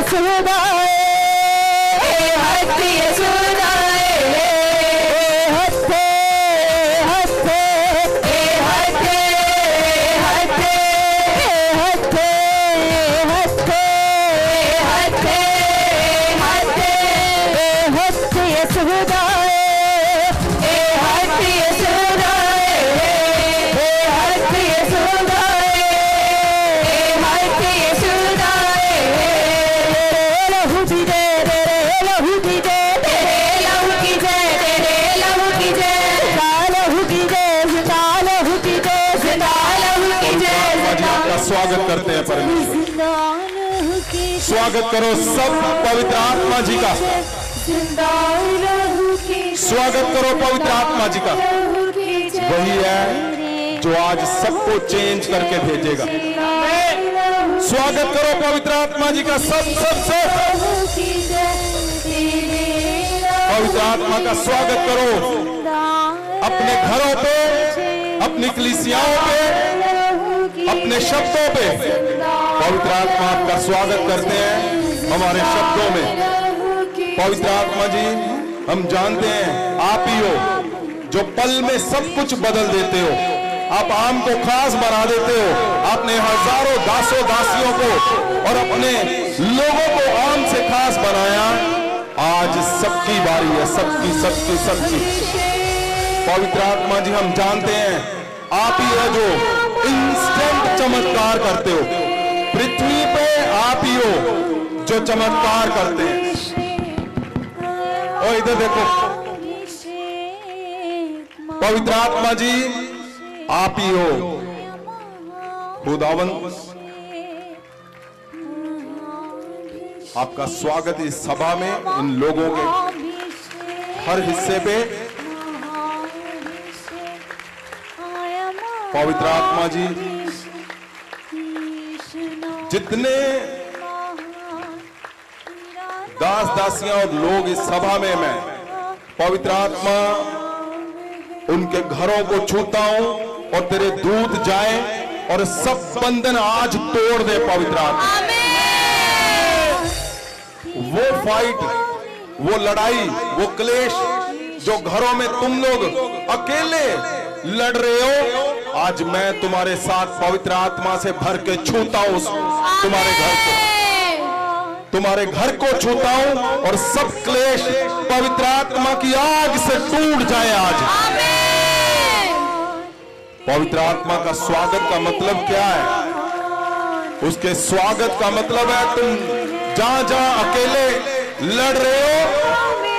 यशोदाए हस्ती यशोदाए हस्ते हस्ते हस्ते हस्ते हस्ते हस्ते हस्ते हस्ते हस्ते यशोदाए हस्ती यशोदाए हस्ती यशोदाए हस्ती यशोदाए लहू की जय तेरे लहू की जय तेरे लहू की जय तेरे लहू की जय लहू की जय लहू की जय लहू की जय। आपका स्वागत करते हैं परमेश्वर। स्वागत करो सब पवित्र आत्मा जी का। स्वागत करो पवित्र आत्मा जी का। वही है जो आज सबको चेंज करके भेजेगा। स्वागत करो पवित्र आत्मा जी का। सब पवित्र आत्मा का स्वागत करो अपने घरों पे, अपनी कलीसियाओं पे, अपने शब्दों पे। पवित्र आत्मा आपका स्वागत करते हैं हमारे शब्दों में। पवित्र आत्मा जी, हम जानते हैं आप ही हो जो पल में सब कुछ बदल देते हो। आप आम को खास बना देते हो। आपने हजारों दासों दासियों को और अपने लोगों को आम से खास बनाया। आज सबकी बारी है, सबकी सबकी सबकी। पवित्र आत्मा जी, हम जानते हैं आप ही है जो इंस्टेंट चमत्कार करते हो। पृथ्वी पे आप ही हो जो चमत्कार करते हैं। और इधर देखो पवित्र आत्मा जी, आप ही हो खुदावन। आपका स्वागत इस सभा में, इन लोगों के हर हिस्से पे। पवित्र आत्मा जी, जितने दास दासियां और लोग इस सभा में, मैं पवित्र आत्मा उनके घरों को छूता हूं और तेरे दूत जाए और सब बंधन आज तोड़ दे। पवित्र आत्मा, वो फाइट, वो लड़ाई, वो क्लेश जो घरों में तुम लोग अकेले लड़ रहे हो, आज मैं तुम्हारे साथ पवित्र आत्मा से भर के छूता हूं तुम्हारे घर को, तुम्हारे घर को छूता हूं और सब क्लेश पवित्र आत्मा की आग से टूट जाए आज। पवित्र आत्मा का स्वागत का मतलब क्या है? उसके स्वागत का मतलब है तुम जहां जहां अकेले लड़ रहे हो,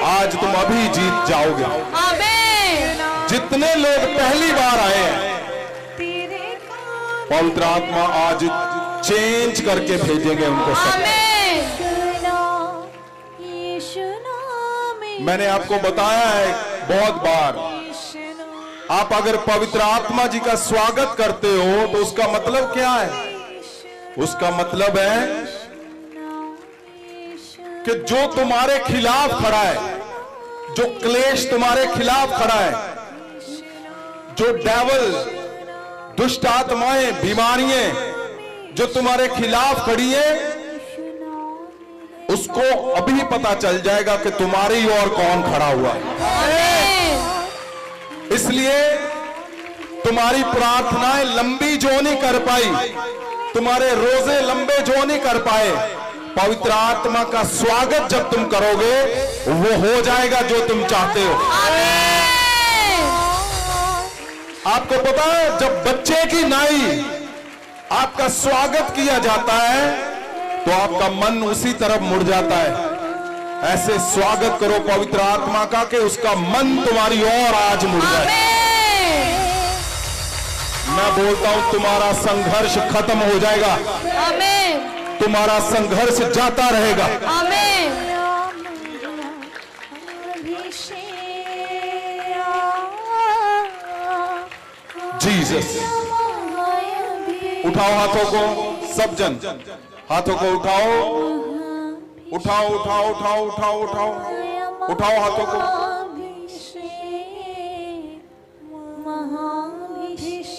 आज तुम अभी जीत जाओगे। जितने लोग पहली बार आए हैं, पवित्र आत्मा आज चेंज करके भेजेंगे उनको सब। मैंने आपको बताया है बहुत बार, आप अगर पवित्र आत्मा जी का स्वागत करते हो तो उसका मतलब क्या है? उसका मतलब है कि जो तुम्हारे खिलाफ खड़ा है, जो क्लेश तुम्हारे खिलाफ खड़ा है, जो डेविल, दुष्ट आत्माएं, बीमारियां जो तुम्हारे खिलाफ खड़ी है, उसको अभी पता चल जाएगा कि तुम्हारी ओर कौन खड़ा हुआ है। इसलिए तुम्हारी प्रार्थनाएं लंबी जो नहीं कर पाई, तुम्हारे रोजे लंबे जो नहीं कर पाए, पवित्र आत्मा का स्वागत जब तुम करोगे वो हो जाएगा जो तुम चाहते हो। आपको पता है, जब बच्चे की नाई आपका स्वागत किया जाता है तो आपका मन उसी तरफ मुड़ जाता है। ऐसे स्वागत करो पवित्र आत्मा का कि उसका मन तुम्हारी ओर आज मुड़ जाए। मैं बोलता हूं तुम्हारा संघर्ष खत्म हो जाएगा। तुम्हारा संघर्ष जाता रहेगा। जीसस, उठाओ हाथों को, सब जन हाथों को उठाओ, उठाओ उठाओ उठाओ उठाओ उठाओ उठाओ हाथों को,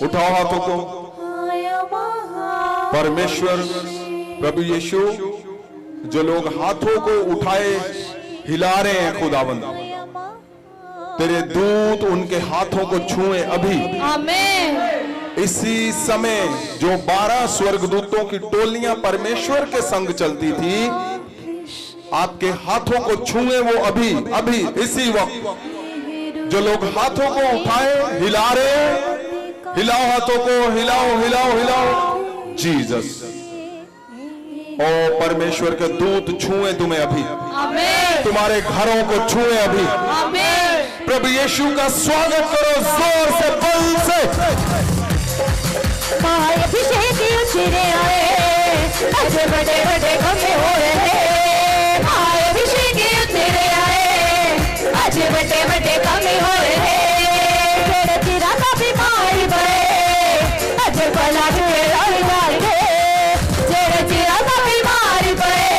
उठाओ हाथों को। परमेश्वर प्रभु यीशु जो लोग हाथों को उठाए हिला रहे हैं खुदावंद, तेरे दूत उनके हाथों को छुए अभी। आमीन। इसी समय जो 12 स्वर्गदूतों की टोलियां परमेश्वर के संग चलती थी, आपके हाथों को छुए वो अभी अभी इसी वक्त। जो लोग हाथों को उठाए हिला रहे, हिलाओ हाथों को, हिलाओ हिलाओ हिलाओ। जीसस, ओ परमेश्वर के दूत छुए तुम्हें अभी, आमीन। तुम्हारे घरों को छुए अभी। आमीन। प्रभु यीशु का स्वागत करो जोर से, बल से। महाअभिषेक उछले आए, आज बड़े बड़े काम हो रहे। महाअभिषेक उछले आए, आज बड़े बड़े काम हो रहे। तेरे चिरा का बीमारी बहे, आज भला तेरा इलाज है। तेरे चिरा का बीमारी बहे,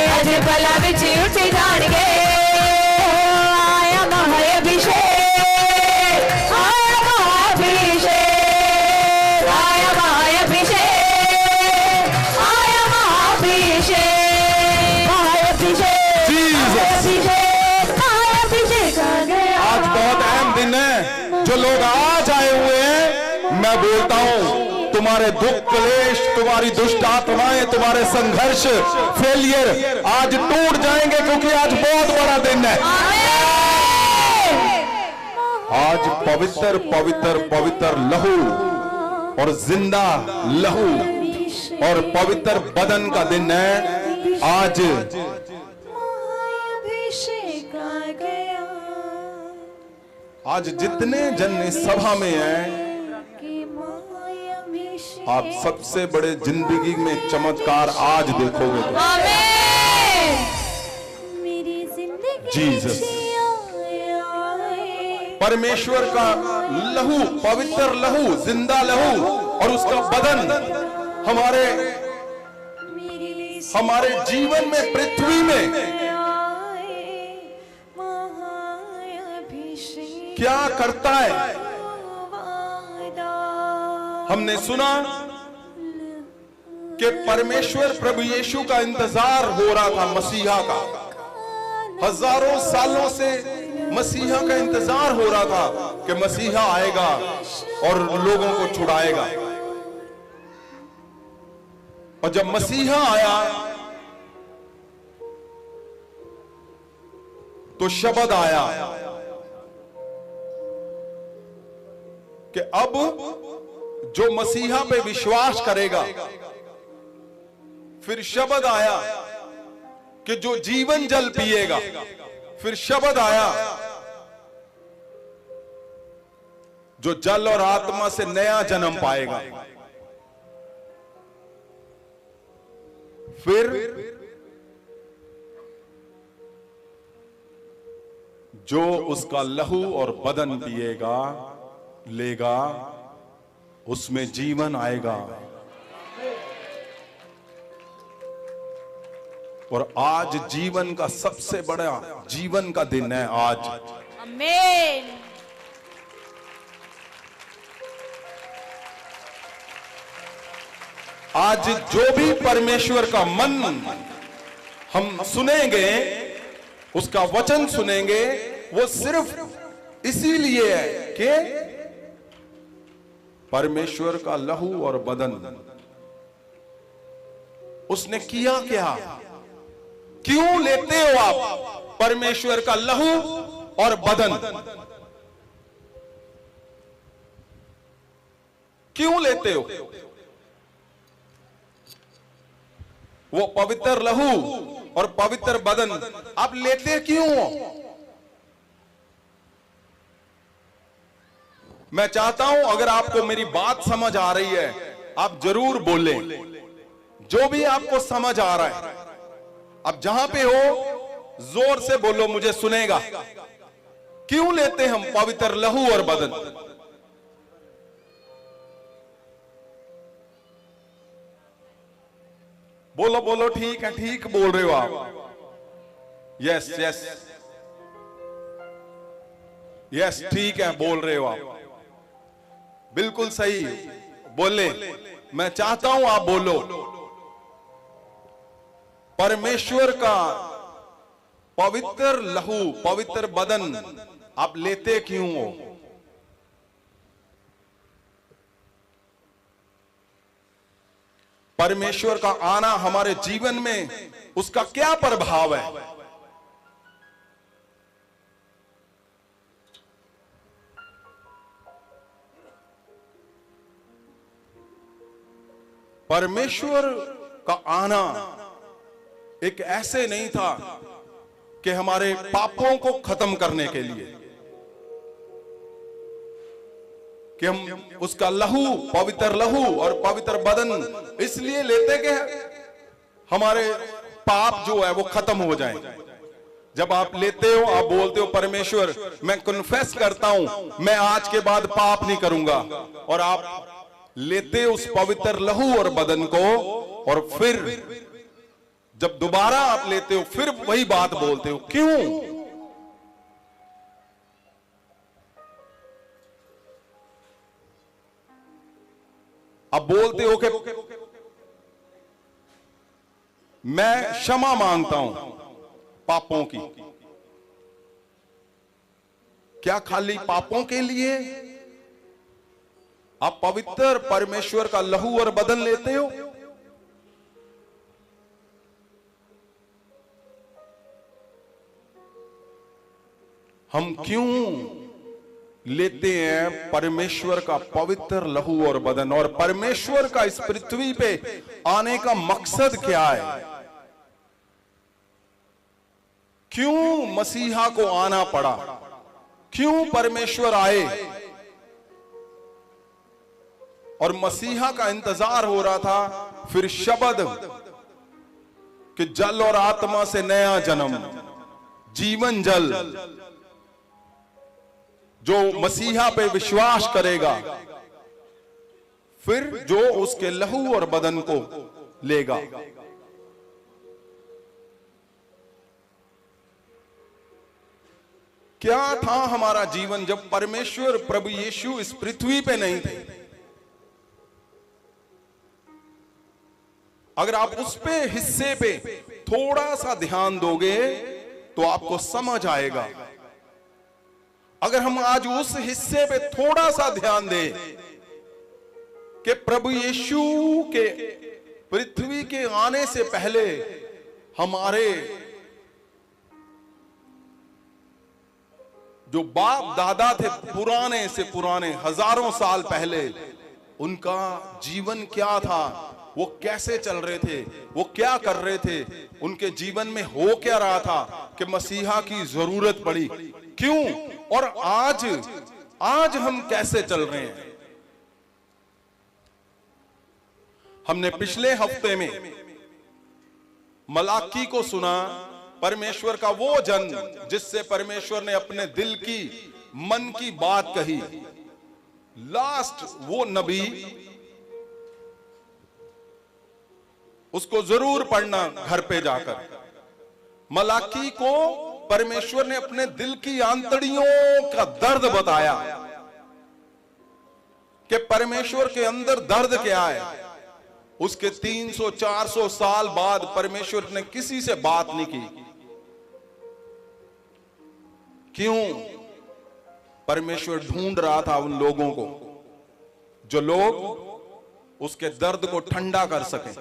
आज भला बिच उठ जान गए। आया महाअभिषेक, आया महाअभिषेक, आया महाअभिषेक, आया महाअभिषेक, महाअभिषेक, महाअभिषेक, महाअभिषेक आ गया। आज बहुत अहम दिन है। जो लोग आज आए हुए हैं, मैं बोलता हूं तुम्हारे दुख क्लेश, तुम्हारी दुष्ट आत्माएं, तुम्हारे संघर्ष, फेलियर आज टूट जाएंगे, क्योंकि आज बहुत बड़ा दिन है। आज पवित्र पवित्र पवित्र लहू और जिंदा लहू और पवित्र बदन का दिन है। आज अभिषेक आ गया। आज जितने जन इस सभा में हैं, आप सबसे बड़े जिंदगी में चमत्कार आज देखोगे। आमीन। मेरी जिंदगी जीसस, परमेश्वर का लहू, पवित्र लहू, जिंदा लहू और उसका बदन हमारे जीवन में, पृथ्वी में क्या करता है। हमने सुना कि परमेश्वर प्रभु यीशु का इंतजार हो रहा था, मसीहा का। हजारों सालों से मसीहा का इंतजार हो रहा था कि मसीहा आएगा और लोगों को छुड़ाएगा। और जब मसीहा आया तो शब्द आया कि अब जो मसीहा पे विश्वास करेगा, फिर शब्द आया कि जो जीवन जल पिएगा, फिर शब्द आया जो जल और आत्मा से नया जन्म पाएगा। फिर जो उसका लहू और बदन पिएगा, लेगा, उसमें जीवन आएगा। और आज जीवन का सबसे बड़ा जीवन का दिन है आज। आमीन। आज जो भी परमेश्वर का मन हम सुनेंगे, उसका वचन सुनेंगे, वो सिर्फ इसीलिए है कि परमेश्वर का लहू और बदन उसने किया क्या। क्यों लेते हो आप परमेश्वर का लहू और बदन? क्यों लेते हो? वो पवित्र लहू और पवित्र बदन आप लेते क्यों हो? मैं चाहता हूं अगर आपको मेरी बात समझ आ रही है, आप जरूर बोलें। जो भी आपको समझ आ रहा है, अब जहां पे हो जोर से बोलो, मुझे सुनेगा। क्यों लेते हम पवित्र लहू और बदन? बोलो बोलो, ठीक है, ठीक बोल रहे हो आप। यस यस यस, ठीक है, बोल रहे हो आप, बिल्कुल सही बोले। मैं चाहता हूं आप बोलो। परमेश्वर का पवित्र लहू, पवित्र बदन आप लेते क्यों हो? परमेश्वर का आना हमारे जीवन में उसका क्या प्रभाव है? परमेश्वर का आना एक ऐसे नहीं था कि हमारे पापों को खत्म करने के लिए, कि हम उसका लहू, पवित्र लहू और पवित्र बदन इसलिए लेते कि हमारे पाप जो है वो खत्म हो जाए। जब आप लेते हो, आप बोलते हो परमेश्वर मैं कन्फेस करता हूं, मैं आज के बाद पाप नहीं करूंगा, और आप लेते उस पवित्र लहू और बदन को, और फिर जब दोबारा आप लेते हो फिर वही बात बोलते हो। क्यों? अब बोलते हो कि मैं क्षमा मांगता हूं पापों की। क्या खाली पापों के लिए आप पवित्र परमेश्वर का लहू और बदन लेते हो? हम क्यों लेते हैं परमेश्वर का पवित्र लहू और बदन? और परमेश्वर का इस पृथ्वी पे आने का मकसद क्या है? क्यों मसीहा को आना पड़ा? क्यों परमेश्वर आए? और मसीहा का इंतजार हो रहा था फिर शब्द कि जल और आत्मा से नया जन्म, जीवन जल, जो मसीहा पे विश्वास करेगा फिर जो उसके लहू और बदन को लेगा। क्या था हमारा जीवन जब परमेश्वर प्रभु यीशु इस पृथ्वी पे नहीं थे? अगर आप उस पे हिस्से पे थोड़ा सा ध्यान दोगे तो आपको समझ आएगा। अगर हम आज उस हिस्से पे थोड़ा सा ध्यान दें कि प्रभु यीशु के पृथ्वी के आने से पहले हमारे जो बाप दादा थे, पुराने से पुराने हजारों साल पहले, उनका जीवन क्या था, वो कैसे चल रहे थे, वो क्या कर रहे थे, उनके जीवन में हो क्या रहा था कि मसीहा की जरूरत पड़ी? क्यों? और आज हम कैसे चल रहे हैं? हमने पिछले हफ्ते में मलाकी को सुना, परमेश्वर का वो जन जिससे परमेश्वर ने अपने दिल की, मन की बात कही। लास्ट वो नबी, उसको जरूर पढ़ना घर पे जाकर। मलाकी को परमेश्वर ने अपने दिल की आंतड़ियों का दर्द बताया कि परमेश्वर के अंदर दर्द क्या है। उसके 300-400 साल बाद परमेश्वर ने किसी से बात नहीं की। क्यों? परमेश्वर ढूंढ रहा था उन लोगों को जो लोग उसके दर्द को ठंडा कर सकें।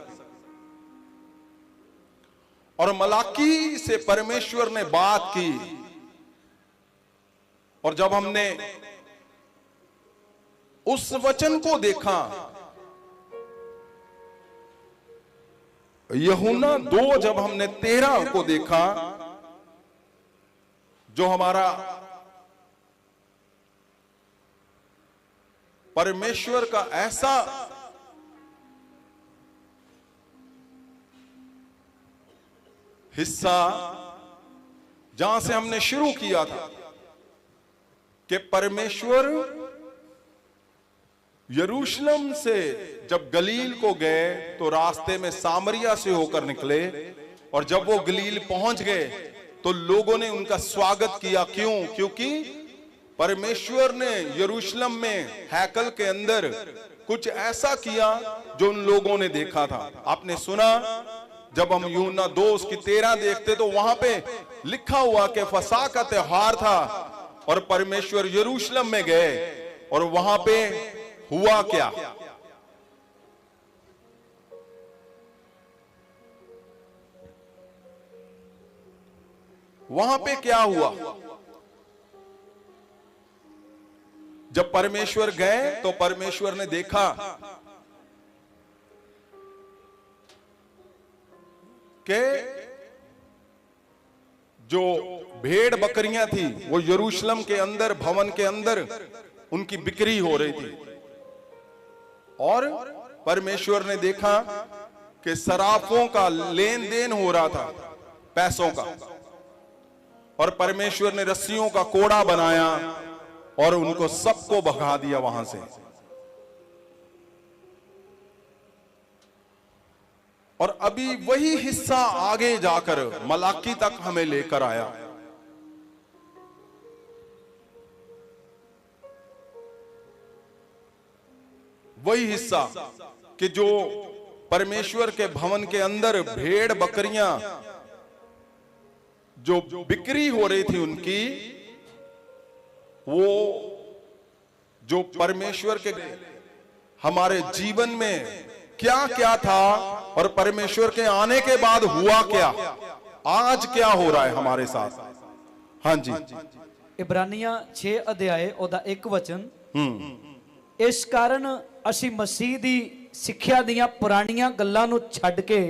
और मलाकी से परमेश्वर ने बात की, और जब हमने उस वचन को देखा, यूहन्ना 2 जब हमने 13 को देखा, जो हमारा परमेश्वर का ऐसा हिस्सा जहां से हमने शुरू किया था कि परमेश्वर यरूशलेम से जब गलील को गए तो रास्ते में सामरिया से होकर निकले, और जब वो गलील पहुंच गए तो लोगों ने उनका स्वागत किया। क्यों? क्योंकि परमेश्वर ने यरूशलेम में हैकल के अंदर कुछ ऐसा किया जो उन लोगों ने देखा था। आपने सुना जब हम यूहन्ना 2 उसकी 13 देखते तो वहां पे लिखा हुआ कि फसह का त्योहार था और परमेश्वर यरूशलेम में गए और वहां पे हुआ क्या? वहां पे क्या हुआ? जब परमेश्वर गए तो परमेश्वर ने देखा कि जो भेड़ बकरियां थी वो यरूशलेम के अंदर, भवन के अंदर उनकी बिक्री हो रही थी। और परमेश्वर ने देखा कि सराफों का लेन देन हो रहा था, पैसों का, और परमेश्वर ने रस्सियों का कोड़ा बनाया और उनको सबको भगा दिया वहां से। और अभी वही हिस्सा आगे जाकर मलाकी तक हमें लेकर आया। वही हिस्सा कि जो परमेश्वर के भवन के अंदर भेड़ बकरियां जो बिक्री हो रही थी उनकी, वो जो परमेश्वर के हमारे जीवन में क्या क्या था और परमेश्वर के आने के बाद हुआ क्या, आज क्या हो रहा है हमारे साथ। हाँ जी, इब्रानियां 6 अध्याय ओदा 1 वचन। इस कारण ਅਸੀਂ ਮਸੀਹ ਦੀ ਸਿੱਖਿਆ ਦੀਆਂ ਪੁਰਾਣੀਆਂ ਗੱਲਾਂ ਨੂੰ ਛੱਡ ਕੇ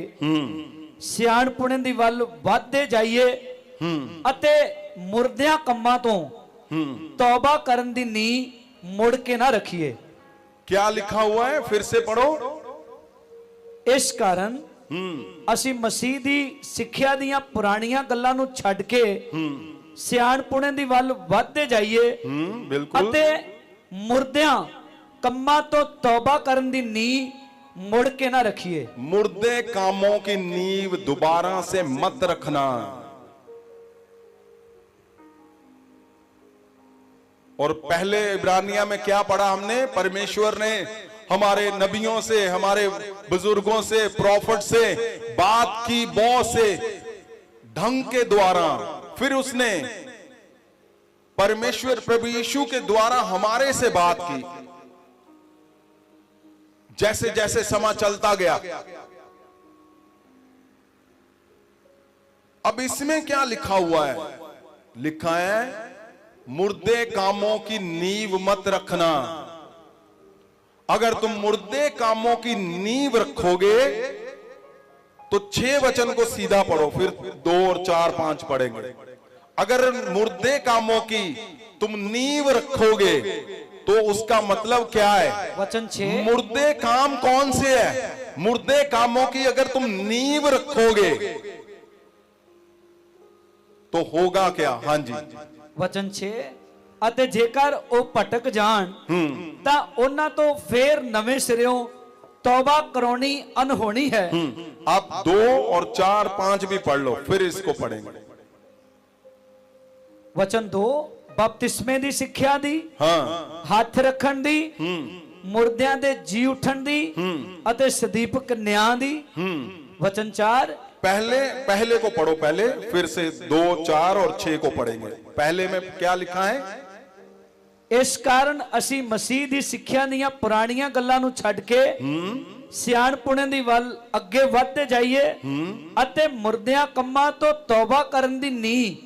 ਸਿਆਣਪੁਣੇ ਦੀ ਵੱਲ ਵਧਦੇ ਜਾਈਏ ਅਤੇ ਮੁਰਦਿਆਂ ਕੰਮਾਂ ਤੋਂ तौबा करन दी नींह मुड़ के ना रखिए। क्या लिखा हुआ है, फिर से पढ़ो। इस कारण ਅਸੀਂ ਮਸੀਹ ਦੀ ਸਿੱਖਿਆ ਦੀਆਂ ਪੁਰਾਣੀਆਂ ਗੱਲਾਂ ਨੂੰ ਛੱਡ ਕੇ ਸਿਆਣਪੁਣੇ ਦੀ ਵੱਲ ਵਧਦੇ ਜਾਈਏ ਬਿਲਕੁਲ, ਅਤੇ ਮੁਰਦਿਆਂ ਕੰਮਾਂ ਤੋਂ तौबा करन दी नींह मुड़ के ना रखिए। मुर्दे कामों की नींव दोबारा से मत रखना। और पहले इब्रानिया में क्या पढ़ा हमने? परमेश्वर ने हमारे नबियों से, हमारे बुजुर्गों से, प्रॉफिट से बात की, बहुत से ढंग के द्वारा, फिर उसने परमेश्वर प्रभु यीशु के द्वारा हमारे से बात की। जैसे जैसे समय चलता गया, अब इसमें क्या लिखा हुआ है? लिखा है मुर्दे कामों की नींव मत रखना। अगर तुम मुर्दे कामों की नींव रखोगे तो 6 वचन को सीधा पढ़ो, फिर 2 और 4, 5 पढ़ेंगे। अगर मुर्दे कामों की तुम नींव रखोगे तो उसका मतलब क्या है? वचन 6, मुर्दे काम कौन से है? मुर्दे कामों की अगर तुम नींव रखोगे तो होगा क्या? हाँ जी, वचन 6, ਅਤੇ ਜੇਕਰ ਉਹ ਭਟਕ ਜਾਣ ਤਾਂ ਉਹਨਾਂ ਤੋਂ ਫੇਰ ਨਵੇਂ ਸਿਰਿਓਂ तौबा करानी अनहोनी है। आप 2 और 4, 5 भी पढ़ लो, फिर इसको पढ़ेंगे। वचन 2, बपतिस्मे दी सिक्ख्या दी, हाँ, हथ रखन दी, मुर्दियां दे जी उठन दी अते सदीपक न्याय दी। वचन 4, पहले को पढ़ो पहले, फिर से 2, 4 और 6 को पढ़ेंगे। पहले में क्या लिखा है? इस कारण ਅਸੀਂ ਮਸੀਹ ਦੀ ਸਿੱਖਿਆ ਦੀਆਂ ਪੁਰਾਣੀਆਂ ਗੱਲਾਂ ਨੂੰ ਛੱਡ ਕੇ ਸਿਆਣਪੁਣੇ ਦੀ ਵੱਲ ਅੱਗੇ ਵਧਦੇ ਜਾਈਏ ਅਤੇ ਮੁਰਦਿਆਂ ਕੰਮਾਂ ਤੋਂ ਤੌਬਾ ਕਰਨ ਦੀ ਨੀਂਹ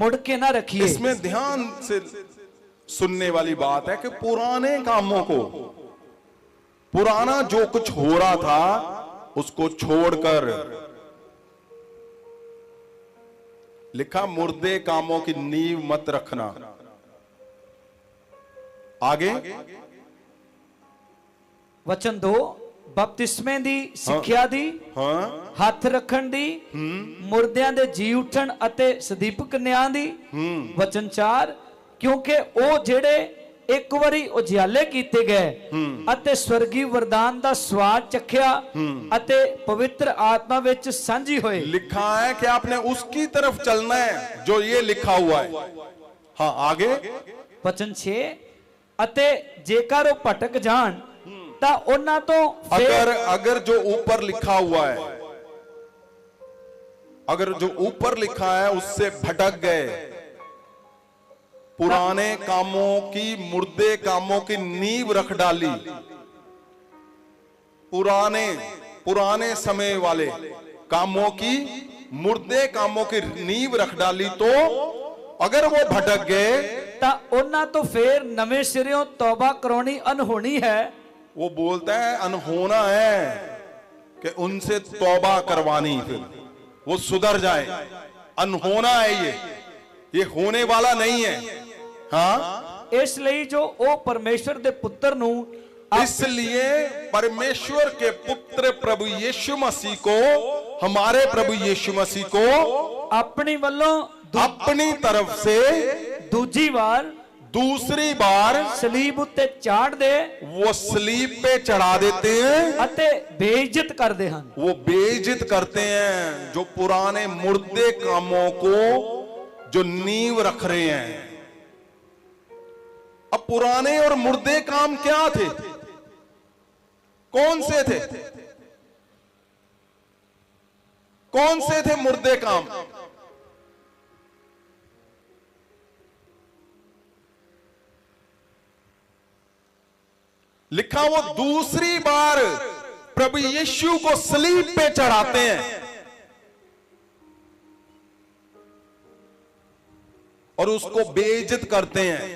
मुड़ के ना रखिए। इसमें ध्यान से सुनने वाली बात है कि पुराने कामों को, पुराना जो कुछ हो रहा था उसको छोड़कर, लिखा मुर्दे कामों की नींव मत रखना। आगे वचन 2, बपतिस्मे दी सिक्ख्या दी, हाँ, हथ रखन दी, मुर्दियां दे जी उठन अते सदीपक न्याय दी। वचन 4, क्योंकि ओ जेड़े एक बारी उजियाले कीते गए अते स्वर्गी वरदान दा स्वाद चखिया अते पवित्र आत्मा विच सांझी होए। लिखा है कि आपने उसकी तरफ चलना है जो ये लिखा हुआ है। हाँ, आगे वचन 6, अते जेकर वो भटक जान ता उन्हां तो अगर जो ऊपर लिखा हुआ है अगर जो ऊपर लिखा है उससे भटक गए, पुराने कामों की, मुर्दे कामों की नींव रख डाली, पुराने समय वाले कामों की, मुर्दे कामों की नींव रख डाली, तो अगर वो भटक गए ਤਾਂ ਉਹਨਾਂ ਤੋਂ ਫੇਰ ਨਵੇਂ ਸਿਰਿਓਂ ਤੌਬਾ ਕਰਾਉਣੀ अनहोनी है। वो बोलता है अनहोना है कि उनसे तौबा करवानी, फिर वो सुधर जाए। अनहोना है ये होने वाला नहीं है। हाँ, ਇਸ ਲਈ ਜੋ ਉਹ ਪਰਮੇਸ਼ਰ ਦੇ ਪੁੱਤਰ ਨੂੰ इसलिए परमेश्वर के पुत्र प्रभु यीशु मसीह को, हमारे प्रभु यीशु मसीह को ਆਪਣੀ ਵੱਲੋਂ अपनी तरफ से ਦੂਜੀ ਵਾਰ दूसरी बार ਸਲੀਬ ਉੱਤੇ ਚਾੜ ਦੇ वो सलीब पे चढ़ा देते हैं, ਅਤੇ ਬੇਇੱਜ਼ਤ ਕਰਦੇ ਹਨ। वो बेइज्जत करते हैं जो पुराने मुर्दे कामों को जो नींव रख रहे हैं। अब पुराने और मुर्दे काम क्या थे? कौन से थे? कौन से थे मुर्दे काम? लिखा वो दूसरी बार प्रभु यीशु को सलीब पे चढ़ाते हैं और उसको बेइज्जत करते हैं।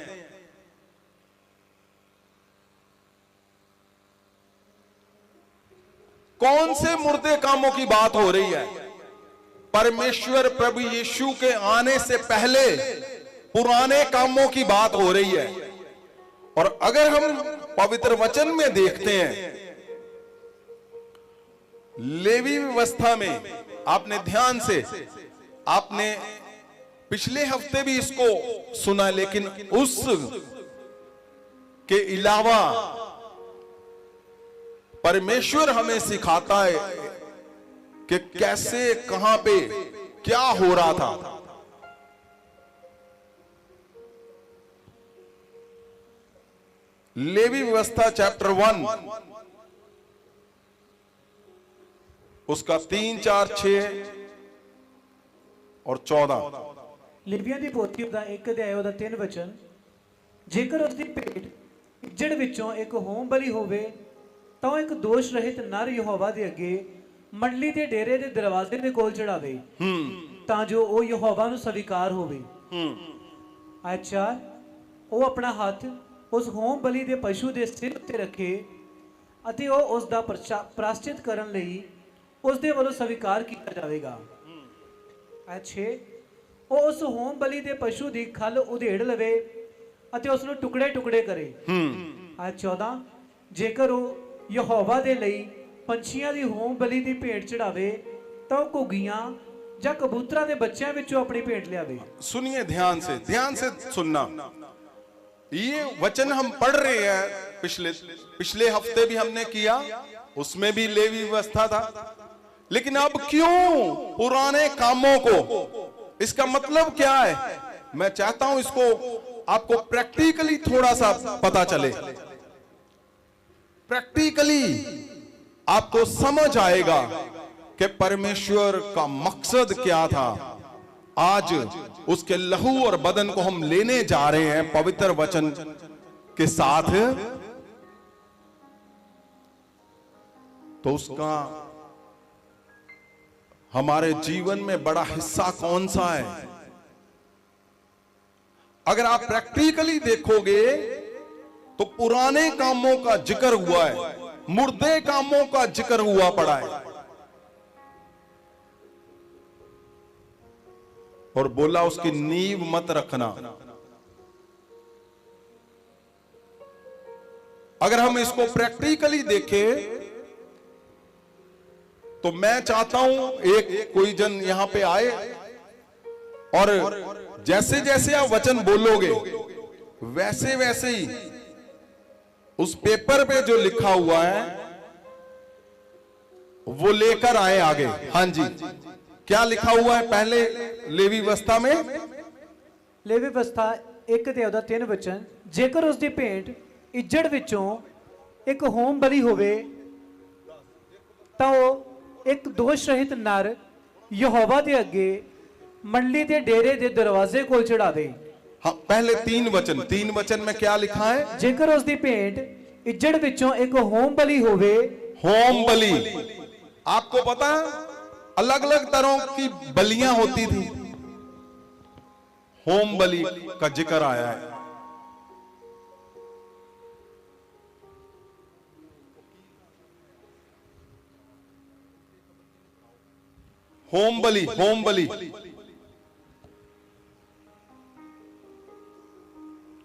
कौन से मुर्दे कामों की बात हो रही है? परमेश्वर प्रभु यीशु के आने से पहले पुराने कामों की बात हो रही है। और अगर हम पवित्र वचन में देखते हैं, लेवी व्यवस्था में आपने ध्यान से, आपने पिछले हफ्ते भी इसको सुना, लेकिन उस के अलावा परमेश्वर हमें सिखाता है कि कैसे, कहां पे क्या हो रहा था। लेवी व्यवस्था चैप्टर 1 उसका 3, 4, 6 और 14। लेवियां दी पोथी दा 1 अध्याय ਉਹਦਾ 3 वचन, जेकर उसकी भेंट इज्जड़ विचों एक होम बलि होवे ਤਾਂ ਇੱਕ ਦੋਸ਼ ਰਹਿਤ ਨਰ ਯਹੋਵਾ ਦੇ ਅੱਗੇ ਮੰਡਲੀ ਦੇ ਡੇਰੇ ਦੇ ਦਰਵਾਜ਼ੇ ਦੇ ਕੋਲ ਚੜਾਵੇ ਤਾਂ ਜੋ ਉਹ ਯਹੋਵਾ ਨੂੰ ਸਵੀਕਾਰ ਹੋਵੇ। ਅੱਛਾ, ਉਹ ਆਪਣਾ ਹੱਥ ਉਸ ਹੋਮ ਬਲੀ ਦੇ ਪਸ਼ੂ ਦੇ ਸਿਰ ਉੱਤੇ ਰੱਖੇ ਅਤੇ ਉਹ ਉਸ ਦਾ ਪ੍ਰਾਸ਼ਚਿਤ ਕਰਨ ਲਈ ਉਸ ਦੇ ਵੱਲੋਂ ਸਵੀਕਾਰ ਕੀਤਾ ਜਾਵੇਗਾ। ਅੱਛੇ, ਉਹ ਉਸ ਹੋਮ ਬਲੀ ਦੇ ਪਸ਼ੂ ਦੀ ਖੱਲ ਉਧੇੜ ਲਵੇ ਅਤੇ ਉਸ ਨੂੰ ਟੁਕੜੇ ਟੁਕੜੇ ਕਰੇ। 14, ਜੇਕਰ ਉਹ ਯਹੋਵਾ ਦੇ ਲਈ ਪੰਛੀਆਂ ਦੀ ਹੋਮ ਬਲੀ ਦੀ ਭੇਂਟ ਚੜਾਵੇ ਤਾਂ ਉਹ ਘੁੱਗੀਆਂ ਜਾਂ ਕਬੂਤਰਾਂ ਦੇ ਬੱਚਿਆਂ ਵਿੱਚੋਂ ਆਪਣੀ ਭੇंट ਲਿਆਵੇ। सुनिए ध्यान से सुनना। ये वचन हम पढ़ रहे हैं, पिछले हफ्ते भी हमने किया, उसमें भी लेवी व्यवस्था था। लेकिन अब क्यों पुराने कामों को, इसका मतलब क्या है? मैं चाहता हूं इसको आपको प्रैक्टिकली थोड़ा सा पता चले, प्रैक्टिकली आपको समझ आएगा कि परमेश्वर का मकसद क्या था। आज उसके लहू और बदन को हम लेने जा रहे हैं पवित्र वचन के साथ, तो उसका हमारे जीवन में बड़ा हिस्सा कौन सा है? अगर आप प्रैक्टिकली देखोगे तो पुराने कामों का जिक्र हुआ है, मुर्दे कामों का जिक्र हुआ पड़ा है, और बोला उसकी नींव मत रखना। अगर हम इसको प्रैक्टिकली देखें तो मैं चाहता हूं एक कोई जन यहां पे आए और जैसे जैसे आप वचन बोलोगे वैसे वैसे ही उस पेपर पे जो लिखा हुआ है वो लेकर आए आगे। हाँ जी, क्या लिखा हुआ है पहले लेवी व्यवस्था में? लेवी व्यवस्था 1 ਅਧਿਆਇ ਦਾ 3 वचन, जेकर उसकी भेंट इज्जड़ विचों एक होम बलि होवे ਤਾਂ ਉਹ एक दोष रहित नर ਯਹੋਵਾ ਦੇ ਅੱਗੇ ਮੰਡਲੀ ਦੇ ਡੇਰੇ ਦੇ ਦਰਵਾਜ਼ੇ ਕੋਲ ਚੜਾਵੇ। हाँ, पहले तीन वचन में क्या लिखा है? ਜੇਕਰ ਉਸ ਦੀ ਭੇਂਟ ਇੱਜੜ ਵਿੱਚੋਂ ਇੱਕ ਹੋਮ ਬਲੀ ਹੋਵੇ। होम बलि। आपको पता है अलग अलग तरह की बलियां होती थी, होम बलि का जिक्र आया है। होम बलि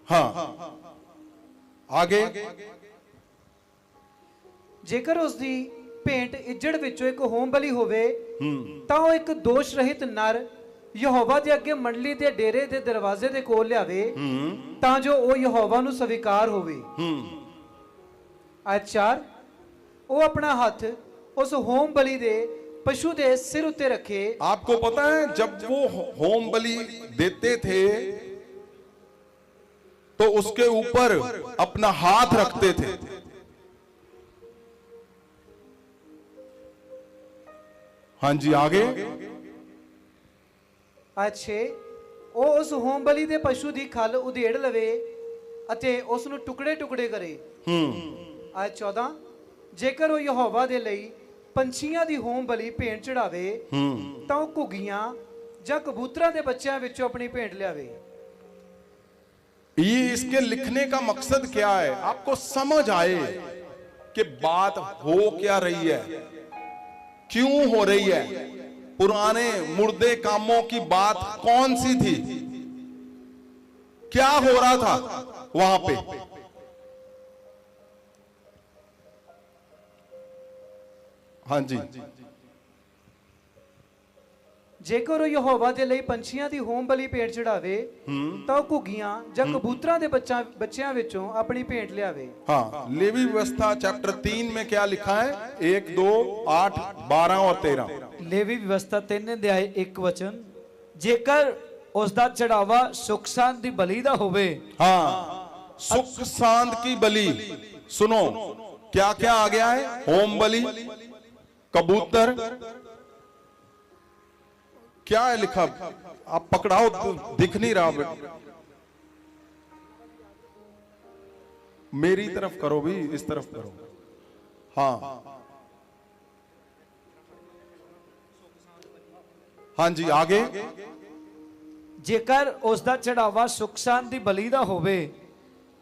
हाँ, आगे। ਜੇਕਰ ਉਸ ਦੀ ਭੇਂਟ ਇੱਜੜ ਵਿੱਚੋਂ ਇੱਕ ਹੋਮ ਬਲੀ ਹੋਵੇ ਤਾਂ ਉਹ ਇੱਕ ਦੋਸ਼ ਰਹਿਤ ਨਰ ਯਹੋਵਾ ਦੇ ਅੱਗੇ ਮੰਡਲੀ ਦੇ ਡੇਰੇ ਦੇ ਦਰਵਾਜ਼ੇ ਦੇ ਕੋਲ ਲਿਆਵੇ ਤਾਂ ਜੋ ਉਹ ਯਹੋਵਾ ਨੂੰ ਸਵੀਕਾਰ ਹੋਵੇ। ਆਚਾਰ ਉਹ ਆਪਣਾ ਹੱਥ ਉਸ ਹੋਮ ਬਲੀ ਦੇ पशु दे सिर उत्ते रखे। आपको पता है जब वो होम बलि देते थे तो उसके ऊपर अपना हाथ रखते थे। हाँ जी, आगे। अच्छे ਉਹ ਉਸ ਹੋਮ ਬਲੀ ਦੇ ਪਸ਼ੂ ਦੀ ਖਲ ਉਧੇੜ ਲਵੇ ਅਤੇ ਉਸ ਨੂੰ ਟੁਕੜੇ ਟੁਕੜੇ ਕਰੇ। ਆ 14 ਜੇਕਰ ਉਹ ਯਹੋਵਾ ਦੇ ਲਈ ਪੰਛੀਆਂ ਦੀ ਹੋਮ ਬਲੀ ਭੇਂਟ ਚੜਾਵੇ ਤਾਂ ਉਹ ਘੁੱਗੀਆਂ ਜਾਂ ਕਬੂਤਰਾਂ ਦੇ ਬੱਚਿਆਂ ਵਿੱਚੋਂ ਆਪਣੀ ਭੇਂਟ ਲਿਆਵੇ। ये इसके लिखने का मकसद क्या है? आपको समझ आए कि बात हो क्या रही है, क्यों हो रही है, पुराने मुर्दे कामों की बात कौन सी थी, क्या हो रहा था वहां पे। हाँ जी। ਜੇਕਰ ਉਹ ਯਹੋਵਾ ਦੇ ਲਈ ਪੰਛੀਆਂ ਦੀ ਹੋਮ ਬਲੀ ਭੇਂਟ ਚੜਾਵੇ ਤਾਂ ਉਹ ਘੁੱਗੀਆਂ ਜਾਂ ਕਬੂਤਰਾਂ ਦੇ ਬੱਚਿਆਂ ਵਿੱਚੋਂ ਆਪਣੀ ਭੇਂਟ ਲਿਆਵੇ। हाँ, लेवी व्यवस्था चैप्टर 3 में क्या लिखा है? 1, 2, 8, 12 और 13। ਲੇਵੀ ਵਿਵਸਥਾ 3 ਅਧਿਆਇ 1 ਵਚਨ, ਜੇਕਰ ਉਸ ਦਾ ਚੜਾਵਾ ਸੁਖ ਸ਼ਾਂਤ ਦੀ ਬਲੀ ਦਾ ਹੋਵੇ। हाँ, सुख शांत की बलि। सुनो क्या क्या आ गया है? होम बलि, कबूतर, क्या है लिखा? आप पकड़ाओ, दिख नहीं रहा। मेरी तरफ करो भी, इस तरफ करो। हाँ हाँ जी, आगे। ਜੇਕਰ ਉਸ ਦਾ ਚੜਾਵਾ ਸੁਖ ਸ਼ਾਂਤ ਦੀ ਬਲੀ ਦਾ ਹੋਵੇ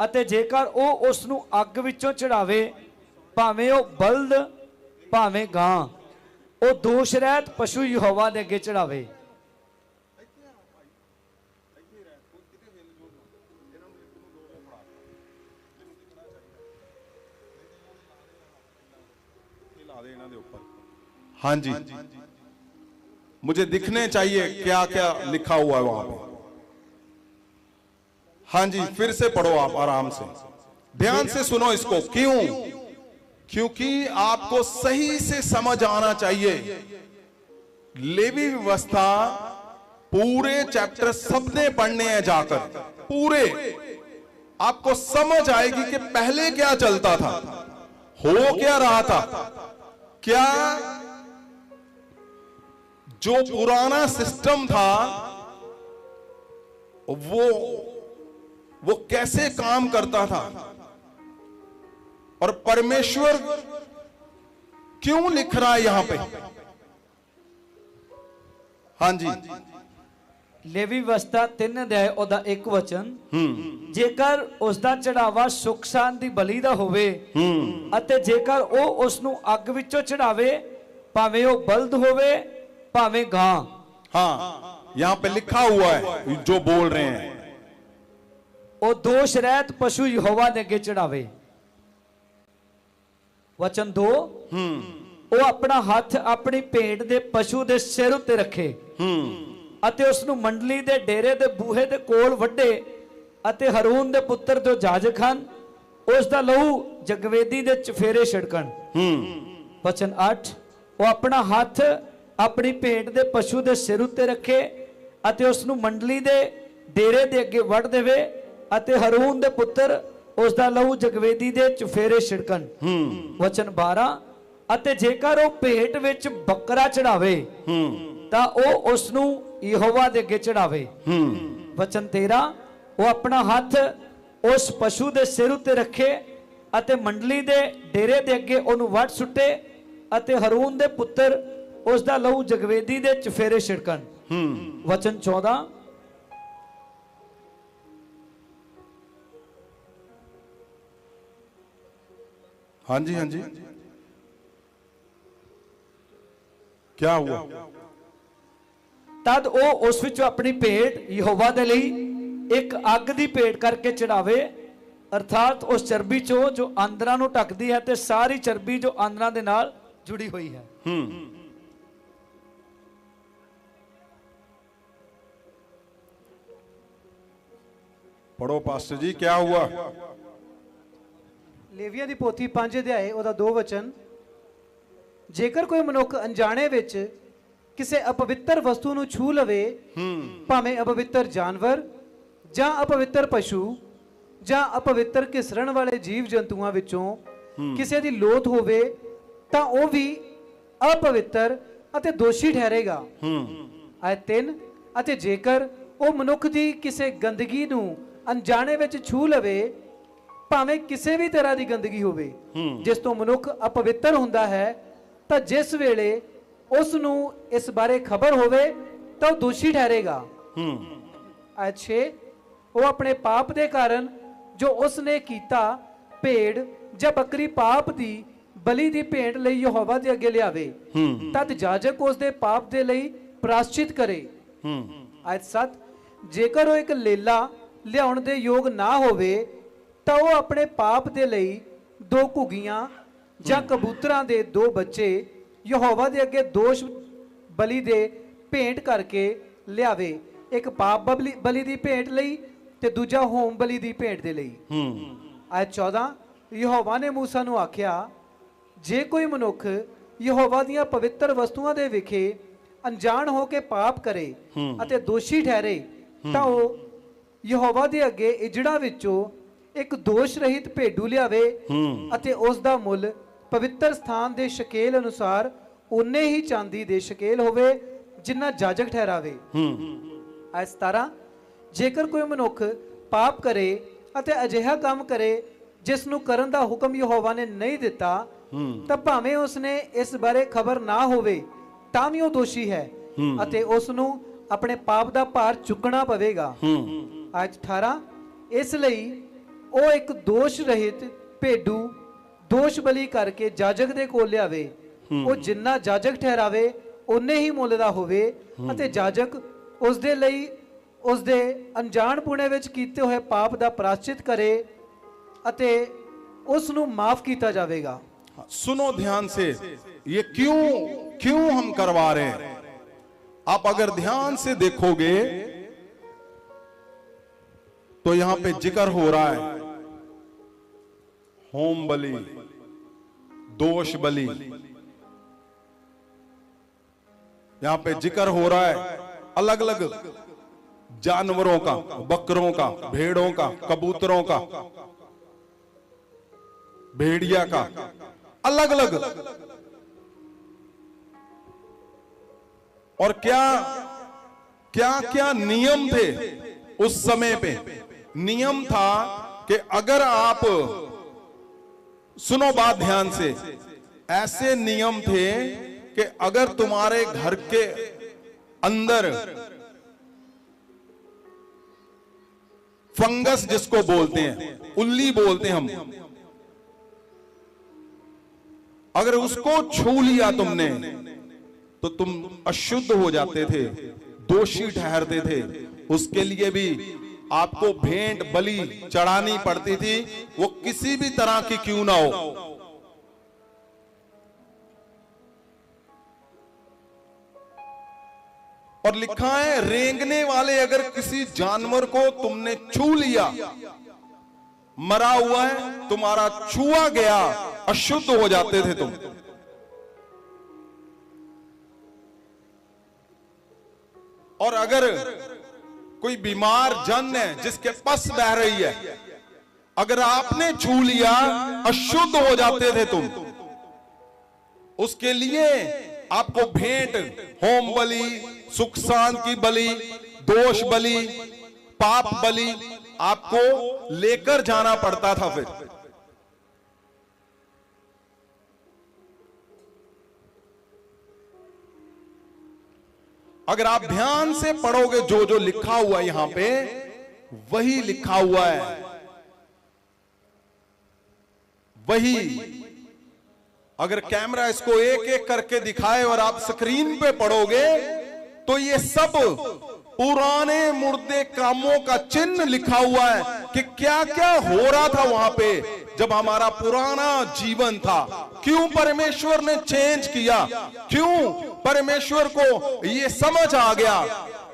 ਅਤੇ ਜੇਕਰ ਉਹ ਉਸ ਨੂੰ ਅੱਗ ਵਿੱਚੋਂ ਚੜਾਵੇ, ਭਾਵੇਂ ਉਹ ਬਲਦ ਭਾਵੇਂ ਗਾਂ, ਉਹ ਦੋਸ਼ ਰਹਿਤ ਪਸ਼ੂ ਯਹੋਵਾ ਦੇ ਅੱਗੇ ਚੜਾਵੇ। हाँ जी, मुझे दिखने चाहिए क्या क्या लिखा हुआ है वहां पे। हाँ जी, फिर से पढ़ो आप आराम से, ध्यान से सुनो इसको। क्यों? क्योंकि आपको सही से समझ आना चाहिए। लेवी व्यवस्था पूरे चैप्टर सबने पढ़ने हैं जाकर, पूरे आपको समझ आएगी कि पहले क्या चलता था, हो क्या रहा था, क्या जो पुराना सिस्टम था वो कैसे काम करता था, और परमेश्वर क्यों लिख रहा है यहां पे। हाँ जी, ਲੇਵੀ ਵਿਵਸਥਾ 3 ਅਧਿਆਇ ਉਹਦਾ 1 ਵਚਨ, ਜੇਕਰ ਉਸ ਦਾ ਚੜਾਵਾ ਸੁਖ ਸ਼ਾਂਤ ਦੀ ਬਲੀ ਦਾ ਹੋਵੇ ਅਤੇ ਜੇਕਰ ਉਹ ਉਸ ਨੂੰ ਅੱਗ ਵਿੱਚੋਂ ਚੜਾਵੇ, ਭਾਵੇਂ ਉਹ ਬਲਦ ਹੋਵੇ ਭਾਵੇਂ ਗਾਂ। हाँ, यहां पे लिखा हुआ है जो बोल रहे हैं, ਉਹ ਦੋਸ਼ ਰਹਿਤ ਪਸ਼ੂ ਯਹੋਵਾ ਦੇ ਅੱਗੇ ਚੜਾਵੇ। ਵਚਨ 2, ਉਹ ਆਪਣਾ ਹੱਥ ਆਪਣੀ ਭੇਡ ਦੇ ਪਸ਼ੂ ਦੇ ਸਿਰ ਉੱਤੇ ਰੱਖੇ ਅਤੇ ਉਸ ਨੂੰ ਮੰਡਲੀ ਦੇ ਡੇਰੇ ਦੇ ਬੂਹੇ ਦੇ ਕੋਲ ਵੱਢੇ ਅਤੇ ਹਰੂਨ ਦੇ ਪੁੱਤਰ ਜੋ ਜਾਜਕ ਹਨ ਉਸ ਦਾ ਲਹੂ ਜਗਵੇਦੀ ਦੇ ਚਫੇਰੇ ਛਿੜਕਣ। ਵਚਨ 8, ਉਹ ਆਪਣਾ ਹੱਥ ਆਪਣੀ ਭੇਡ ਦੇ ਪਸ਼ੂ ਦੇ ਸਿਰ ਉੱਤੇ ਰੱਖੇ ਅਤੇ ਉਸ ਨੂੰ ਮੰਡਲੀ ਦੇ ਡੇਰੇ ਦੇ ਅੱਗੇ ਵੱਢ ਦੇਵੇ ਅਤੇ ਹਰੂਨ ਦੇ ਪੁੱਤਰ ਉਸ ਦਾ ਲਹੂ ਜਗਵੇਦੀ ਦੇ ਚਫੇਰੇ ਛਿੜਕਣ। ਵਚਨ 12, ਅਤੇ ਜੇਕਰ ਉਹ ਭੇਟ ਵਿੱਚ ਬੱਕਰਾ ਚੜਾਵੇ ਤਾਂ ਉਹ ਉਸ ਨੂੰ ਯਹੋਵਾ ਦੇ ਅੱਗੇ ਚੜਾਵੇ। ਵਚਨ 13, ਉਹ ਆਪਣਾ ਹੱਥ ਉਸ ਪਸ਼ੂ ਦੇ ਸਿਰ ਉੱਤੇ ਰੱਖੇ ਅਤੇ ਮੰਡਲੀ ਦੇ ਡੇਰੇ ਦੇ ਅੱਗੇ ਉਹਨੂੰ ਵੱਢ ਸੁੱਟੇ ਅਤੇ ਹਰੂਨ ਦੇ ਪੁੱਤਰ ਉਸ ਦਾ ਲਹੂ ਜਗਵੇਦੀ ਦੇ ਚਫੇਰੇ ਛਿੜਕਣ। ਵਚਨ 14, हाँ जी, हाँ जी, क्या हुआ? ਤਦ ਉਹ ਉਸ ਵਿੱਚੋਂ ਆਪਣੀ ਭੇਡ ਯਹੋਵਾ ਦੇ ਲਈ ਇੱਕ ਅੱਗ ਦੀ ਭੇਡ ਕਰਕੇ ਚੜਾਵੇ, ਅਰਥਾਤ ਉਸ ਚਰਬੀ ਚੋਂ ਜੋ ਆਂਦਰਾਂ ਨੂੰ ਢੱਕਦੀ ਹੈ ਤੇ ਸਾਰੀ ਚਰਬੀ ਜੋ ਆਂਦਰਾਂ ਦੇ ਨਾਲ ਜੁੜੀ ਹੋਈ ਹੈ। पढ़ो पास्टर जी, क्या हुआ? ਲੇਵੀਆਂ ਦੀ ਪੋਥੀ 5 ਅਧਿਆਏ ਉਹਦਾ 2 ਵਚਨ, ਜੇਕਰ ਕੋਈ ਮਨੁੱਖ ਅਣਜਾਣੇ ਵਿੱਚ ਕਿਸੇ ਅਪਵਿੱਤਰ ਵਸਤੂ ਨੂੰ ਛੂ ਲਵੇ, ਭਾਵੇਂ ਅਪਵਿੱਤਰ ਜਾਨਵਰ ਜਾਂ ਅਪਵਿੱਤਰ ਪਸ਼ੂ ਜਾਂ ਅਪਵਿੱਤਰ ਘਿਸਰਣ ਵਾਲੇ ਜੀਵ ਜੰਤੂਆਂ ਵਿੱਚੋਂ ਕਿਸੇ ਦੀ ਲੋਥ ਹੋਵੇ, ਤਾਂ ਉਹ ਵੀ ਅਪਵਿੱਤਰ ਅਤੇ ਦੋਸ਼ੀ ਠਹਿਰੇਗਾ। ਆਇਤ 3, ਅਤੇ ਜੇਕਰ ਉਹ ਮਨੁੱਖ ਦੀ ਕਿਸੇ ਗੰਦਗੀ ਨੂੰ ਅਣਜਾਣੇ ਵਿੱਚ ਛੂ ਲਵੇ, ਭਾਵੇਂ ਕਿਸੇ ਵੀ ਤਰ੍ਹਾਂ ਦੀ ਗੰਦਗੀ ਹੋਵੇ ਜਿਸ ਤੋਂ ਮਨੁੱਖ ਅਪਵਿੱਤਰ ਹੁੰਦਾ ਹੈ, ਤਾਂ ਜਿਸ ਵੇਲੇ ਉਸ ਨੂੰ ਇਸ ਬਾਰੇ ਖਬਰ ਹੋਵੇ ਤਾਂ ਉਹ ਦੋਸ਼ੀ ਠਹਿਰੇਗਾ। ਆਇਤ 6, ਉਹ ਆਪਣੇ ਪਾਪ ਦੇ ਕਾਰਨ ਜੋ ਉਸ ਨੇ ਕੀਤਾ ਭੇਡ ਜਾਂ ਬੱਕਰੀ ਪਾਪ ਦੀ ਬਲੀ ਦੀ ਭੇਂਟ ਲਈ ਯਹੋਵਾ ਦੇ ਅੱਗੇ ਲਿਆਵੇ, ਤਦ ਜਾਜਕ ਉਸ ਦੇ ਪਾਪ ਦੇ ਲਈ ਪ੍ਰਾਸ਼ਚਿਤ ਕਰੇ। ਆਇਤ 7, ਜੇਕਰ ਉਹ ਇੱਕ ਲੇਲਾ ਲਿਆਉਣ ਦੇ ਯੋਗ ਨਾ ਹੋਵੇ, ਤਾਂ ਉਹ ਆਪਣੇ ਪਾਪ ਦੇ ਲਈ 2 ਘੁੱਗੀਆਂ ਜਾਂ ਕਬੂਤਰਾਂ ਦੇ 2 ਬੱਚੇ ਯਹੋਵਾ ਦੇ ਅੱਗੇ ਦੋਸ਼ ਬਲੀ ਦੇ ਭੇਂਟ ਕਰਕੇ ਲਿਆਵੇ, ਇੱਕ ਪਾਪ ਬਲੀ ਦੀ ਭੇਂਟ ਲਈ ਤੇ ਦੂਜਾ ਹੋਮ ਬਲੀ ਦੀ ਭੇਂਟ ਦੇ ਲਈ। ਆਇਤ 14, ਯਹੋਵਾ ਨੇ ਮੂਸਾ ਨੂੰ ਆਖਿਆ, ਜੇ ਕੋਈ ਮਨੁੱਖ ਯਹੋਵਾ ਦੀਆਂ ਪਵਿੱਤਰ ਵਸਤੂਆਂ ਦੇ ਵਿਖੇ ਅਣਜਾਣ ਹੋ ਕੇ ਪਾਪ ਕਰੇ ਅਤੇ ਦੋਸ਼ੀ ਠਹਿਰੇ, ਤਾਂ ਉਹ ਯਹੋਵਾ ਦੇ ਅੱਗੇ ਇਜੜਾ ਵਿੱਚੋਂ ਇੱਕ ਦੋਸ਼ ਰਹਿਤ ਭੇਡੂ ਲਿਆਵੇ ਅਤੇ ਉਸ ਦਾ ਮੁੱਲ ਪਵਿੱਤਰ ਸਥਾਨ ਦੇ ਸ਼ਕੇਲ ਅਨੁਸਾਰ ਉਨੇ ਹੀ ਚਾਂਦੀ ਦੇ ਸ਼ਕੇਲ ਹੋਵੇ ਜਿੰਨਾ ਜਾਜਕ ਠਹਿਰਾਵੇ। ਆਇਤ 17, ਜੇਕਰ ਕੋਈ ਮਨੁੱਖ ਪਾਪ ਕਰੇ ਅਤੇ ਅਜਿਹਾ ਕੰਮ ਕਰੇ ਜਿਸ ਨੂੰ ਕਰਨ ਦਾ ਹੁਕਮ ਯਹੋਵਾ ਨੇ ਨਹੀਂ ਦਿੱਤਾ, ਤਾਂ ਭਾਵੇਂ ਉਸਨੇ ਇਸ ਬਾਰੇ ਖਬਰ ਨਾ ਹੋਵੇ ਤਾਂ ਵੀ ਉਹ ਦੋਸ਼ੀ ਹੈ ਅਤੇ ਉਸ ਨੂੰ ਆਪਣੇ ਪਾਪ ਦਾ ਭਾਰ ਚੁੱਕਣਾ ਪਵੇਗਾ। ਆਇਤ 18, ਇਸ ਲਈ ਉਹ ਇੱਕ ਦੋਸ਼ ਰਹਿਤ ਭੇਡੂ ਦੋਸ਼ ਬਲੀ ਕਰਕੇ ਜਾਜਕ ਦੇ ਕੋਲ ਲਿਆਵੇ, ਉਹ ਜਿੰਨਾ ਜਾਜਕ ਠਹਿਰਾਵੇ ਉਨੇ ਹੀ ਮੁੱਲ ਦਾ ਹੋਵੇ ਅਤੇ ਜਾਜਕ ਉਸ ਦੇ ਲਈ ਉਸ ਦੇ ਅਣਜਾਣ ਪੁਣੇ ਵਿੱਚ ਕੀਤੇ ਹੋਏ ਪਾਪ ਦਾ ਪ੍ਰਾਸ਼ਚਿਤ ਕਰੇ ਅਤੇ ਉਸ ਨੂੰ ਮਾਫ ਕੀਤਾ ਜਾਵੇਗਾ। सुनो ध्यान से, ये क्यों हम करवा रहे हैं? आप अगर ध्यान से देखोगे तो यहां पे जिक्र हो रहा है होम बलि, दोष बलि, यहां पे जिक्र हो रहा है अलग अलग जानवरों का, बकरों का, भेड़ों का, कबूतरों का, भेड़िया का, अलग अलग। और क्या क्या क्या नियम थे उस समय पे? नियम था कि अगर आप, सुनो बात ध्यान से, ऐसे नियम थे कि अगर तुम्हारे घर के अंदर फंगस, जिसको बोलते हैं उल्ली बोलते हैं हम, अगर उसको छू लिया तुमने तो तुम अशुद्ध हो जाते थे, दोषी ठहरते थे। उसके लिए भी आपको भेंट बलि चढ़ानी पड़ती थी, वो किसी भी तरह की क्यों ना हो। और लिखा है, रेंगने वाले अगर किसी जानवर को तुमने छू लिया, मरा हुआ है, तुम्हारा छुआ गया, अशुद्ध हो जाते थे तुम। और अगर कोई बीमार जन है जिसके पस बह रही है, अगर आपने छू लिया, अशुद्ध हो जाते थे तुम। उसके लिए आपको भेंट, होम बलि, सुख शांति की बलि, दोष बलि, पाप बलि आपको लेकर जाना पड़ता था। फिर अगर आप ध्यान से पढ़ोगे जो जो लिखा हुआ यहां पे, वही लिखा हुआ है, वही। अगर कैमरा इसको एक एक करके दिखाए और आप स्क्रीन पे पढ़ोगे तो ये सब पुराने मुर्दे कामों का चिन्ह लिखा हुआ है कि क्या क्या हो रहा था वहां पे जब हमारा पुराना जीवन था। क्यों परमेश्वर ने चेंज किया, क्यों परमेश्वर को ये समझ आ गया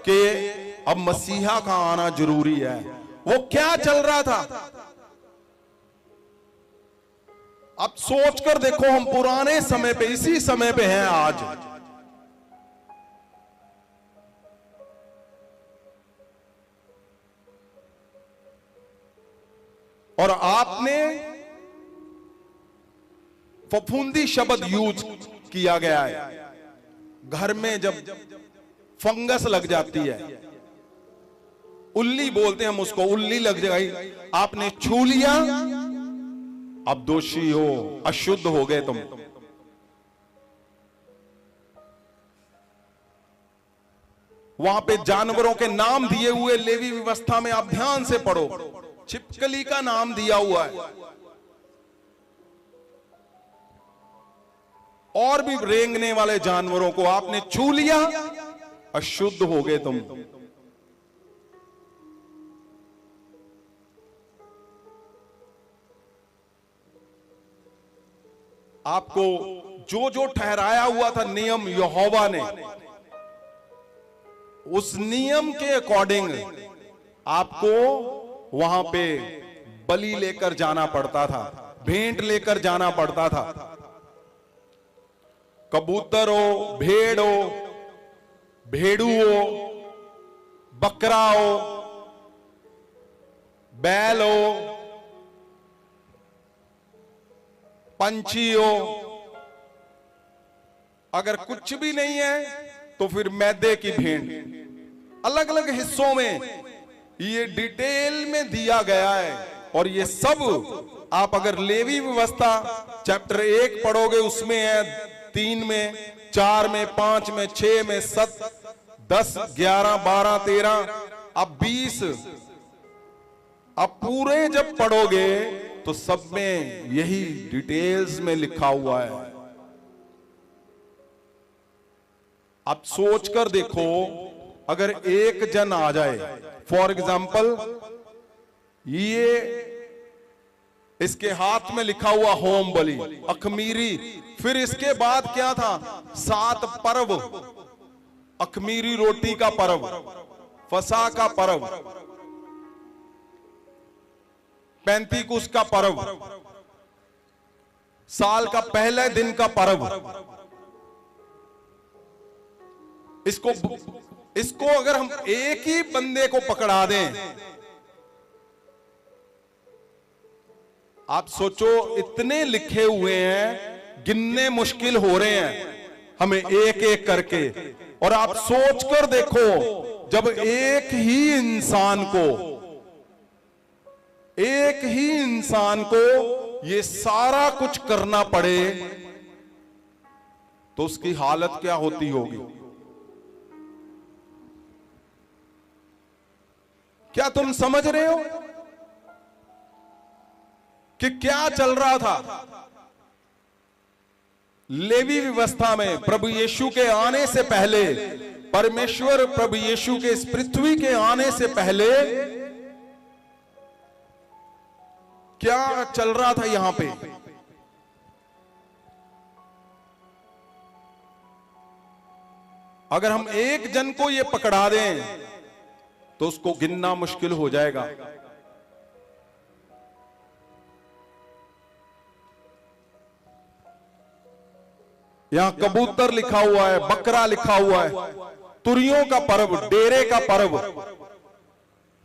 कि अब मसीहा का आना जरूरी है। वो क्या चल रहा था, अब सोच कर देखो, हम पुराने समय पे, इसी समय पे हैं आज। और आपने फफूंदी शब्द यूज किया गया है। घर में जब फंगस लग जाती है, उल्ली बोलते हैं हम उसको, उल्ली लग जाएगी, आपने छू लिया, अब दोषी हो, अशुद्ध हो गए तुम। वहां पे जानवरों के नाम दिए हुए लेवी व्यवस्था में आप ध्यान से पढ़ो, छिपकली का नाम दिया हुआ है, और भी रेंगने वाले जानवरों को आपने छू लिया, अशुद्ध हो गए तुम। आपको जो जो ठहराया हुआ था नियम यहोवा ने, उस नियम के अकॉर्डिंग आपको वहां पे बलि लेकर जाना पड़ता था, भेंट लेकर जाना पड़ता था। कबूतर हो, भेड़ हो, भेड़ू हो, बकरा हो, बैल हो, पंछी हो, अगर कुछ भी नहीं है तो फिर मैदे की भेंट। अलग अलग हिस्सों में ये डिटेल में दिया गया है। और ये सब आप अगर लेवी व्यवस्था चैप्टर 1 पढ़ोगे, उसमें है 3 में, 4 में, 5 में, 6 में, 7, 10, 11, 12, 13, अब 20, अब पूरे जब पढ़ोगे तो सब में यही डिटेल्स में लिखा हुआ है। आप सोच कर देखो, अगर एक जन आ जाए, फॉर एग्जाम्पल ये इसके हाथ में लिखा हुआ होम बलि, अखमीरी, फिर इसके बाद क्या था, 7 पर्व, अखमीरी रोटी का पर्व, फसा का पर्व, पैंतीकुस का पर्व, साल का पहले दिन का पर्व। इसको अगर हम एक ही बंदे को पकड़ा दें, आप सोचो, इतने लिखे हुए हैं, गिनने मुश्किल हो रहे हैं हमें एक एक करके। और आप सोच कर देखो, जब एक ही इंसान को ये सारा कुछ करना पड़े तो उसकी हालत क्या होती होगी। क्या तुम समझ रहे हो कि क्या चल रहा था लेवी व्यवस्था में? प्रभु यीशु के आने से पहले, परमेश्वर प्रभु यीशु के इस पृथ्वी के आने से पहले क्या चल रहा था यहां पे? अगर हम एक जन को ये पकड़ा दें तो उसको गिनना मुश्किल हो जाएगा। यहां कबूतर लिखा हुआ है, बकरा लिखा हुआ है, तुरियों का पर्व, डेरे का पर्व,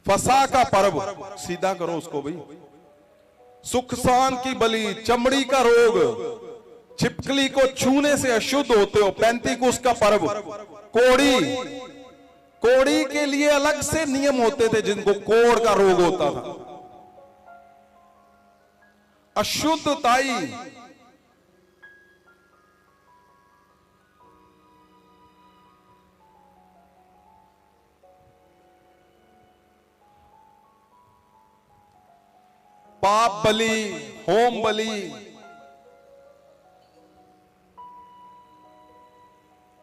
फसा का पर्व, सीधा करो उसको भाई, सुख शांति की बलि, चमड़ी का रोग, छिपकली को छूने से अशुद्ध होते हो। पैंतीकोस का पर्व, कोड़ी के लिए अलग से नियम होते थे, जिनको कोढ़ का रोग होता था, अशुद्धताई। पाप बलि, होम बलि।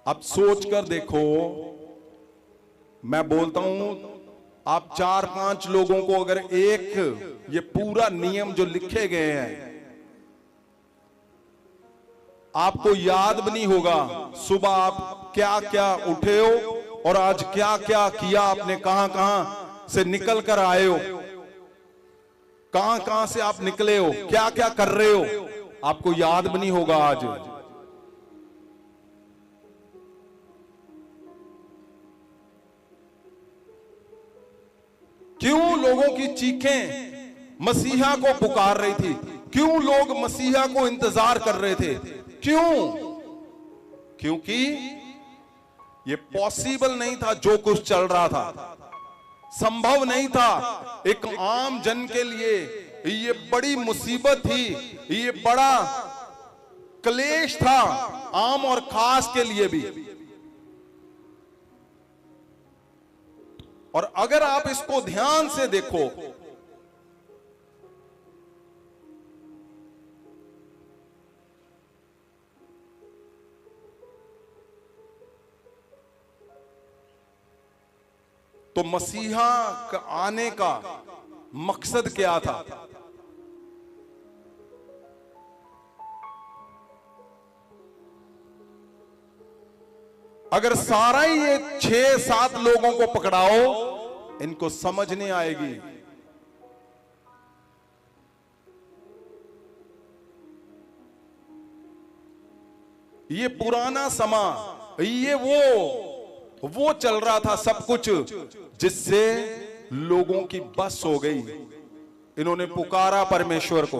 अब सोच कर देखो, मैं बोलता हूं, आप 4-5 लोगों को अगर एक ये पूरा नियम जो लिखे गए हैं, आपको याद भी नहीं होगा सुबह आप क्या क्या उठे हो और आज क्या क्या किया आपने, कहां कहां से निकल कर आए हो, कहां कहां से आप निकले हो, क्या क्या कर रहे हो, आपको याद भी नहीं होगा आज। क्यों लोगों की चीखें मसीहा को पुकार रही थी? क्यों लोग मसीहा को इंतजार कर रहे थे? क्यों? क्योंकि ये पॉसिबल नहीं था जो कुछ चल रहा था, संभव नहीं था। एक आम जन के लिए ये बड़ी मुसीबत थी, ये बड़ा क्लेश था, आम और खास के लिए भी। और अगर आप इसको ध्यान से देखो, तो मसीहा का आने का मकसद क्या था? अगर सारा ही ये 6-7 लोगों को पकड़ाओ, इनको समझ नहीं आएगी। ये पुराना समा, ये वो चल रहा था सब कुछ, जिससे लोगों की बस हो गई। इन्होंने पुकारा परमेश्वर को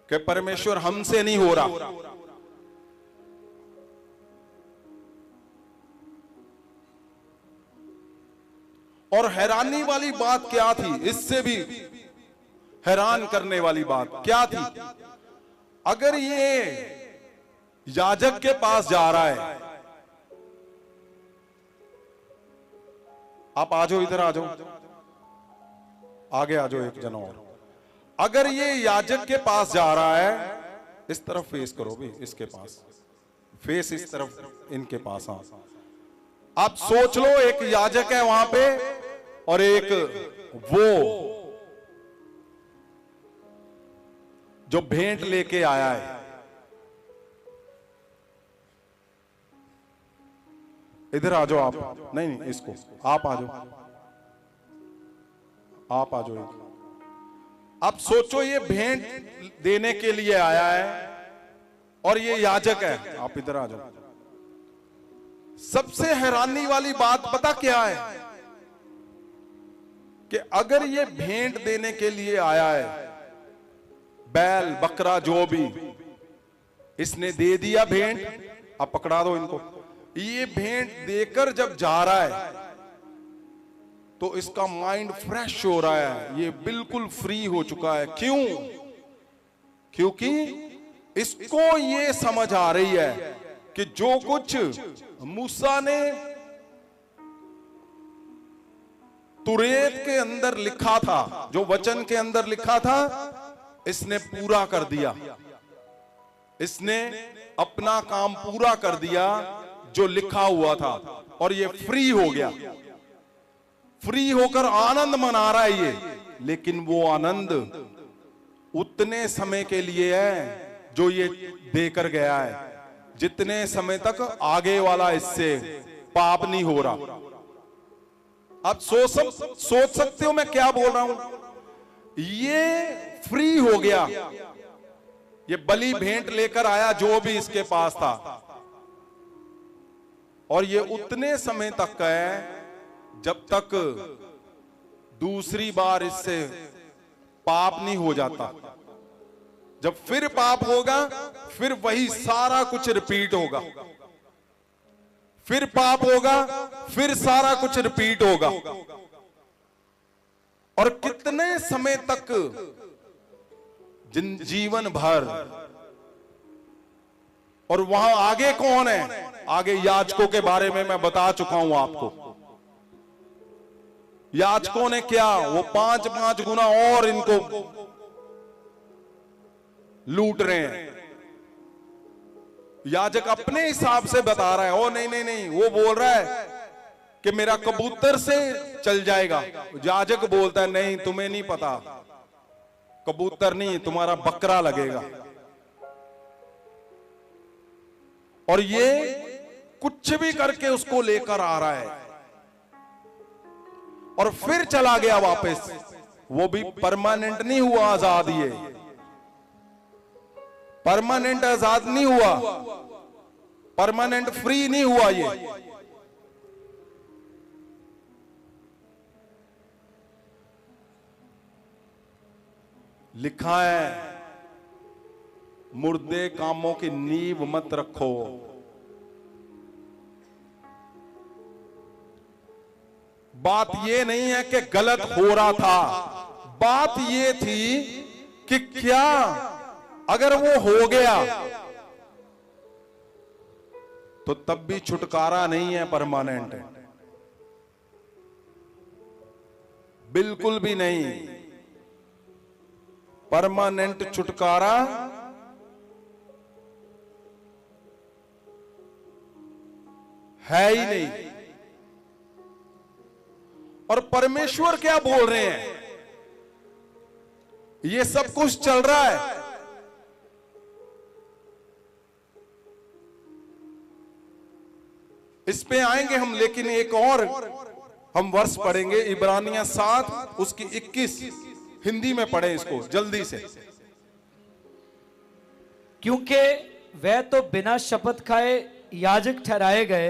कि परमेश्वर हमसे नहीं हो रहा। और हैरानी वाली बात क्या थी? इससे भी हैरान करने वाली बात क्या थी? अगर ये याजक के पास जा रहा है, आप आ जाओ, इधर आ जाओ, आगे आ जाओ एक जना और। अगर ये याजक के पास जा रहा है, इस तरफ फेस करो भी, इसके पास फेस, इस तरफ इनके पास। हाँ, आप सोच लो, एक याजक है वहां पे और एक वो जो भेंट लेके आया है। इधर आ जाओ आप, नहीं इसको, आप आ जाओ, आप आ जाओ। आप सोचो, ये भेंट देने के लिए आया है और ये याजक है। आप इधर आ जाओ। सबसे हैरानी वाली बात पता क्या है? कि अगर ये भेंट देने के लिए आया है, बैल बकरा जो भी, इसने दे दिया भेंट, आप पकड़ा दो इनको। ये भेंट देकर जब जा रहा है तो इसका माइंड फ्रेश हो रहा है, ये बिल्कुल फ्री हो चुका है। क्यों? क्योंकि इसको ये समझ आ रही है कि जो कुछ मूसा ने तुरेत के अंदर लिखा था, जो वचन के अंदर लिखा था, इसने पूरा कर दिया। इसने अपना काम पूरा कर दिया जो लिखा हुआ था, और ये फ्री हो गया। फ्री होकर आनंद मना रहा है ये। लेकिन वो आनंद उतने समय के लिए है जो ये देकर गया है, जितने समय तक आगे वाला इससे पाप नहीं हो रहा। आप सोच सकते हो मैं क्या बोल रहा हूं। ये फ्री हो गया, ये बलि भेंट लेकर आया जो भी इसके पास था, और ये उतने समय तक का है जब तक दूसरी बार इससे पाप नहीं हो जाता। जब फिर पाप होगा, फिर वही सारा कुछ रिपीट होगा, फिर पाप होगा, फिर सारा कुछ रिपीट होगा। और कितने समय तक, जीवन भर। और वहां आगे कौन है? आगे याजकों के बारे में मैं बता चुका हूं आपको। याजकों ने क्या, वो 5-5 गुना और इनको लूट रहे हैं। याजक अपने हिसाब से बता रहा है, ओ नहीं नहीं नहीं, वो बोल रहा है कि मेरा कबूतर से चल जाएगा। याजक बोलता है नहीं, तुम्हें नहीं पता, कबूतर नहीं, तुम्हारा बकरा लगेगा। और ये कुछ भी करके उसको लेकर आ रहा है और फिर चला गया वापस। वो भी परमानेंट नहीं हुआ आजाद, ये परमानेंट आजाद नहीं हुआ, परमानेंट फ्री नहीं हुआ। ये लिखा है, मुर्दे कामों की नींव मत रखो। बात ये नहीं है कि गलत हो रहा था, बात ये थी कि क्या अगर वो हो गया तो तब भी छुटकारा नहीं है, परमानेंट है, बिल्कुल भी नहीं। परमानेंट छुटकारा है ही नहीं। और परमेश्वर क्या बोल रहे हैं? ये सब कुछ चल रहा है, इस पे आएंगे हम, लेकिन एक और हम वर्ष पढ़ेंगे, इब्रानियां 7 उसकी 21। हिंदी में पढ़े इसको जल्दी से। क्योंकि वह तो बिना शपथ खाए याजक ठहराए गए,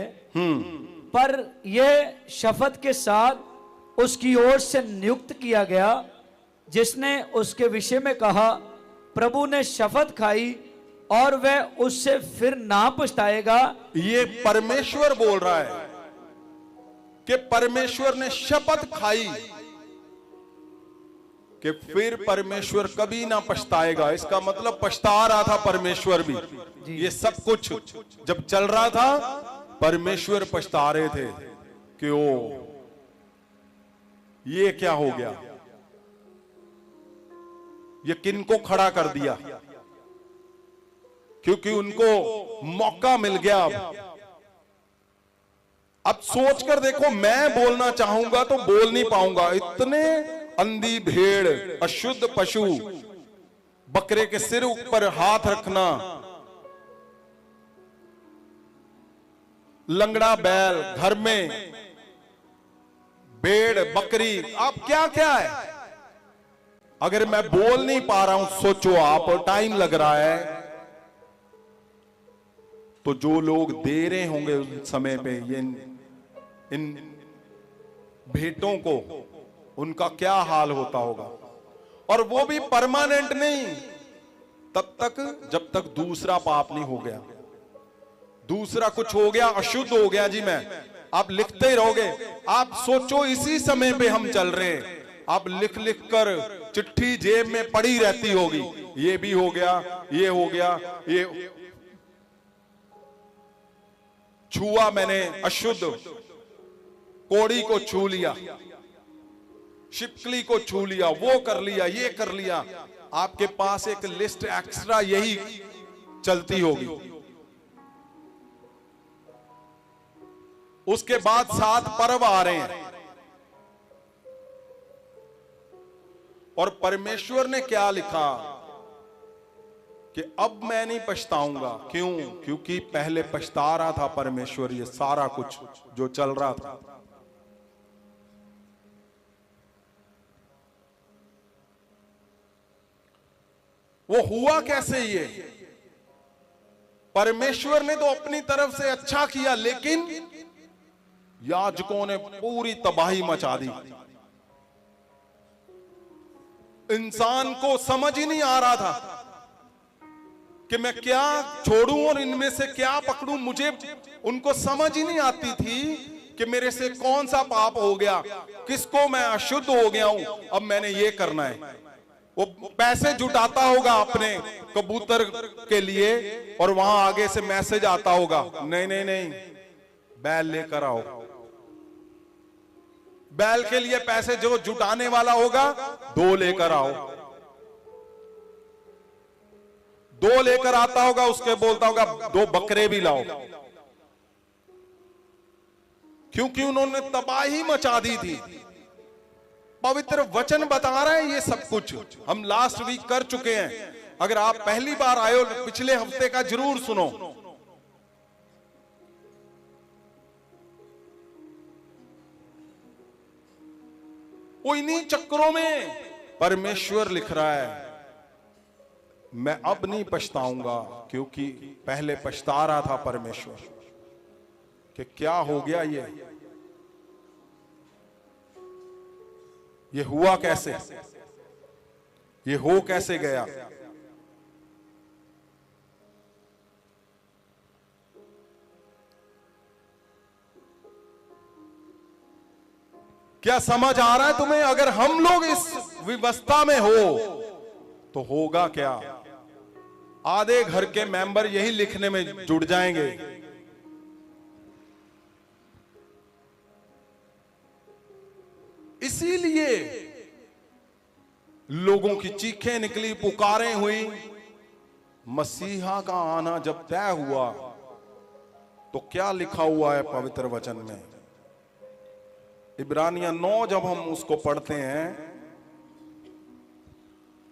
पर यह शपथ के साथ उसकी ओर से नियुक्त किया गया, जिसने उसके विषय में कहा, प्रभु ने शपथ खाई और वह उससे फिर ना पछताएगा। ये परमेश्वर बोल रहा है कि परमेश्वर ने शपथ खाई कि फिर परमेश्वर कभी ना पछताएगा। इसका मतलब पछता रहा था परमेश्वर भी। ये सब कुछ जब चल रहा था, परमेश्वर पछता रहे थे कि ओ ये क्या हो गया, ये किनको खड़ा कर दिया, क्योंकि उनको मौका मिल गया। अब सोचकर देखो, मैं बोलना चाहूंगा तो बोल नहीं पाऊंगा। इतने अंधी भेड़, अशुद्ध पशु, बकरे के सिर ऊपर हाथ रखना, लंगड़ा बैल, घर में भेड़ बकरी, आप क्या क्या है। अगर मैं बोल नहीं पा रहा हूं, सोचो आप, टाइम लग रहा है, तो जो लोग दे रहे होंगे उस समय पे ये इन भेंटों को, उनका क्या हाल होता होगा। और वो भी परमानेंट नहीं, तब तक जब तक दूसरा पाप नहीं हो गया। दूसरा कुछ हो गया, अशुद्ध हो गया जी मैं, आप लिखते ही रहोगे। आप सोचो इसी समय पे हम चल रहे हैं, आप लिख लिख कर चिट्ठी जेब में पड़ी रहती होगी, ये भी हो गया, ये हो गया, ये छुआ मैंने अशुद्ध, कोड़ी को छू लिया, शिपकली को छू लिया, वो कर लिया, ये कर लिया। आपके पास एक लिस्ट एक्स्ट्रा यही चलती होगी। उसके बाद 7 पर्व आ रहे हैं, और परमेश्वर ने क्या लिखा कि अब मैं नहीं पछताऊंगा। क्यों? क्योंकि पहले पछता रहा था परमेश्वर, ये सारा कुछ जो चल रहा था। वो हुआ कैसे? ये परमेश्वर ने तो अपनी तरफ से अच्छा किया, लेकिन याजकों ने पूरी तबाही मचा दी। इंसान को समझ ही नहीं आ रहा था कि मैं क्या छोड़ूं और इनमें से क्या पकड़ूं। मुझे उनको समझ ही नहीं आती थी कि मेरे से कौन सा पाप हो गया, किसको मैं अशुद्ध हो गया हूं, अब मैंने ये करना है। वो पैसे जुटाता होगा अपने कबूतर के लिए और वहां आगे से मैसेज आता होगा, नहीं नहीं नहीं, बैल लेकर आओ। बैल के लिए पैसे जो जुटाने वाला होगा, 2 लेकर आओ। 2 लेकर आता होगा, उसके बोलता होगा 2 बकरे भी लाओ, क्योंकि उन्होंने तबाही मचा दी थी। पवित्र वचन बता रहा है ये सब कुछ, हम लास्ट वीक कर चुके हैं। अगर आप पहली बार आए हो, पिछले हफ्ते का जरूर सुनो। वो इन्हीं चक्करों में परमेश्वर लिख रहा है, मैं अब नहीं पछताऊंगा, क्योंकि पहले पछता रहा था परमेश्वर कि क्या हो गया, ये हुआ कैसे, ये हो कैसे गया। क्या समझ आ रहा है तुम्हें? अगर हम लोग इस व्यवस्था में हो तो होगा क्या? आधे घर के मेंबर यही लिखने में जुड़ जाएंगे, इसीलिए लोगों की चीखें निकली, पुकारें हुई। मसीहा का आना जब तय हुआ तो क्या लिखा हुआ है पवित्र वचन में? इब्रानिया 9 जब हम उसको पढ़ते हैं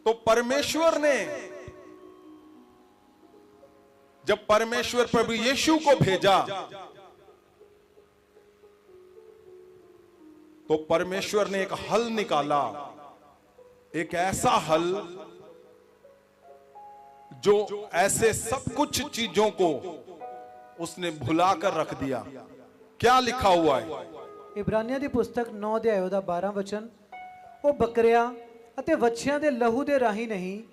तो परमेश्वर ने, जब परमेश्वर प्रभु यीशु को भेजा तो परमेश्वर ने एक हल निकाला, एक ऐसा हल जो ऐसे सब कुछ चीजों को उसने भुलाकर रख दिया। क्या लिखा हुआ है? ਇਬਰਾਨੀਆਂ ਦੀ ਪੁਸਤਕ 9 ਅਧਿਆਇ ਉਹਦਾ 12 ਵਚਨ, ਉਹ ਬੱਕਰਿਆਂ ਅਤੇ ਵੱਛਿਆਂ ਦੇ ਲਹੂ ਦੇ ਰਾਹੀਂ ਨਹੀਂ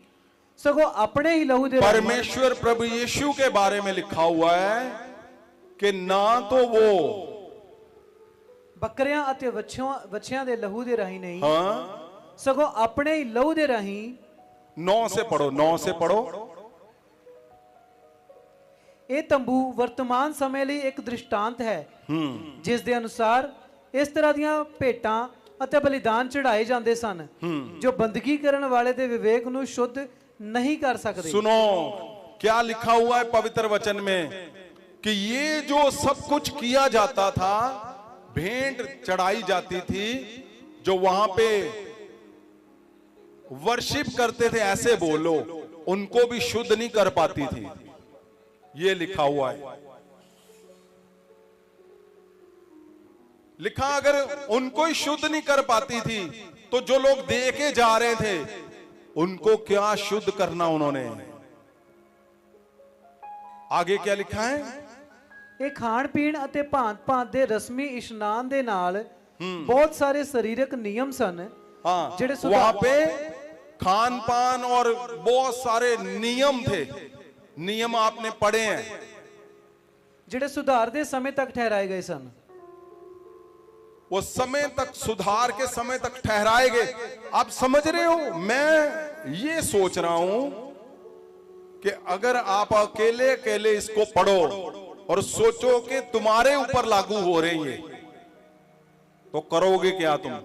सगों अपने ही लहू दे परमेश्वर प्रभु यीशु के बारे में लिखा हुआ है कि ना तो वो बकरियां अते वछियां दे लहू दे राही नहीं, हाँ सगों अपने ही लहू दे राही। 9 से पढ़ो, 9 से पढ़ो। ਇਹ ਤੰਬੂ ਵਰਤਮਾਨ ਸਮੇਂ ਲਈ ਇੱਕ ਦ੍ਰਿਸ਼ਟਾਂਤ ਹੈ ਜਿਸ ਦੇ ਅਨੁਸਾਰ ਇਸ ਤਰ੍ਹਾਂ ਦੀਆਂ ਭੇਟਾਂ ਅਤੇ ਬਲੀਦਾਨ ਚੜਾਏ ਜਾਂਦੇ ਸਨ ਜੋ ਬੰਦਗੀ ਕਰਨ ਵਾਲੇ ਦੇ ਵਿਵੇਕ ਨੂੰ ਸ਼ੁੱਧ नहीं कर सकते। सुनो क्या लिखा हुआ है पवित्र वचन में कि ये जो सब कुछ किया जाता था, भेंट चढ़ाई जाती थी, जो वहां पे वर्शिप करते थे, ऐसे बोलो, उनको भी शुद्ध नहीं कर पाती थी। ये लिखा हुआ है, लिखा अगर उनको ही शुद्ध नहीं कर पाती थी तो जो लोग दे के जा रहे थे उनको क्या शुद्ध करना उन्होंने। आगे क्या लिखा है? ਇਹ ਖਾਣ ਪੀਣ ਅਤੇ ਭਾਂਤ-ਭਾਂਤ ਦੇ ਰਸਮੀ ਇਸ਼ਨਾਨ ਦੇ ਨਾਲ ਬਹੁਤ ਸਾਰੇ ਸਰੀਰਕ ਨਿਯਮ ਸਨ। हाँ, ਜਿਹੜੇ वहां पे खान पान और बहुत सारे नियम थे। नियम आपने पढ़े हैं, ਜਿਹੜੇ ਸੁਧਾਰ ਦੇ ਸਮੇਂ ਤੱਕ ਠਹਿਰਾਏ ਗਏ ਸਨ। वो समय तक, सुधार के समय तक ठहराए गए। आप समझ रहे हो? मैं ये सोच रहा हूं कि अगर आप अकेले अकेले इसको पढ़ो और सोचो कि तुम्हारे ऊपर लागू हो रही है तो करोगे क्या? तुम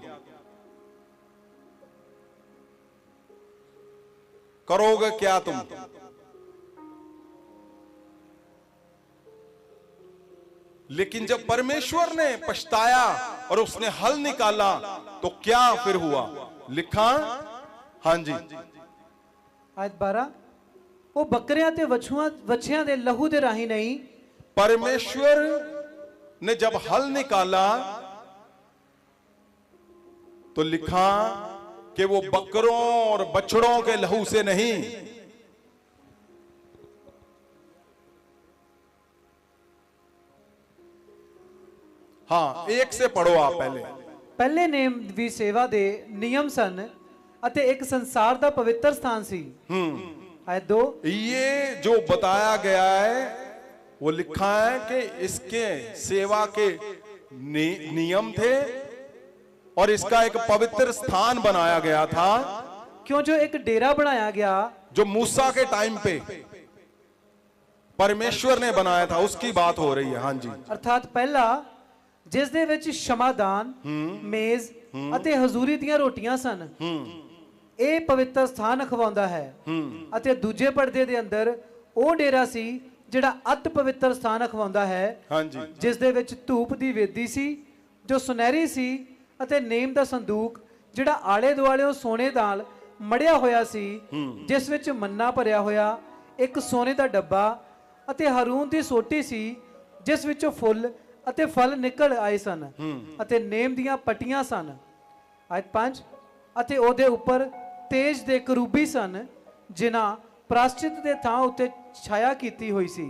करोगे क्या? तुम लेकिन जब परमेश्वर ने पछताया और उसने हल निकाला तो क्या फिर हुआ? लिखा, हाँ जी, आयत 12, वो बकरियां ते वछियां दे लहू दे राही नहीं। परमेश्वर ने जब हल निकाला तो लिखा कि वो बकरों और बछड़ों के लहू से नहीं, हाँ एक से पढ़ो आप पहले नेम भी सेवा दे नियम सन अते एक संसार दा पवित्र स्थान सी। आयत 2, ये जो बताया गया है वो लिखा है कि इसके सेवा के नियम थे और इसका एक पवित्र स्थान बनाया गया था, क्यों जो एक डेरा बनाया गया जो मूसा के टाइम पे परमेश्वर ने बनाया था, उसकी बात हो रही है। हाँ जी, ਅਰਥਾਤ ਪਹਿਲਾ ਜਿਸ ਦੇ ਵਿੱਚ ਸ਼ਮਾਦਾਨ, ਮੇਜ਼ ਅਤੇ ਹਜ਼ੂਰੀ ਦੀਆਂ ਰੋਟੀਆਂ ਸਨ, ਇਹ ਪਵਿੱਤਰ ਸਥਾਨ ਅਖਵਾਉਂਦਾ ਹੈ। ਅਤੇ ਦੂਜੇ ਪਰਦੇ ਦੇ ਅੰਦਰ ਉਹ ਡੇਰਾ ਸੀ ਜਿਹੜਾ ਅਤ ਪਵਿੱਤਰ ਸਥਾਨ ਅਖਵਾਉਂਦਾ ਹੈ, हाँ जी, ਜਿਸ ਦੇ ਵਿੱਚ ਧੂਪ ਦੀ ਵੇਦੀ ਸੀ ਜੋ ਸੁਨਹਿਰੀ ਸੀ ਅਤੇ ਨੇਮ ਦਾ ਸੰਦੂਕ ਜਿਹੜਾ ਆਲੇ ਦੁਆਲਿਓਂ ਸੋਨੇ ਨਾਲ ਮੜਿਆ ਹੋਇਆ ਸੀ, ਜਿਸ ਵਿੱਚ ਮੰਨਾ ਭਰਿਆ ਹੋਇਆ ਇੱਕ ਸੋਨੇ ਦਾ ਡੱਬਾ ਅਤੇ ਹਾਰੂਨ ਦੀ ਸੋਟੀ ਸੀ ਜਿਸ ਵਿੱਚੋਂ ਫੁੱਲ ਅਤੇ ਫਲ ਨਿਕਲ ਆਏ ਸਨ ਅਤੇ ਨੇਮ ਦੀਆਂ ਪੱਟੀਆਂ ਸਨ। ਆਇਤ 5, ਅਤੇ ਉਹਦੇ ਉੱਪਰ ਤੇਜ ਦੇ ਕਰੂਬੀ ਸਨ ਜਿਨ੍ਹਾਂ ਪ੍ਰਾਸ਼ਚਿਤ ਦੇ ਥਾਂ ਉੱਤੇ ਛਾਇਆ ਕੀਤੀ ਹੋਈ ਸੀ,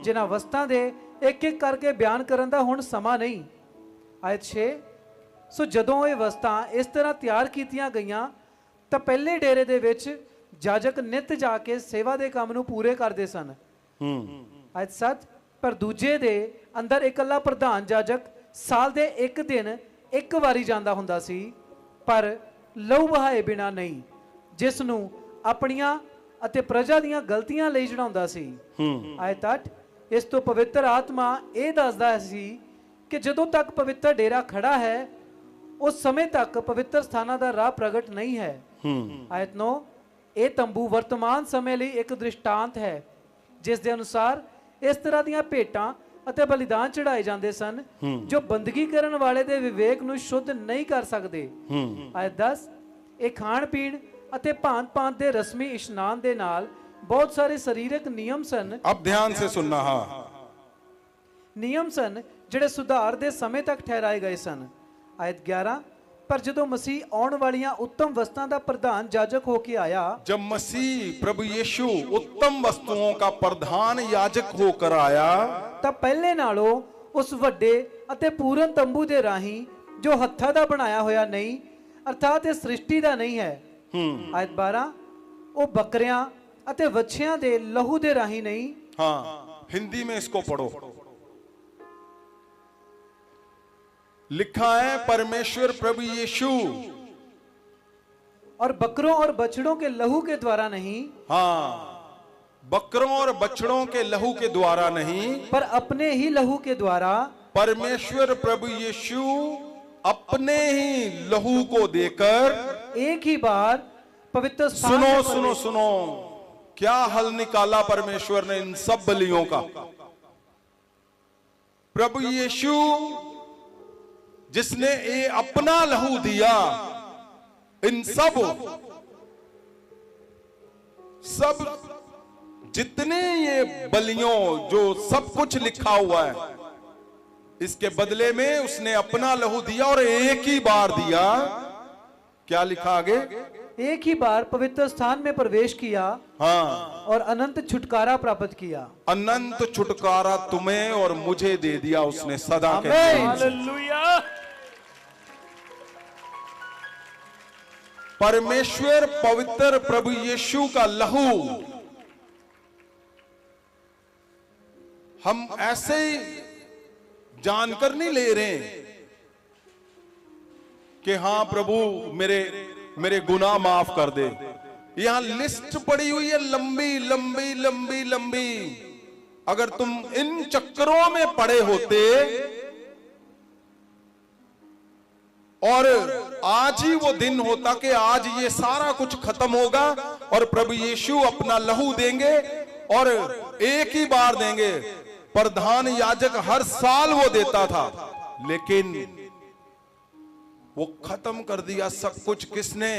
ਜਿਨ੍ਹਾਂ ਵਸਤਾਂ ਦੇ ਇੱਕ ਇੱਕ ਕਰਕੇ ਬਿਆਨ ਕਰਨ ਦਾ ਹੁਣ ਸਮਾਂ ਨਹੀਂ। ਆਇਤ 6, ਸੋ ਜਦੋਂ ਇਹ ਵਸਤਾਂ ਇਸ ਤਰ੍ਹਾਂ ਤਿਆਰ ਕੀਤੀਆਂ ਗਈਆਂ ਤਾਂ ਪਹਿਲੇ ਡੇਰੇ ਦੇ ਵਿੱਚ ਜਾਜਕ ਨਿਤ ਜਾ ਕੇ ਸੇਵਾ ਦੇ ਕੰਮ ਨੂੰ ਪੂਰੇ ਕਰਦੇ ਸਨ। ਆਇਤ 7, ਪਰ ਦੂਜੇ ਦੇ ਅੰਦਰ ਇਕੱਲਾ ਪ੍ਰਧਾਨ ਜਾਜਕ ਸਾਲ ਦੇ ਇੱਕ ਦਿਨ ਇੱਕ ਵਾਰੀ ਜਾਂਦਾ ਹੁੰਦਾ ਸੀ, ਪਰ ਲਹੂ ਵਹਾਏ ਬਿਨਾ ਨਹੀਂ, ਜਿਸ ਨੂੰ ਆਪਣੀਆਂ ਅਤੇ ਪ੍ਰਜਾ ਦੀਆਂ ਗਲਤੀਆਂ ਲਈ ਚੜਾਉਂਦਾ ਸੀ। ਆਇਤ 8, ਇਸ ਤੋਂ ਪਵਿੱਤਰ ਆਤਮਾ ਇਹ ਦੱਸਦਾ ਸੀ ਕਿ ਜਦੋਂ ਤੱਕ ਪਵਿੱਤਰ ਡੇਰਾ ਖੜਾ ਹੈ ਉਸ ਸਮੇਂ ਤੱਕ ਪਵਿੱਤਰ ਸਥਾਨਾਂ ਦਾ ਰਾਹ ਪ੍ਰਗਟ ਨਹੀਂ ਹੈ। ਆਇਤ 9, ਇਹ ਤੰਬੂ ਵਰਤਮਾਨ ਸਮੇਂ ਲਈ ਇੱਕ ਦ੍ਰਿਸ਼ਟਾਂਤ ਹੈ ਜਿਸ ਦੇ ਅਨੁਸਾਰ ਇਸ ਤਰ੍ਹਾਂ ਦੀਆਂ ਭੇਟਾਂ ਅਤੇ ਬਲੀਦਾਨ ਚੜਾਏ ਜਾਂਦੇ ਸਨ ਜੋ ਬੰਦਗੀ ਕਰਨ ਵਾਲੇ ਦੇ ਵਿਵੇਕ ਨੂੰ ਸ਼ੁੱਧ ਨਹੀਂ ਕਰ ਸਕਦੇ। ਆਇਤ 10, ਇਹ ਖਾਣ ਪੀਣ ਅਤੇ ਭਾਂਤ-ਭਾਂਤ ਦੇ ਰਸਮੀ ਇਸ਼ਨਾਨ ਦੇ ਨਾਲ ਬਹੁਤ ਸਾਰੇ ਸਰੀਰਕ ਨਿਯਮ ਸਨ। अब ध्यान से सुनना। हाँ, ਨਿਯਮ ਸਨ ਜਿਹੜੇ ਸੁਧਾਰ ਦੇ ਸਮੇਂ ਤੱਕ ਠਹਿਰਾਏ ਗਏ ਸਨ। ਆਇਤ 11, ਪਰ ਜਦੋਂ ਮਸੀਹ ਆਉਣ ਵਾਲੀਆਂ ਉੱਤਮ ਵਸਤਾਂ ਦਾ ਪ੍ਰਧਾਨ ਜਾਜਕ ਹੋ ਕੇ ਆਇਆ, जब मसीह प्रभु यीशु उत्तम वस्तुओं का प्रधान याजक होकर आया, ਤਾਂ ਪਹਿਲੇ ਨਾਲੋਂ ਉਸ ਵੱਡੇ ਅਤੇ ਪੂਰਨ ਤੰਬੂ ਦੇ ਰਾਹੀਂ ਜੋ ਹੱਥਾਂ ਦਾ ਬਣਾਇਆ ਹੋਇਆ ਨਹੀਂ, ਅਰਥਾਤ ਇਹ ਸ੍ਰਿਸ਼ਟੀ ਦਾ ਨਹੀਂ ਹੈ। ਆਇਤ 12, ਉਹ ਬੱਕਰਿਆਂ ਅਤੇ ਵੱਛਿਆਂ ਦੇ ਲਹੂ ਦੇ ਰਾਹੀਂ ਨਹੀਂ। हाँ, हिंदी में इसको पढ़ो। लिखा है परमेश्वर प्रभु यीशु, और बकरों और बछड़ों के लहू के द्वारा नहीं, हाँ, बकरों और बछड़ों के लहू के द्वारा नहीं, पर अपने ही लहू के द्वारा परमेश्वर प्रभु यीशु अपने ही लहू को देकर, एक ही बार पवित्र स्थान सुनो में सुनो प्रवेश- सुनो, क्या हल निकाला परमेश्वर ने इन सब बलियों का। प्रभु यीशु जिसने ये अपना लहू दिया, इन सब जितने ये बलियों जो सब कुछ लिखा हुआ है, इसके बदले में उसने अपना लहू दिया और एक ही बार दिया। क्या लिखा आगे? एक ही बार पवित्र स्थान में प्रवेश किया हाँ, और अनंत छुटकारा प्राप्त किया। अनंत छुटकारा तुम्हें और मुझे दे दिया उसने सदा के आमीन। लिए। ਹਾਲੇਲੂਇਆ। परमेश्वर पवित्र प्रभु यीशु का लहू हम ऐसे ही जानकर नहीं ले रहे कि हाँ प्रभु मेरे गुनाह माफ कर दे। यहां लिस्ट पड़ी हुई है लंबी लंबी लंबी लंबी। अगर तुम इन चक्करों में पड़े होते और आज ही वो दिन होता कि आज ये सारा कुछ खत्म होगा और प्रभु यीशु अपना लहू देंगे और एक ही बार देंगे। प्रधान याजक हर साल वो देता था, लेकिन वो खत्म कर दिया सब कुछ। किसने?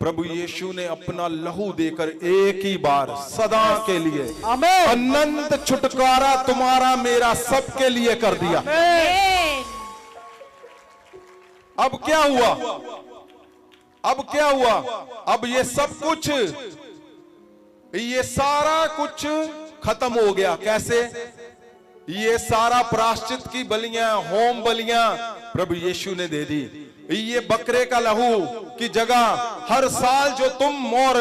प्रभु यीशु ने अपना लहू देकर एक ही बार सदा के लिए आमीन। अनंत छुटकारा तुम्हारा मेरा सबके लिए कर दिया। आमीन। अब क्या हुआ? अब क्या हुआ? अब ये सब कुछ, ये सारा कुछ खत्म हो गया। कैसे? ये सारा प्रायश्चित की बलियां, होम बलियां प्रभु यीशु ने दे दी। ये बकरे का लहू की जगह हर साल जो तुम और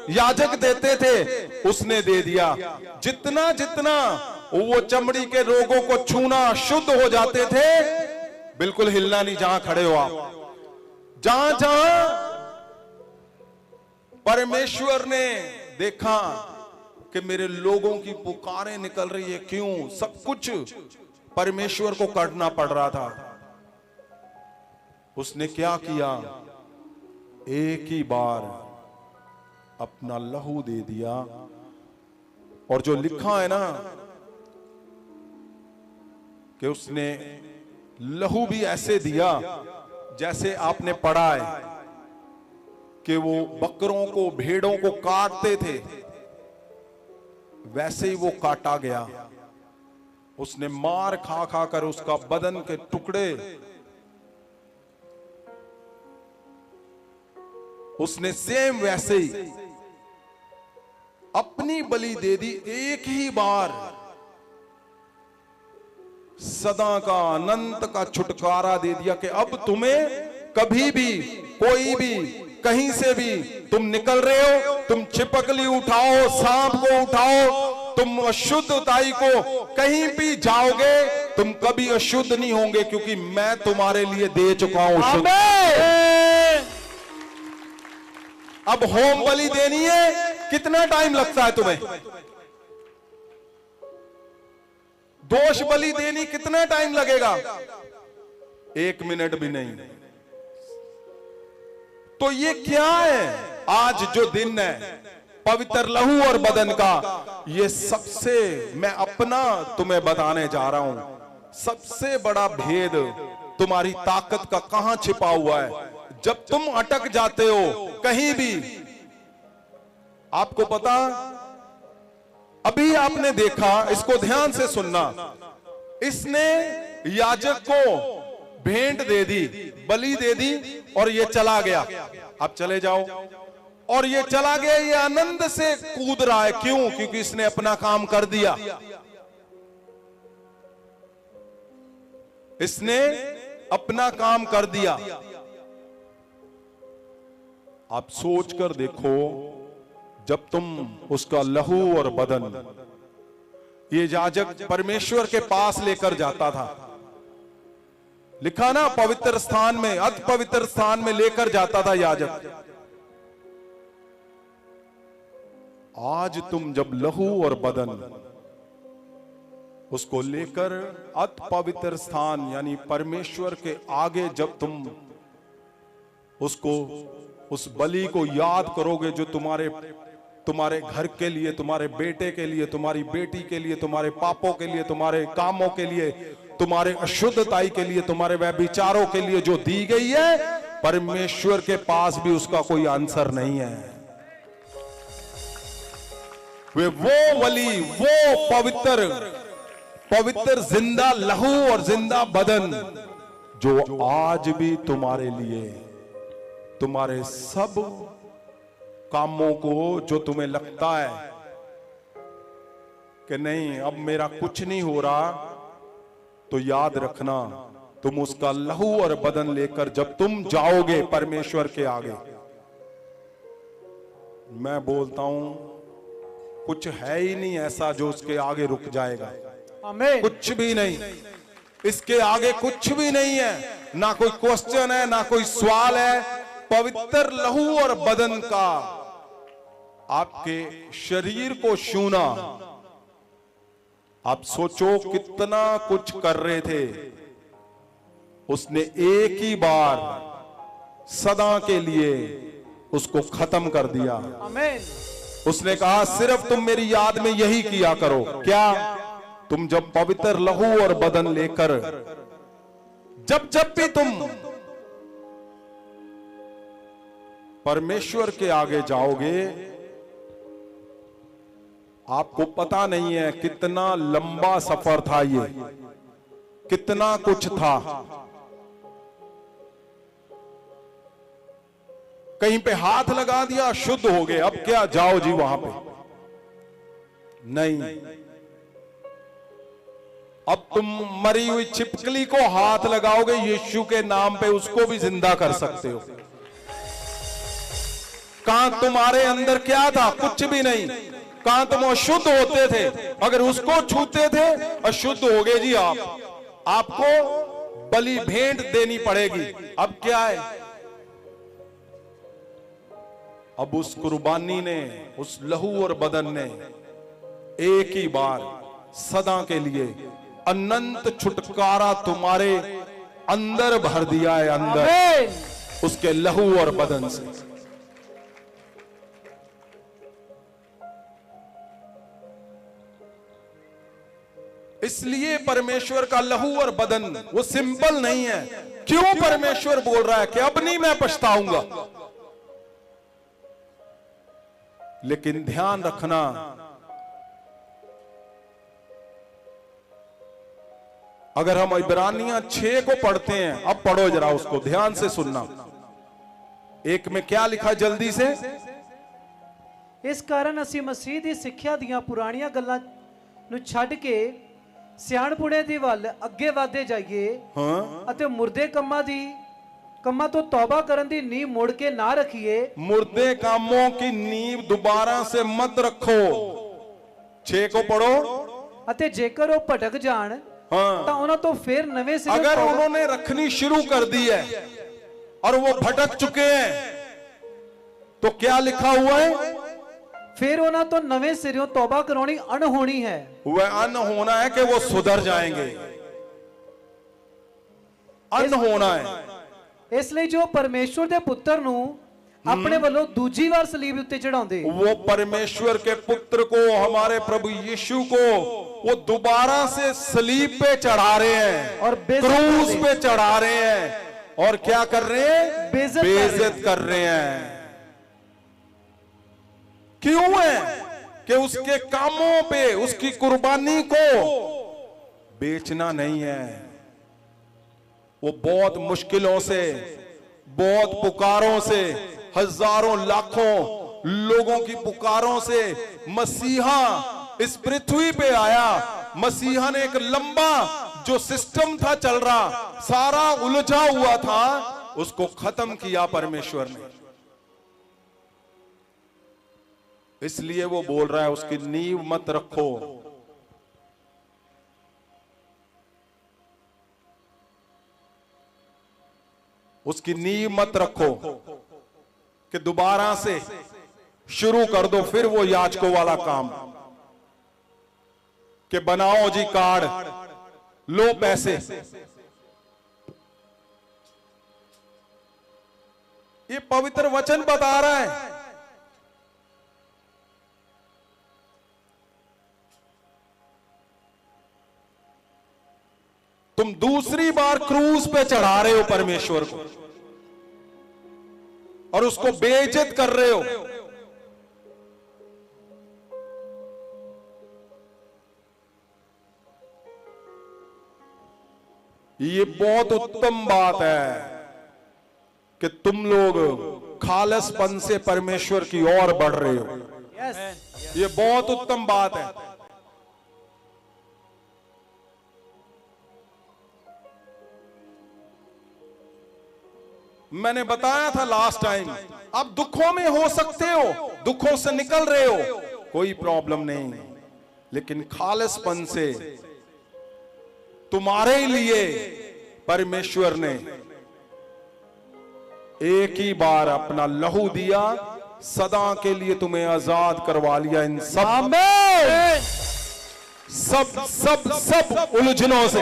याजक देते थे उसने दे दिया। जितना जितना वो चमड़ी के रोगों को छूना शुद्ध हो जाते थे, बिल्कुल हिलना नहीं जहां खड़े हो आप। जहां जहां परमेश्वर ने देखा कि मेरे लोगों की पुकारें निकल रही है, क्यों? सब कुछ परमेश्वर को करना पड़ रहा था। उसने क्या किया? एक ही बार अपना लहू दे दिया। और जो लिखा है ना कि उसने लहू भी ऐसे दिया जैसे आपने पढ़ा है कि वो बकरों को, भेड़ों को काटते थे, वैसे ही वो काटा गया। उसने मार खा खा कर उसका बदन के टुकड़े उसने सेम वैसे ही अपनी बलि दे दी। एक ही बार सदा का, अनंत का छुटकारा दे दिया कि अब तुम्हें कभी भी, कोई भी, कहीं से भी तुम निकल रहे हो, तुम छिपकली उठाओ, सांप को उठाओ, तुम अशुद्धताई को कहीं भी जाओगे, तुम कभी अशुद्ध नहीं होंगे, क्योंकि मैं तुम्हारे लिए दे चुका हूं शुद्ध। अब होम बलि देनी है, कितना टाइम लगता है तुम्हें? दोष बलि देनी कितना टाइम लगेगा? 1 मिनट भी नहीं। तो ये क्या है? आज जो दिन है पवित्र लहू और बदन का, ये सबसे, मैं अपना तुम्हें बताने जा रहा हूं, सबसे बड़ा भेद तुम्हारी ताकत का कहां छिपा हुआ है। जब तुम अटक जाते हो कहीं भी, आपको पता, अभी आपने देखा, इसको ध्यान से सुनना, इसने याजक को भेंट दे दी, बलि दे दी, और ये चला गया। अब चले जाओ। और ये चला गया, ये आनंद से कूद रहा है। क्यों? क्योंकि इसने अपना काम कर दिया। इसने अपना काम कर दिया। आप सोच कर देखो, जब तुम उसका लहू और बदन ये याजक परमेश्वर के पास लेकर जाता था, लिखा ना पवित्र स्थान में, अति पवित्र स्थान में लेकर जाता था याजक। आज तुम जब लहू और बदन उसको लेकर अति पवित्र स्थान यानी परमेश्वर के आगे जब तुम उसको, उस बलि को याद करोगे जो तुम्हारे घर के लिए, तुम्हारे बेटे के लिए, तुम्हारी बेटी के लिए, तुम्हारे पापों के लिए, तुम्हारे कामों के लिए, तुम्हारे अशुद्धताई के लिए, तुम्हारे व्यभिचारों के लिए जो दी गई है, परमेश्वर के पास भी उसका कोई आंसर नहीं है। वे वो बलि, वो पवित्र जिंदा लहू और जिंदा बदन जो आज भी तुम्हारे लिए, तुम्हारे सब कामों को, जो तुम्हें लगता है कि नहीं अब मेरा कुछ नहीं हो रहा, तो याद रखना, तुम उसका लहू और बदन लेकर जब तुम जाओगे परमेश्वर के आगे, मैं बोलता हूं कुछ है ही नहीं ऐसा जो उसके आगे रुक जाएगा। आमीन। कुछ भी नहीं, इसके आगे कुछ भी नहीं है, ना कोई क्वेश्चन है, ना कोई सवाल है। पवित्र लहू और बदन का आपके शरीर को छूना, आप सोचो कितना कुछ कर रहे थे, उसने एक ही बार सदा के लिए उसको खत्म कर दिया। आमीन। उसने कहा सिर्फ तुम मेरी याद में यही किया करो। क्या? तुम जब पवित्र लहू और बदन लेकर जब भी तुम परमेश्वर के आगे जाओगे, आपको पता नहीं है कितना लंबा सफर था, ये कितना कुछ था। कहीं पे हाथ लगा दिया, शुद्ध हो गए, अब क्या जाओ जी वहां पे, नहीं। अब तुम मरी हुई छिपकली को हाथ लगाओगे यीशु के नाम पे, उसको भी जिंदा कर सकते हो। कहां तुम्हारे अंदर क्या था? कुछ भी नहीं। कहां तुम अशुद्ध होते थे, अगर उसको छूते थे अशुद्ध हो गए जी आप। आपको बलि भेंट देनी पड़ेगी। अब क्या है? अब उस कुर्बानी ने, उस लहू और बदन ने एक ही बार सदा के लिए अनंत छुटकारा तुम्हारे अंदर भर दिया है, अंदर उसके लहू और बदन से। इसलिए परमेश्वर का लहू और बदन वो सिंपल नहीं है। क्यों परमेश्वर बोल रहा है कि अब नहीं मैं पछताऊंगा? लेकिन ध्यान रखना, अगर हम इब्रानियां 6 को पढ़ते हैं, अब पढ़ो जरा उसको ध्यान से सुनना। 1 में क्या लिखा जल्दी से? इस कारण ਅਸੀਂ ਮਸੀਹ ਦੀ ਸਿੱਖਿਆ ਦੀਆਂ ਪੁਰਾਣੀਆਂ ਗੱਲਾਂ ਨੂੰ ਛੱਡ ਕੇ ਸਿਆਣਪੁਣੇ ਦੀ ਵੱਲ ਅੱਗੇ ਵਧਦੇ ਜਾਈਏ ਅਤੇ ਮੁਰਦੇ ਕੰਮਾਂ ਤੋਂ ਤੌਬਾ ਕਰਨ ਦੀ ਨੀਂਹ ਮੁੜ ਕੇ ਨਾ ਰੱਖੀਏ। मुर्दे कामों की नींव दोबारा से मत रखो। 6 को पढ़ो। ਅਤੇ ਜੇਕਰ ਉਹ ਭਟਕ ਜਾਣ ਤਾਂ ਉਹਨਾਂ ਤੋਂ ਫਿਰ ਨਵੇਂ ਸਿਰੇ अगर उन्होंने रखनी शुरू कर दी है और वो भटक चुके हैं तो क्या लिखा हुआ है? फिर ਉਹਨਾਂ ਤੋਂ ਨਵੇਂ ਸਿਰਿਓਂ ਤੌਬਾ ਕਰਾਉਣੀ ਅਣਹੋਣੀ ਹੈ। वह अनहोना है कि वो सुधर जाएंगे। अनहोना है। ਇਸ ਲਈ ਜੋ ਪਰਮੇਸ਼ਵਰ ਦੇ ਪੁੱਤਰ ਨੂੰ ਆਪਣੇ ਵੱਲੋਂ ਦੂਜੀ ਵਾਰ ਸਲੀਬ ਉੱਤੇ ਚੜਾਉਂਦੇ, वो परमेश्वर के पुत्र को, हमारे प्रभु यीशु को वो दोबारा से सलीब पे चढ़ा रहे हैं और क्रूस पे चढ़ा रहे हैं और क्या कर रहे हैं? बेइज्जत कर रहे हैं। क्यों है? कि उसके कामों पे, उसकी कुर्बानी को बेचना नहीं है। वो बहुत मुश्किलों से, बहुत पुकारों से, हजारों लाखों लोगों की पुकारों से मसीहा इस पृथ्वी पे आया। मसीहा ने एक लंबा जो सिस्टम था चल रहा, सारा उलझा हुआ था, उसको खत्म किया परमेश्वर ने। इसलिए वो बोल रहा है उसकी नींव मत रखो। उसकी नींव मत रखो कि दोबारा से शुरू कर दो फिर वो याजकों वाला काम कि बनाओ जी कार्ड, लो पैसे। ये पवित्र वचन बता रहा है तुम दूसरी बार क्रूस पे चढ़ा रहे हो परमेश्वर को और उसको बेइज्जत कर रहे हो। ये बहुत उत्तम बात है कि तुम लोग खालसपन से परमेश्वर की ओर बढ़ रहे हो। ये बहुत उत्तम बात है। मैंने बताया था लास्ट टाइम, आप दुखों में हो सकते हो, दुखों से निकल रहे हो, कोई प्रॉब्लम नहीं, लेकिन खालिसपन से तुम्हारे लिए परमेश्वर ने एक ही बार अपना लहू दिया, सदा के लिए तुम्हें आजाद करवा लिया इन सब उलझनों से।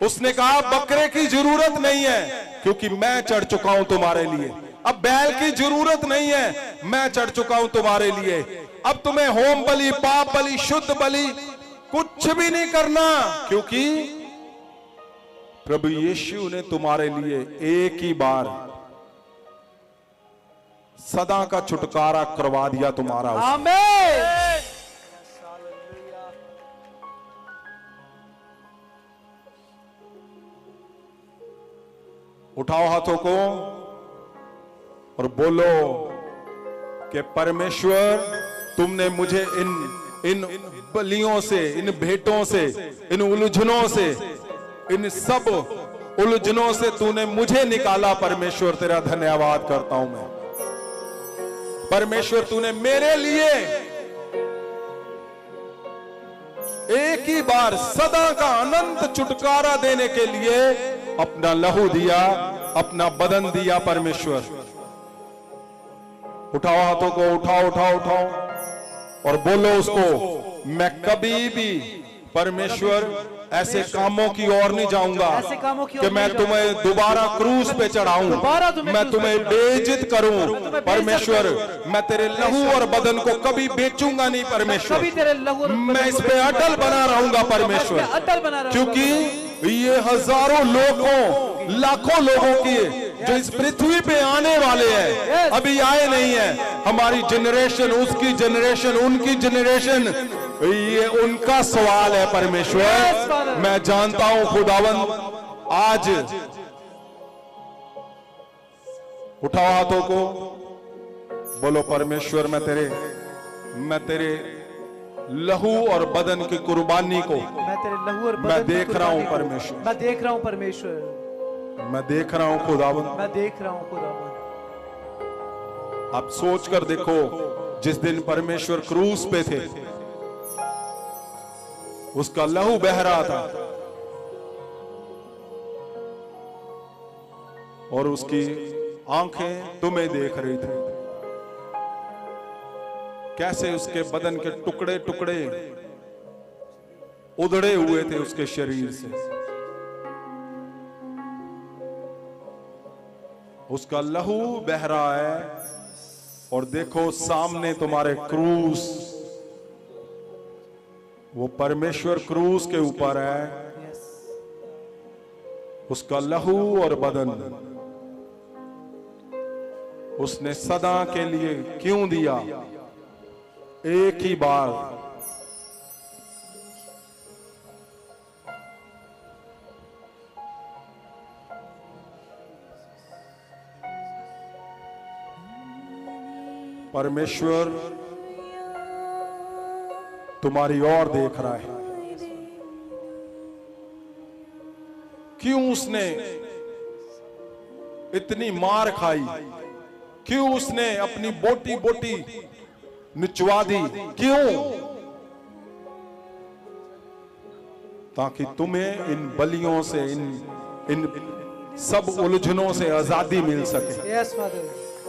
उसने कहा बकरे की जरूरत नहीं है क्योंकि मैं चढ़ चुका हूं तुम्हारे लिए। अब बैल की जरूरत नहीं है, मैं चढ़ चुका हूं तुम्हारे लिए। अब तुम्हें होम बलि, पाप बलि, शुद्ध बलि कुछ भी नहीं करना, क्योंकि प्रभु यीशु ने तुम्हारे लिए एक ही बार सदा का छुटकारा करवा दिया तुम्हारा। आमीन। उठाओ हाथों को और बोलो कि परमेश्वर तुमने मुझे इन बलियों से, इन भेंटों से, इन उलझनों से, इन सब उलझनों से तूने मुझे निकाला। परमेश्वर तेरा धन्यवाद करता हूं मैं। परमेश्वर तूने मेरे लिए एक ही बार सदा का अनंत छुटकारा देने के लिए अपना लहू दिया, अपना बदन दिया। परमेश्वर उठाओ हाथों को, उठाओ उठाओ उठाओ और बोलो उसको, मैं कभी भी परमेश्वर ऐसे कामों की ओर नहीं जाऊंगा ऐसे कामों की ओर कि मैं नहीं तुम्हें दोबारा क्रूस पे चढ़ाऊं, दोबारा तुम्हें मैं क्रूस तुम्हें पे बेइज्जत करूं। बेइज्जत परमेश्वर करूं। मैं तेरे लहू और बदन को कभी बेचूंगा नहीं। परमेश्वर कभी तेरे लहू और मैं बदन इस को पे बेचूंगा अटल बना रहूंगा। मैं इस परमेश्वर पे अटल बना रहूंगा। क्योंकि ये हजारों लोगों लाखों लोगों की जो इस पृथ्वी पे आने वाले हैं, अभी आए नहीं है। हमारी जनरेशन, उसकी जनरेशन, उनकी जनरेशन, ये उनका सवाल है। परमेश्वर मैं जानता हूं खुदावंद, आज उठाओ हाथों को, बोलो परमेश्वर मैं तेरे लहू और बदन की कुर्बानी को मैं तेरे लहू और बदन मैं की देख रहा हूं। कुर्बानी को परमेश्वर मैं देख रहा हूं। परमेश्वर मैं देख रहा हूं खुदावंद। मैं देख रहा हूं खुदावंद। आप सोच कर देखो, जिस दिन परमेश्वर क्रूस पे थे, उसका लहू बह रहा था और उसकी आंखें तुम्हें देख रही थी। कैसे उसके बदन के टुकड़े टुकड़े उधड़े हुए थे उसके शरीर से। उसका लहू बह रहा है और देखो सामने तुम्हारे क्रूस, वो परमेश्वर क्रूस के ऊपर है। उसका लहू और बदन उसने सदा के लिए क्यों दिया? एक ही बार परमेश्वर तुम्हारी ओर देख रहा है। क्यों उसने इतनी मार खाई? क्यों उसने अपनी बोटी बोटी निचवा दी? क्यों? ताकि तुम्हें इन बलियों से, इन सब उलझनों से आजादी मिल सके। Yes father.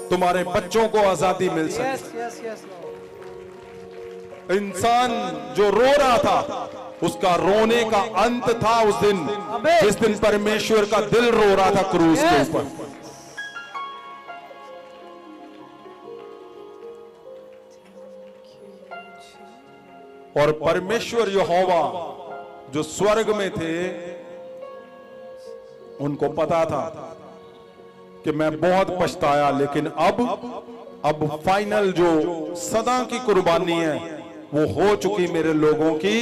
तुम्हारे बच्चों को आजादी मिल सके। Yes yes yes. इंसान जो रो रहा था, उसका रोने का अंत था उस दिन, जिस दिन परमेश्वर का दिल रो रहा था क्रूस के ऊपर। और परमेश्वर यहोवा जो स्वर्ग में थे, उनको पता था कि मैं बहुत पछताया, लेकिन अब फाइनल जो सदा की कुर्बानी है वो हो चुकी मेरे लोगों की।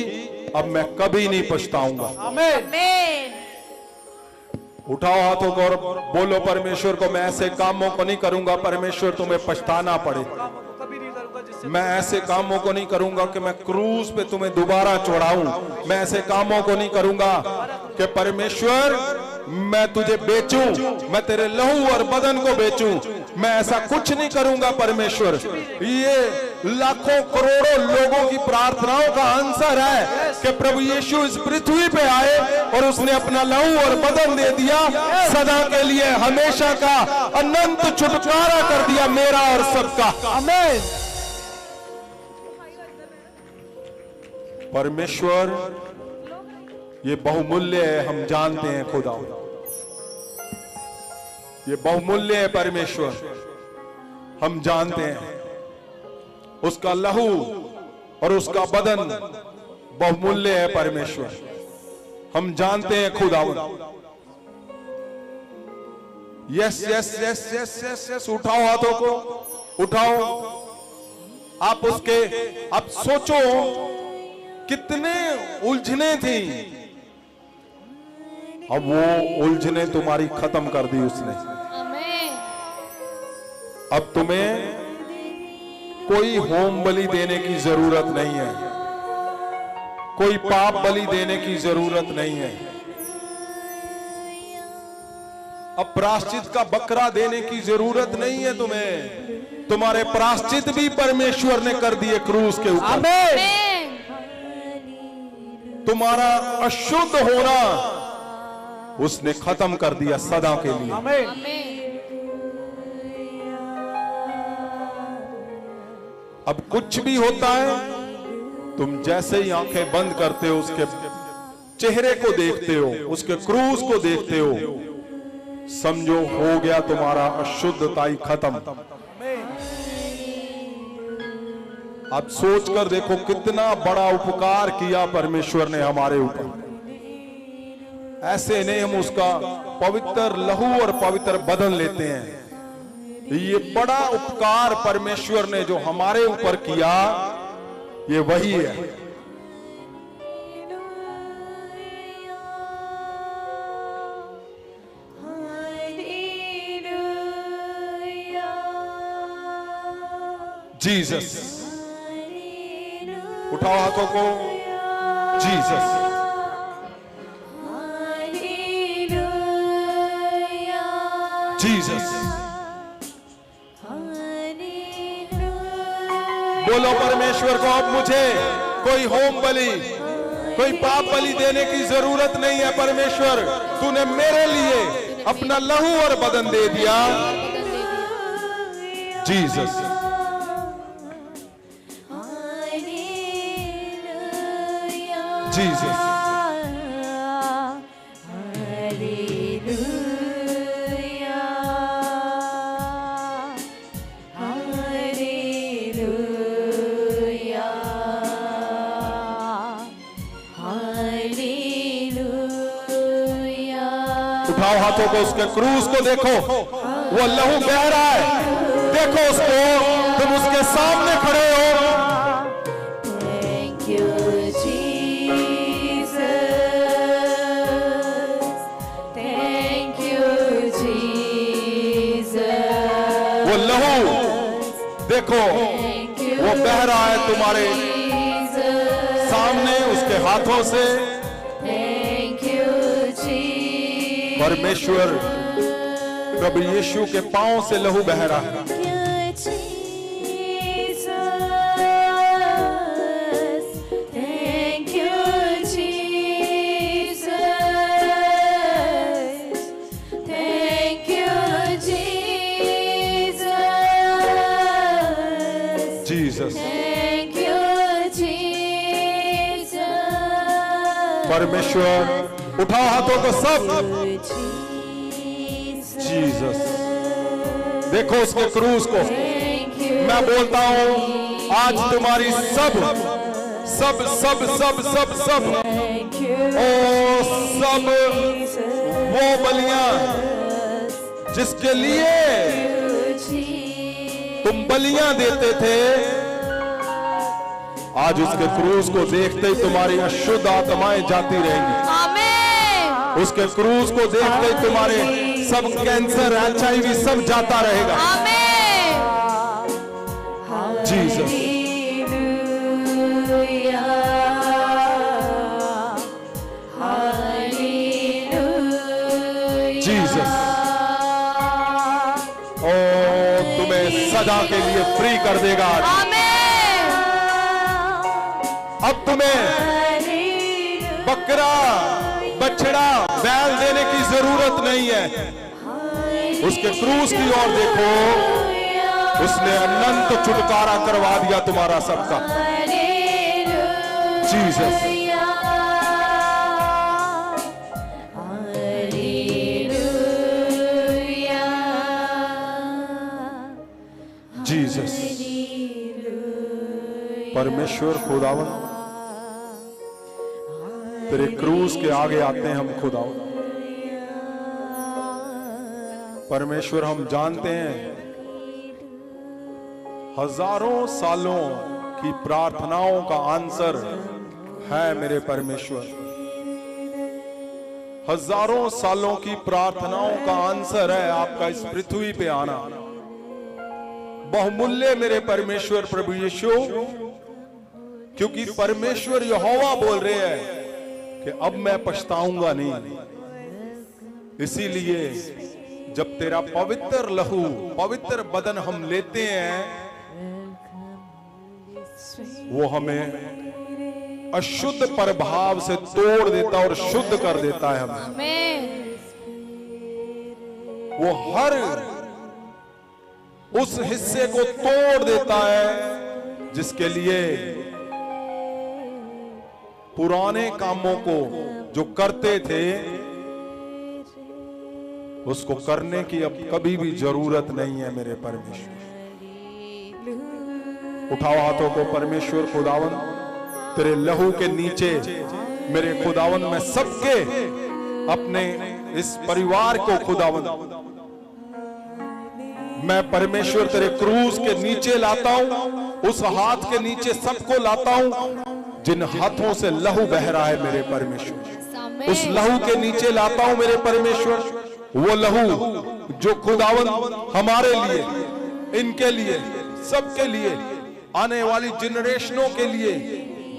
अब मैं कभी नहीं पछताऊंगा। आमीन। उठाओ हाथों को और बोलो परमेश्वर को, मैं ऐसे कामों को नहीं करूंगा परमेश्वर तुम्हें पछताना पड़े। कभी नहीं करूंगा जिससे मैं ऐसे कामों को नहीं करूंगा कि मैं क्रूस पे तुम्हें दोबारा चढ़ाऊं। मैं ऐसे कामों को नहीं करूंगा कि परमेश्वर मैं तुझे बेचूं, मैं तेरे लहू और बदन को बेचूं। मैं ऐसा कुछ नहीं करूंगा परमेश्वर। ये लाखों करोड़ों लोगों की प्रार्थनाओं का आंसर है कि प्रभु यीशु इस पृथ्वी पे आए और उसने अपना लहू और बदन दे दिया, सदा के लिए हमेशा का अनंत छुटकारा कर दिया मेरा और सबका। आमीन। परमेश्वर ये बहुमूल्य है, हम जानते हैं खुदा, ये बहुमूल्य है परमेश्वर, हम जानते हैं। उसका लहू और उसका बदन बहुमूल्य है परमेश्वर, हम जानते हैं खुदावंद। Yes yes yes yes yes yes. उठाओ हाथों को, उठाओ। आप सोचो कितने उलझने थी, अब वो उलझने तुम्हारी खत्म कर दी उसने। अब तुम्हें कोई होम बलि देने की जरूरत नहीं है, कोई पाप बलि देने की जरूरत नहीं है, अब प्रायश्चित का बकरा देने की जरूरत नहीं है तुम्हें। तुम्हारे प्रायश्चित भी परमेश्वर ने कर दिए क्रूस के ऊपर। आमीन। तुम्हारा अशुद्ध होना उसने खत्म कर दिया सदा के लिए। अब कुछ भी होता है, तुम जैसे ही आंखें बंद करते हो, उसके चेहरे को देखते हो, उसके क्रूस को देखते हो, समझो हो गया तुम्हारा अशुद्धताई खत्म। अब सोचकर देखो कितना बड़ा उपकार किया परमेश्वर ने हमारे ऊपर। ऐसे नहीं हम उसका पवित्र लहू और पवित्र बदन लेते हैं। ये बड़ा उपकार परमेश्वर ने जो हमारे ऊपर किया, ये वही है। जीसस, उठाओ हाथों को। जीसस, जीसस, बोलो परमेश्वर को, अब मुझे कोई होम बलि, कोई पाप बलि देने की जरूरत नहीं है। परमेश्वर, तूने मेरे लिए अपना लहू और बदन दे दिया। जीसस, जीसस, उठाओ हाथों को, उसके क्रूस को देखो, वो लहू बह रहा है, देखो उसको, तुम उसके सामने खड़े हो। Thank you, Jesus. Thank you, Jesus. वो लहू देखो, वो बह रहा है तुम्हारे सामने, उसके हाथों से। परमेश्वर प्रभु यीशु के पांव से लहू बह रहा है। जीसस, परमेश्वर, उठाओ हाथों को सब। जीसस, देखो उसके क्रूस को। मैं बोलता हूं आज तुम्हारी सब सब सब सब सब सब ओ सब वो बलियां जिसके लिए तुम बलियां देते थे, आज उसके क्रूस को देखते ही तुम्हारी अशुद्ध आत्माएं जाती रहेंगी। आमीन। उसके क्रूस को देखते ही तुम्हारे सब कैंसर, HIV सब जाता रहेगा। आमीन। जीसस, जीसस, ओ तुम्हें सदा के लिए फ्री कर देगा आज। आमीन। अब तुम्हें बकरा, बछड़ा, बैल देने की जरूरत नहीं है। उसके क्रूस की ओर देखो, उसने अनंत छुटकारा करवा दिया तुम्हारा सबका। जीसस, जीसस, परमेश्वर खुदावन, तेरे क्रूस के आगे आते हैं हम खुदावन। परमेश्वर, हम जानते हैं हजारों सालों की प्रार्थनाओं का आंसर है मेरे परमेश्वर। हजारों सालों की प्रार्थनाओं का आंसर है आपका इस पृथ्वी पे आना। बहुमूल्य मेरे परमेश्वर प्रभु यीशु, क्योंकि परमेश्वर यहोवा बोल रहे हैं कि अब मैं पछताऊंगा नहीं। इसीलिए जब तेरा पवित्र लहू, पवित्र बदन हम लेते हैं, वो हमें अशुद्ध प्रभाव से तोड़ देता और शुद्ध कर देता है हमें। आमीन। वो हर उस हिस्से को तोड़ देता है जिसके लिए पुराने कामों को जो करते थे उसको करने की अब कभी भी जरूरत नहीं है मेरे परमेश्वर। उठाओ हाथों को। परमेश्वर खुदावन, तेरे लहू के नीचे मेरे खुदावन में सबके अपने इस परिवार को खुदावन मैं परमेश्वर तेरे क्रूस के नीचे लाता हूं, उस हाथ के नीचे सबको लाता हूं जिन हाथों से लहू बह रहा है मेरे परमेश्वर। उस लहू के नीचे लाता हूं मेरे परमेश्वर, वो लहू जो खुदावन हमारे लिए, इनके लिए, सबके लिए, आने वाली जनरेशनों के लिए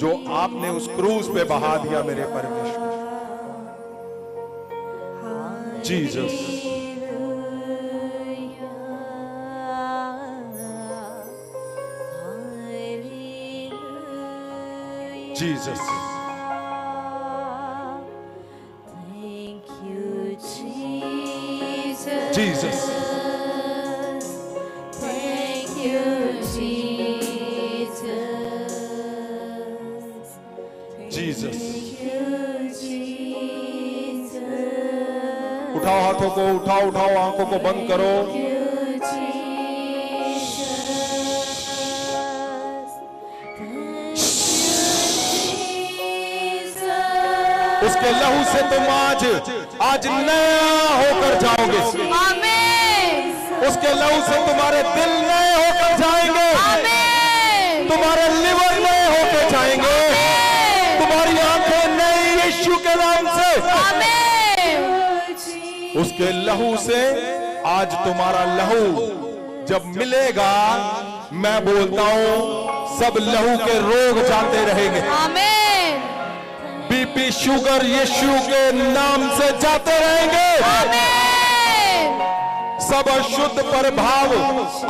जो आपने उस क्रूस पे बहा दिया मेरे परमेश्वर। Jesus, Jesus. Thank you, Jesus. Jesus. Thank you, Jesus. Jesus. Thank you, Jesus. उठाओ हाथों को, उठाओ उठाओ, आंखों को बंद करो। उसके लहू से तुम आज नया होकर जाओगे। आमीन। उसके लहू से तुम्हारे दिल नए होकर जाएंगे। आमीन। तुम्हारे लिवर नए होकर जाएंगे। तुम्हारी आंखें नई यीशु के नाम से। आमीन। उसके लहू से आज तुम्हारा लहू जब मिलेगा, मैं बोलता हूं सब लहू के रोग जाते रहेंगे। आमीन। बीपी, शुगर यीशु के नाम से जाते रहेंगे। आमीन। सब अशुद्ध प्रभाव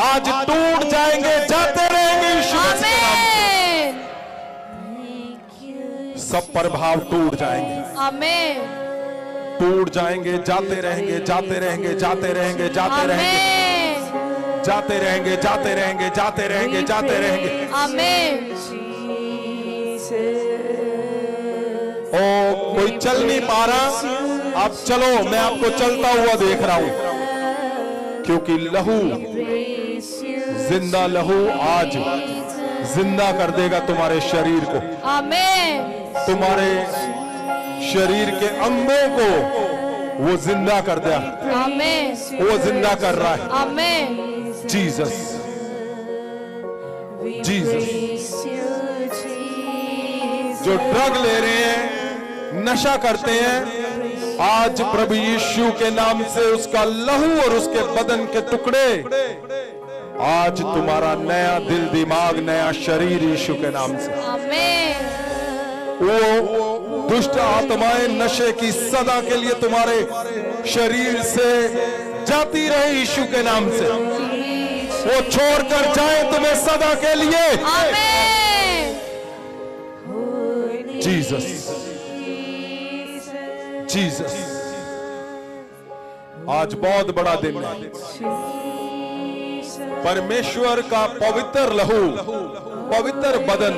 आज टूट जाएंगे, जाते रहेंगे यीशु के नाम से। सब प्रभाव टूट जाएंगे, आमीन। टूट जाएंगे, जाते रहेंगे, जाते रहेंगे, जाते रहेंगे, जाते रहेंगे, जाते रहेंगे, जाते रहेंगे, जाते रहेंगे, जाते रहेंगे। आमीन। ओ कोई चल नहीं पा रहा, आप चलो, मैं आपको चलता हुआ देख रहा हूं, क्योंकि लहू, जिंदा लहू आज जिंदा कर देगा तुम्हारे शरीर को। आमीन। तुम्हारे शरीर के अंगों को वो जिंदा कर दिया। आमीन। वो जिंदा कर रहा है। आमीन। Jesus, Jesus. जो ड्रग ले रहे हैं, नशा करते हैं, आज प्रभु यीशु के नाम से उसका लहू और उसके बदन के टुकड़े, आज तुम्हारा नया दिल, दिमाग, नया शरीर यीशु के नाम से। आमीन। वो दुष्ट आत्माएं नशे की सदा के लिए तुम्हारे शरीर से जाती रहे यीशु के नाम से। वो छोड़कर जाए तुम्हें सदा के लिए। आमीन। Jesus, Jesus. आज बहुत बड़ा दिन है। परमेश्वर का पवित्र लहू, पवित्र बदन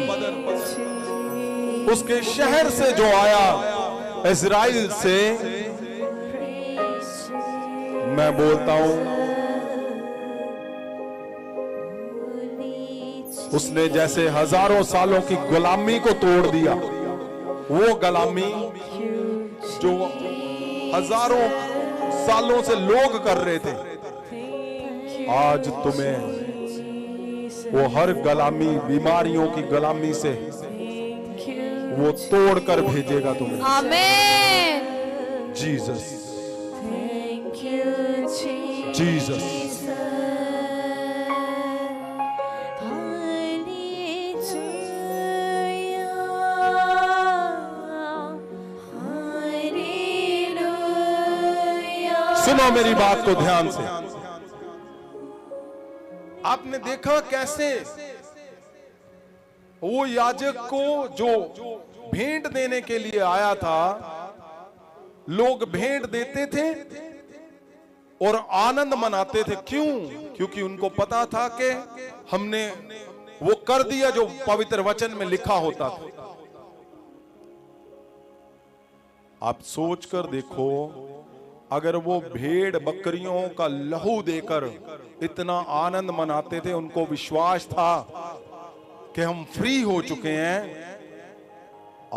उसके शहर से जो आया, इज़राइल से, मैं बोलता हूं उसने जैसे हजारों सालों की गुलामी को तोड़ दिया, वो गुलामी जो हजारों सालों से लोग कर रहे थे, आज तुम्हें वो हर गुलामी, बीमारियों की गुलामी से वो तोड़कर भेजेगा तुम्हें। आमीन। Jesus, Jesus. सुनो मेरी बात को ध्यान से। आपने देखा कैसे वो याजक को जो भेंट देने के लिए आया था, लोग भेंट देते थे और आनंद मनाते थे। क्यों? क्योंकि उनको पता था कि हमने वो कर दिया जो पवित्र वचन में लिखा होता था। आप सोच कर देखो, अगर वो भेड़ बकरियों का लहू देकर इतना आनंद मनाते थे, उनको विश्वास था कि हम फ्री हो चुके हैं,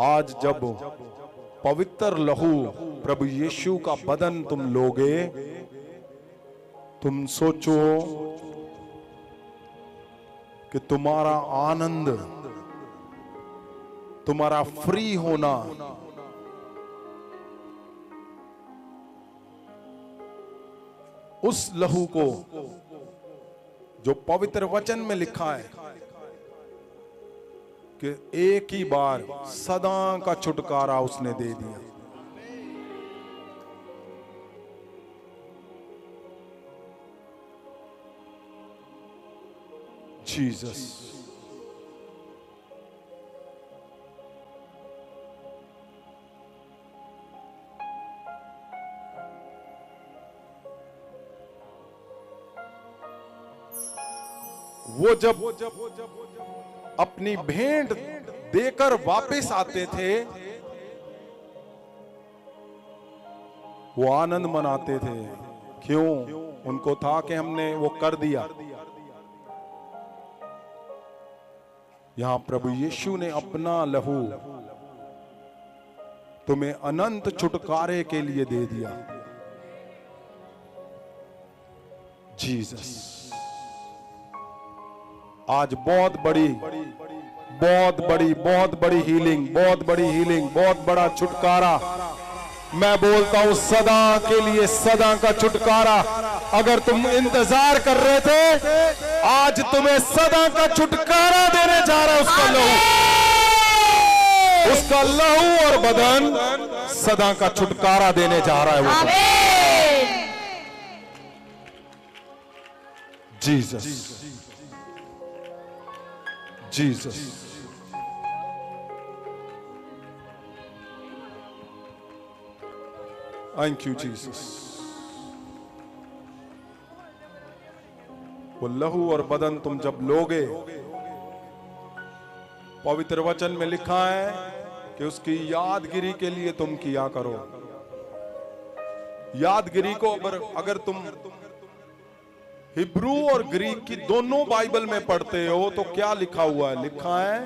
आज जब पवित्र लहू प्रभु यीशु का बदन तुम लोगे, तुम सोचो कि तुम्हारा आनंद, तुम्हारा फ्री होना उस लहू को जो पवित्र वचन में लिखा है कि एक ही बार सदा का छुटकारा उसने दे दिया। जीसस, वो जब अपनी भेंट देकर वापस आते थे, वो आनंद मनाते थे। क्यों? उनको था कि हमने वो कर दिया। यहां प्रभु यीशु ने अपना लहू तुम्हें अनंत छुटकारे के लिए दे दिया। जीसस, आज बहुत बड़ी हीलिंग, बहुत बड़ा छुटकारा मैं बोलता हूं, सदा के लिए, सदा का छुटकारा। अगर तुम इंतजार कर रहे थे, आज तुम्हें सदा का छुटकारा देने जा रहा है उसका लहू और बदन सदा का छुटकारा देने जा रहा है वो। Jesus, Jesus, thank you Jesus. वो लहू और बदन तुम जब लोगे, पवित्र वचन में लिखा है कि उसकी यादगिरी के लिए तुम किया करो। यादगिरी को अगर तुम हिब्रू और ग्रीक की दोनों बाइबल में पढ़ते हो तो क्या लिखा हुआ है? लिखा है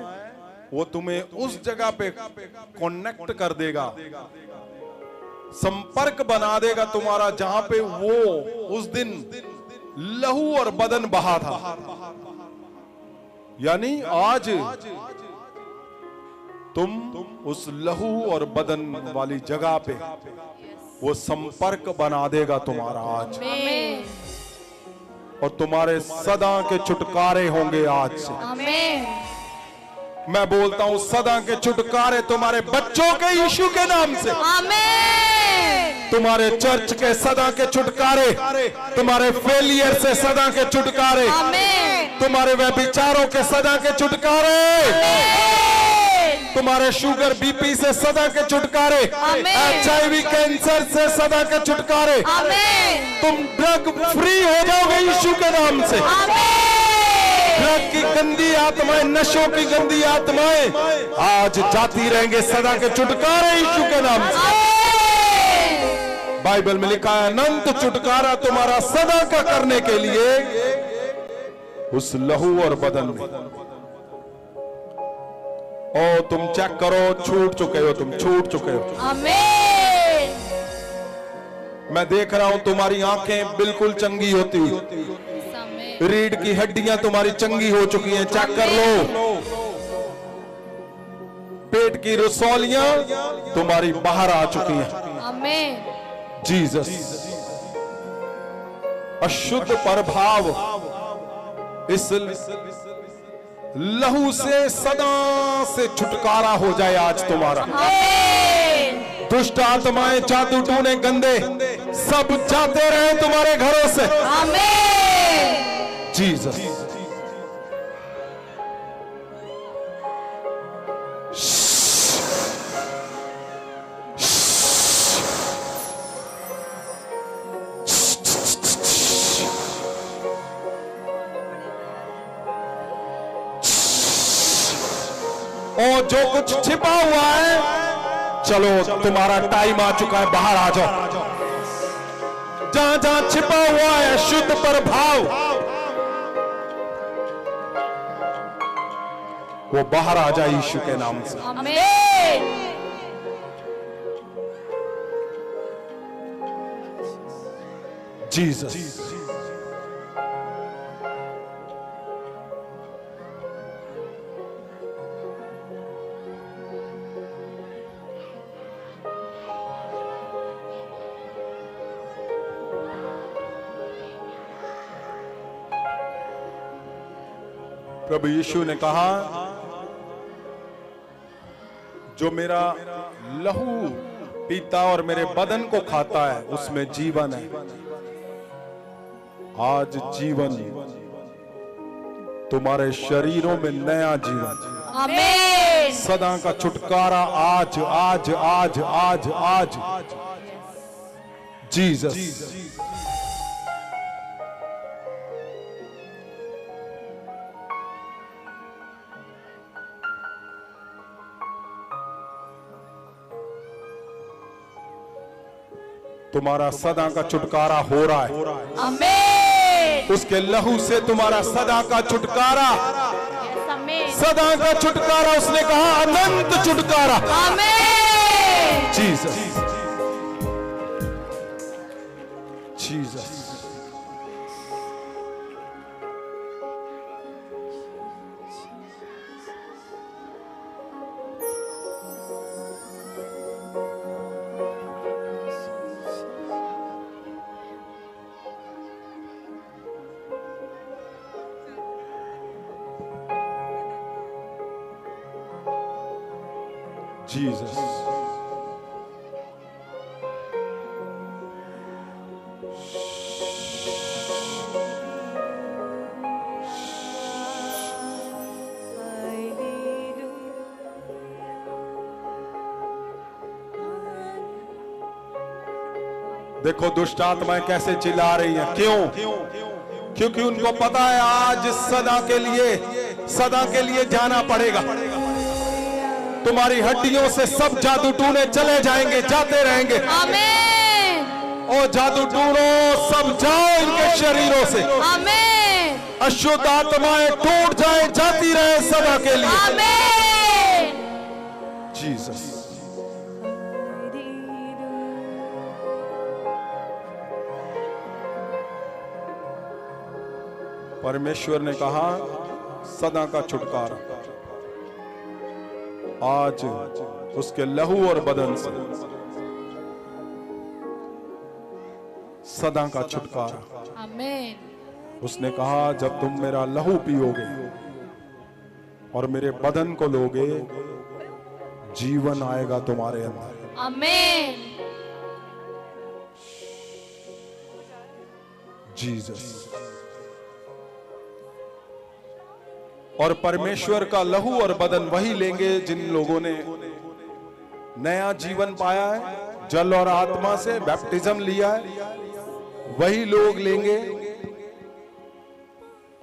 वो तुम्हें उस जगह पे कनेक्ट कर देगा, संपर्क बना देगा तुम्हारा, जहां पे वो उस दिन लहू और बदन बहा था। यानी आज तुम उस लहू और बदन वाली जगह पे वो संपर्क बना देगा तुम्हारा आज, और तुम्हारे सदा के छुटकारे होंगे आज से। मैं बोलता हूं, सदा के छुटकारे तुम्हारे बच्चों के यीशु के नाम से। तुम्हारे चर्च के सदा के छुटकारे, तुम्हारे फेलियर से सदा के छुटकारे, तुम्हारे व्यभिचारों के सदा के छुटकारे, तुम्हारे शुगर बीपी से सदा के छुटकारे, HIV कैंसर से सदा के छुटकारे। तुम ड्रग फ्री हो जाओगे यीशु के नाम से। ड्रग की गंदी आत्माएं, नशों की गंदी आत्माएं आज जाती रहेंगे, सदा के छुटकारे यीशु के नाम से। बाइबल में लिखा है, अनंत छुटकारा तुम्हारा सदा का करने के लिए उस लहू और बदन में। ओ तुम चेक करो, छूट चुके हो, तुम छूट चुके हो। आमीन। मैं देख रहा हूं तुम्हारी आंखें बिल्कुल चंगी होती, रीढ़ की हड्डियां तुम्हारी चंगी हो चुकी हैं, चेक कर लो। पेट की रसौलियां तुम्हारी बाहर आ चुकी हैं। आमीन। जीसस, अशुद्ध प्रभाव इस लहू से सदा से छुटकारा हो जाए आज तुम्हारा। दुष्ट आत्माएं, जादू टोने, गंदे सब जाते रहे तुम्हारे घरों से। आमीन। जीसस। और जो कुछ छिपा हुआ है, चलो तुम्हारा टाइम आ चुका है, बाहर आ जाओ। जहां जहां छिपा हुआ है शुद्ध प्रभाव, वो बाहर आ जाए यीशु के नाम से। आमीन। जीसस। प्रभु यीशु ने कहा, जो मेरा लहू पीता और मेरे बदन को खाता है उसमें जीवन है। आज जीवन तुम्हारे शरीरों में, नया जीवन, आमीन। सदा का छुटकारा आज आज आज आज आज। जीसस। तुम्हारा सदा का छुटकारा हो रहा है। आमीन। उसके लहू से तुम्हारा सदा का छुटकारा, आमीन। सदा का छुटकारा, उसने कहा अनंत छुटकारा। आमीन। जीसस। जीसस। Jesus. देखो दुष्ट आत्माएं कैसे चिल्ला रही हैं। क्यों? क्योंकि उनको पता है आज सदा के लिए जाना पड़ेगा। तुम्हारी हड्डियों से सब जादू टूने चले जाएंगे, जाते रहेंगे। आमीन। ओ जादू टूनो सब जाओ इनके शरीरों से। आमीन। अशुद्ध आत्माएं टूट जाए, जाती रहे सदा के लिए। आमीन। जीसस। परमेश्वर ने कहा सदा का छुटकारा आज उसके लहू और बदन से, सदा का छुटकारा। आमीन। उसने कहा जब तुम मेरा लहू पियोगे और मेरे बदन को लोगे, जीवन आएगा तुम्हारे अंदर। आमीन। जीसस। और परमेश्वर का लहू और बदन वही लेंगे जिन लोगों ने नया जीवन पाया है, जल और आत्मा से बैप्टिज्म लिया है, वही लोग लेंगे।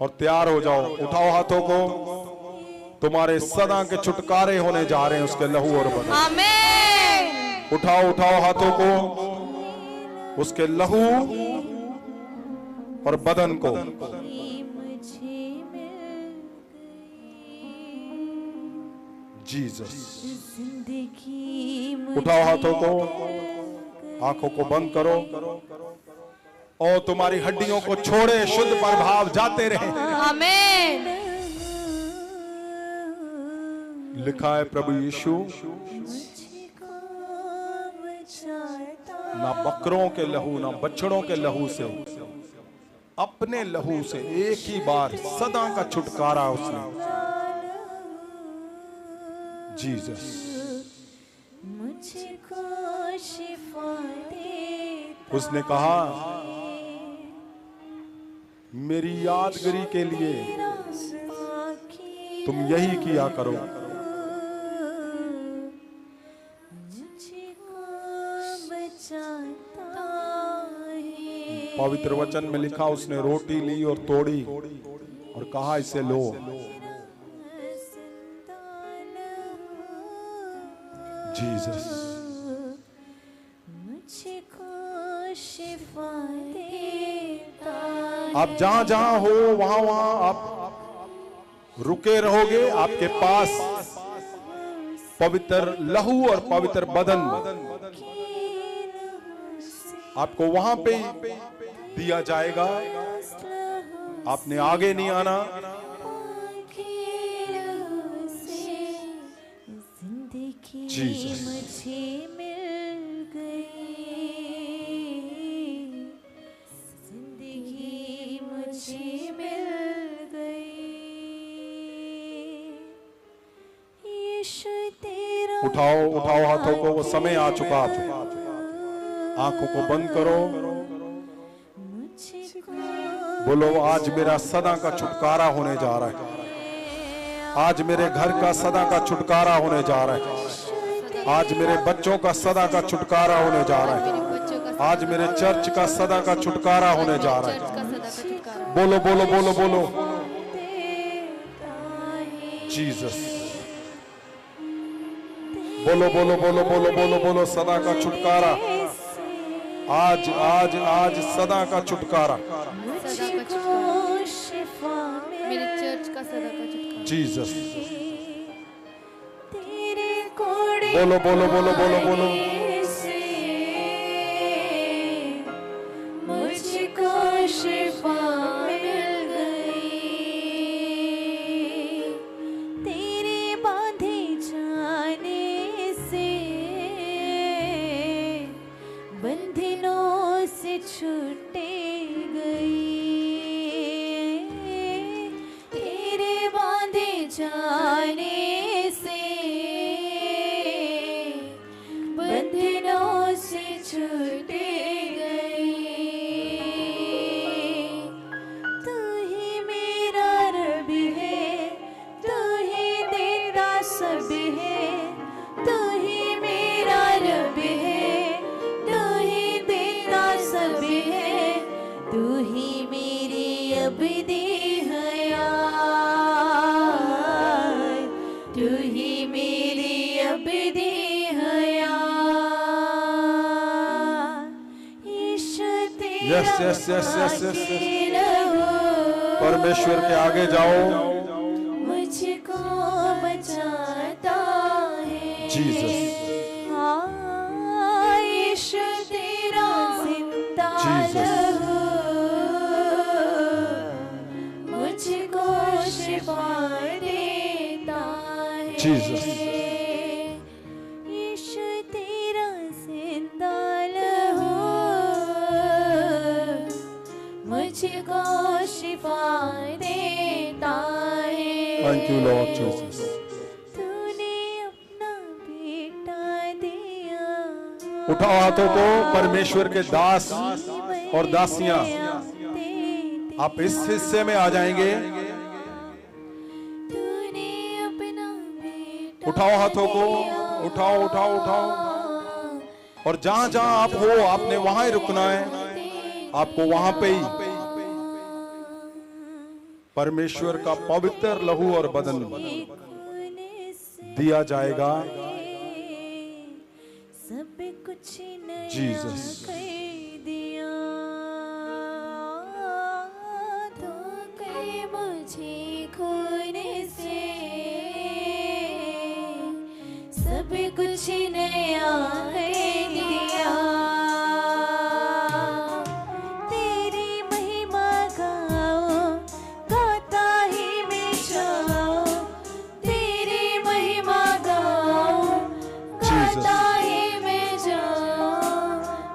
और तैयार हो जाओ, उठाओ हाथों को, तुम्हारे सदा के छुटकारे होने जा रहे हैं उसके लहू और बदन। आमीन। उठाओ हाथों को, उसके लहू और बदन को। जीसस। उठाओ हाथों को, आंखों को बंद करो और तुम्हारी हड्डियों को छोड़े, शुद्ध प्रभाव जाते रहे। आमीन। लिखा है प्रभु यीशु ना बकरों के लहू ना बछड़ों के लहू से, अपने लहू से एक ही बार सदा का छुटकारा उसने। जीसस। उसने कहा, मेरी यादगिरी के लिए तुम यही किया करो। पवित्र वचन में लिखा, उसने रोटी ली और तोड़ी और कहा, इसे लो। जीसस, आप जहां जहां हो वहां वहां आप रुके रहोगे। आपके पास पवित्र लहू और पवित्र बदन आपको वहां पे दिया जाएगा। आपने आगे नहीं आना। जीसस, उठाओ उठाओ हाथों को, वो समय आ चुका। आंखों को बंद करो, बोलो, आज मेरा सदा का छुटकारा होने जा रहा है। आज मेरे घर का सदा का छुटकारा होने जा रहा है। आज मेरे बच्चों का सदा का छुटकारा होने जा रहा है। आज मेरे चर्च का सदा का छुटकारा होने जा रहा है। बोलो बोलो बोलो बोलो, जीसस। बोलो बोलो बोलो बोलो बोलो बोलो, सदा का छुटकारा। आज आज आज सदा का छुटकारा। मेरे चर्च का सदा का छुटकारा। जीसस, बोलो बोलो बोलो बोलो बोलो, मुझको शिफा मिल गई। तेरे बांधे जाने से बंधनों से छूटे गई। तेरे बांधे जाने से बंधनों से छूटे गई। तू ही मेरा रब है, तू ही देता सब है। तू ही मेरा रब है, तू ही देता सब है। तू ही मेरी अबदी हयात, तू ही मेरी अबदी yes yes yes yes yes. परमेश्वर के आगे जाओ। मुझको बचाता है जीसस, यीशु तेरा जिंदा जीसस, मुझको शिफा देता है। जीसस, यीशु तेरा जिंदा मुझको शिफा देता है। Thank you Lord Jesus. तूने अपना बेटा दिया। उठाओ हाथों को। परमेश्वर के दास और दासियां, आप इस हिस्से में आ जाएंगे। तूने अपना बेटा उठाओ हाथों को, उठाओ उठाओ उठाओ। और जहां जहां आप हो, आपने वहां ही रुकना है। आपको वहां पे ही परमेश्वर का पवित्र लहू और बदन दिया जाएगा। सब कुछ नया जीसस, कर दिया। धोखे मुझे खून से सब कुछ नया कर दिया। तेरी महिमा गाओ, गाता ही मैं जाऊं। तेरी महिमा गाओ, गाता ही मैं जाऊं।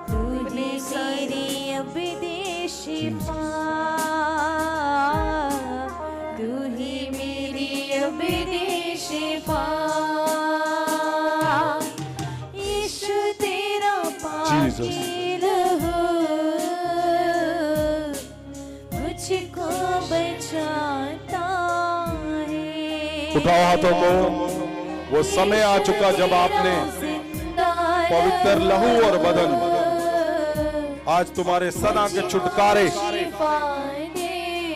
तूने मेरी अबदी शिफा, तू ही मेरी अबदी शिफा। यीशु तेरा पाक लहू जाता है। उठाओ हाथों को। वो समय आ चुका जब आपने पवित्र लहू और बदन, आज तुम्हारे सदा के छुटकारे,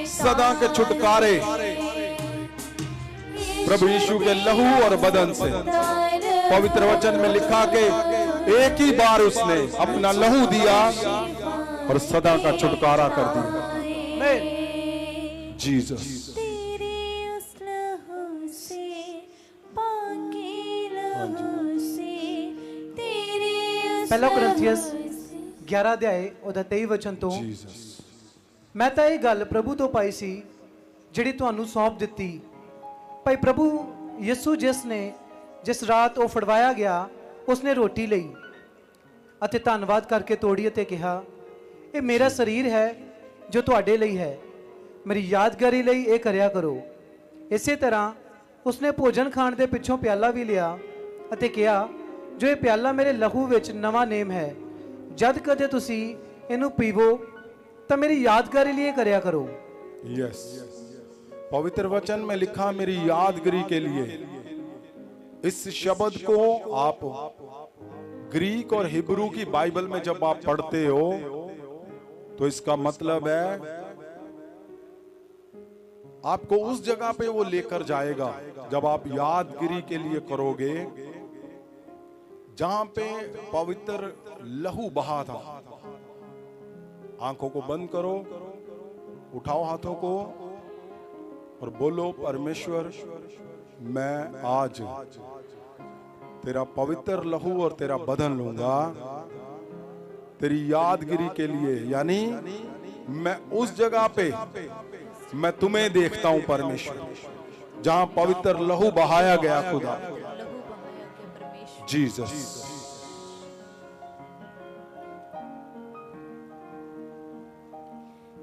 सदा के छुटकारे प्रभु यीशु के लहू और बदन से। पवित्र वचन में लिखा के एक ही बार उसने अपना लहू दिया और सदा का छुटकारा कर दिया। जीसस। ਪਹਿਲਾ ਕੋਰਿੰਥੀਅਸ 11 ਅਧਿਆਏ ਉਹਦਾ 23 ਵਚਨ ਤੋਂ, ਮੈਂ ਤਾਂ ਇਹ ਗੱਲ ਪ੍ਰਭੂ ਤੋਂ ਪਾਈ ਸੀ ਜਿਹੜੀ ਤੁਹਾਨੂੰ ਸੌਂਪ ਦਿੱਤੀ। ਭਾਈ ਪ੍ਰਭੂ ਯਿਸੂ ਜਿਸ ਰਾਤ ਉਹ ਫੜਵਾਇਆ ਗਿਆ, ਉਸਨੇ ਰੋਟੀ ਲਈ ਅਤੇ ਧੰਨਵਾਦ ਕਰਕੇ ਤੋੜੀ ਅਤੇ ਕਿਹਾ, ਇਹ ਮੇਰਾ ਸਰੀਰ ਹੈ ਜੋ ਤੁਹਾਡੇ ਲਈ ਹੈ, ਮੇਰੀ ਯਾਦਗਾਰੀ ਲਈ ਇਹ ਕਰਿਆ ਕਰੋ। ਇਸੇ ਤਰ੍ਹਾਂ ਉਸਨੇ ਭੋਜਨ ਖਾਣ ਦੇ ਪਿੱਛੋਂ ਪਿਆਲਾ ਵੀ ਲਿਆ ਅਤੇ ਕਿਹਾ, ਜੋ ਇਹ ਪਿਆਲਾ ਮੇਰੇ ਲਹੂ ਵਿੱਚ ਨਵਾਂ ਨੇਮ ਹੈ, ਜਦ ਕਦੇ ਤੁਸੀਂ ਇਹਨੂੰ ਪੀਵੋ ਤਾਂ ਮੇਰੀ ਯਾਦਗਾਰੀ ਲਈ ਇਹ ਕਰਿਆ ਕਰੋ। यस, पवित्र वचन में लिखा मेरी यादगिरी के लिए। इस शब्द को आप ग्रीक और हिब्रू की बाइबल में जब आप पढ़ते हो तो इसका मतलब है आपको उस जगह पे वो लेकर जाएगा जब आप यादगिरी के लिए करोगे जहां पे पवित्र लहू बहा था। आंखों को बंद करो, उठाओ हाथों को और बोलो, परमेश्वर मैं आज तेरा पवित्र लहू और तेरा बदन लूंगा तेरी यादगिरी के लिए। यानी मैं उस जगह पे मैं तुम्हें देखता हूं परमेश्वर, जहां पवित्र लहू बहाया गया खुदा। जीसस।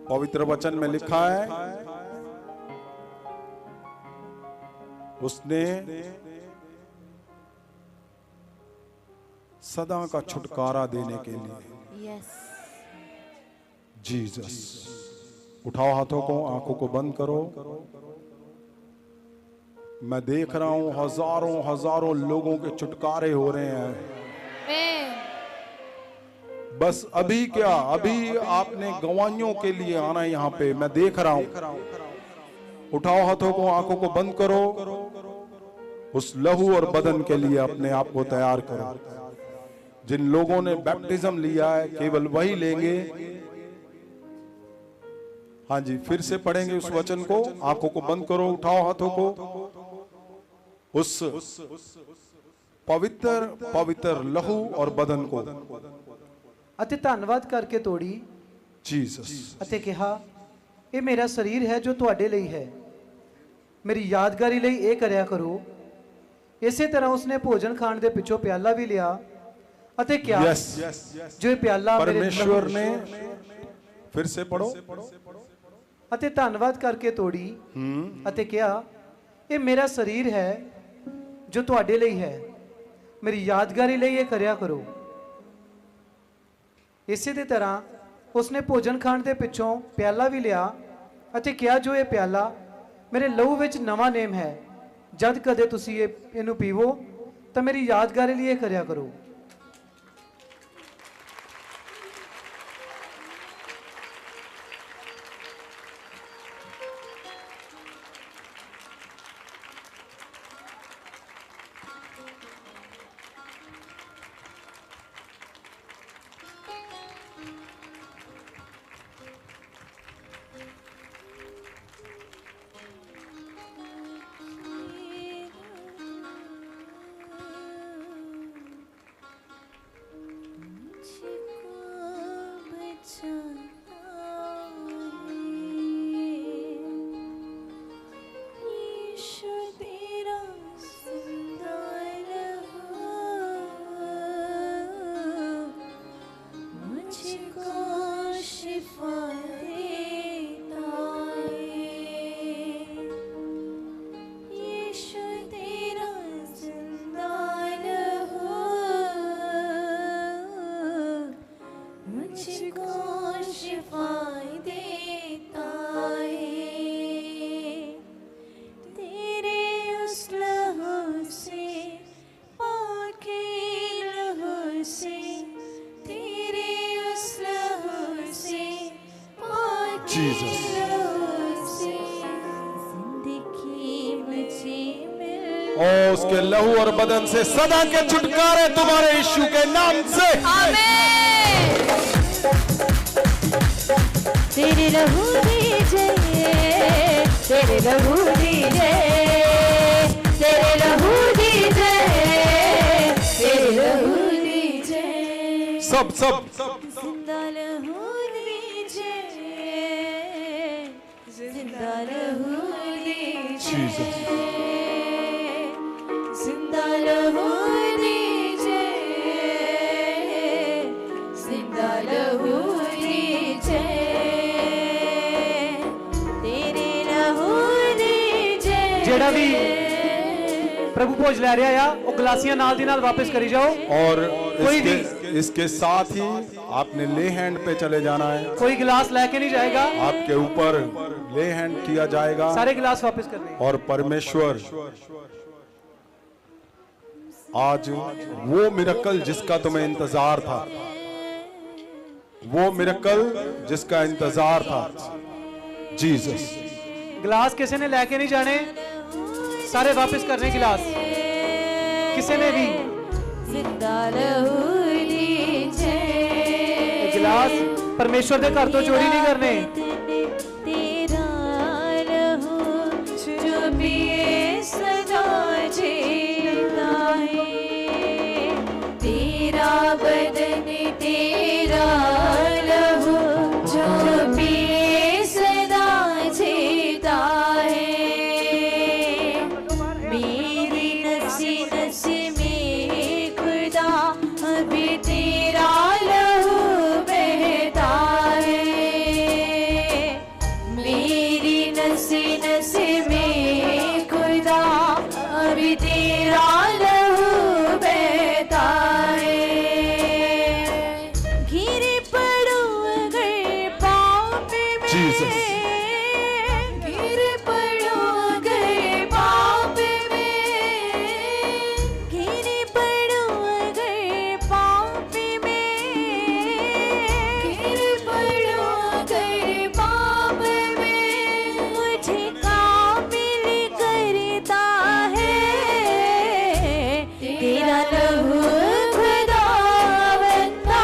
पवित्र वचन में लिखा है उसने सदा का छुटकारा देने के लिए। जीसस। उठाओ हाथों को, आंखों को बंद करो। मैं देख रहा हूं हजारों हजारों लोगों के छुटकारे हो रहे हैं। बस अभी क्या, अभी आपने गवाहियों के लिए आना है यहां पे, मैं देख रहा हूं। उठाओ हाथों को, आंखों को बंद करो, उस लहू और बदन के लिए अपने आप को तैयार करो। जिन लोगों ने बैप्टिज्म लिया है केवल वही लेंगे। हाँ जी, फिर से पढ़ेंगे उस वचन को। आंखों को बंद करो, उठाओ हाथों को, उस पवित्र पवित्र लहू और बदन को ਅਤੇ ਧੰਨਵਾਦ ਕਰਕੇ ਤੋੜੀ। जीसस। ਅਤੇ ਕਿਹਾ, ਇਹ ਮੇਰਾ ਸਰੀਰ ਹੈ ਜੋ ਤੁਹਾਡੇ ਲਈ ਹੈ, ਮੇਰੀ ਯਾਦਗਾਰੀ ਲਈ ਇਹ ਕਰਿਆ ਕਰੋ। ਇਸੇ ਤਰ੍ਹਾਂ ਉਸਨੇ ਭੋਜਨ ਖਾਣ ਦੇ ਪਿੱਛੋਂ ਪਿਆਲਾ ਵੀ ਲਿਆ ਅਤੇ ਕਿਹਾ, ਜੋ ਇਹ ਪਿਆਲਾ ਮੇਰੇ परमेश्वर ने, फिर से पढ़ो, ਅਤੇ ਧੰਨਵਾਦ ਕਰਕੇ ਤੋੜੀ ਅਤੇ ਕਿਹਾ, ਇਹ ਮੇਰਾ ਸਰੀਰ ਹੈ ਜੋ ਤੁਹਾਡੇ ਲਈ ਹੈ, ਮੇਰੀ ਯਾਦਗਾਰੀ ਲਈ ਇਹ ਕਰਿਆ ਕਰੋ। ਇਸੇ ਦੀ ਤਰ੍ਹਾਂ ਉਸਨੇ ਭੋਜਨ ਖਾਣ ਦੇ ਪਿੱਛੋਂ ਪਿਆਲਾ ਵੀ ਲਿਆ ਅਤੇ ਕਿਹਾ, ਜੋ ਇਹ ਪਿਆਲਾ ਮੇਰੇ ਲਹੂ ਵਿੱਚ ਨਵਾਂ ਨੇਮ ਹੈ, ਜਦ ਕਦੇ ਤੁਸੀਂ ਇਹਨੂੰ ਪੀਵੋ ਤਾਂ ਮੇਰੀ ਯਾਦਗਾਰੀ ਲਈ ਇਹ ਕਰਿਆ ਕਰੋ। जीसस। और उसके लहू और बदन से सदा के छुटकारे तुम्हारे यीशु के नाम से। आमीन। तेरे लहू दीजे, तेरे लहू दीजे, तेरे लहू दीजे, तेरे लहू दीजे, सब जिंदा लहू दीजे, जिंदा लहू दीजे, जिंदा लहू दीजे, जिंदा लहू दीजे, तेरे लहू दीजे। ਜਿਹੜਾ ਵੀ प्रभु भोज लै रहा आ वो गलासियां नाल दी नाल वापस करी जाओ। और कोई इसके साथ ही आपने ले हैंड पे चले जाना है। कोई गिलास लेके नहीं जाएगा, आपके ऊपर ले हैंड किया जाएगा सारे गिलास वापस करने। और परमेश्वर आज वो मिरेकल जिसका तुम्हें इंतजार था, वो मिरेकल जिसका इंतजार था, जीसस। गिलास किसी ने लेके नहीं जाने, सारे वापस करने गिलास, किसी ने भी जिंदा लहू दीजे, गिलास परमेश्वर के घर तो चोरी नहीं करने। तेरा लहू जो पिए सदा जीता है, तेरा बदन तेरा लहू जो पिए सदा जीता है, मेरी नसी नसी में खुदा अभी तेरा लहू बहता है, मेरी नसी नसी में खुदा अभी तेरा लहू बहता है, गिरे पड़ो अगर पाप में, Jesus. गिरे पड़ो अगर पाप में, गिरे पड़ो अगर पाप में, गिरे पड़ो अगर पाप में, मुझे काबिल करता है, तेरा लहू खुदा बनता,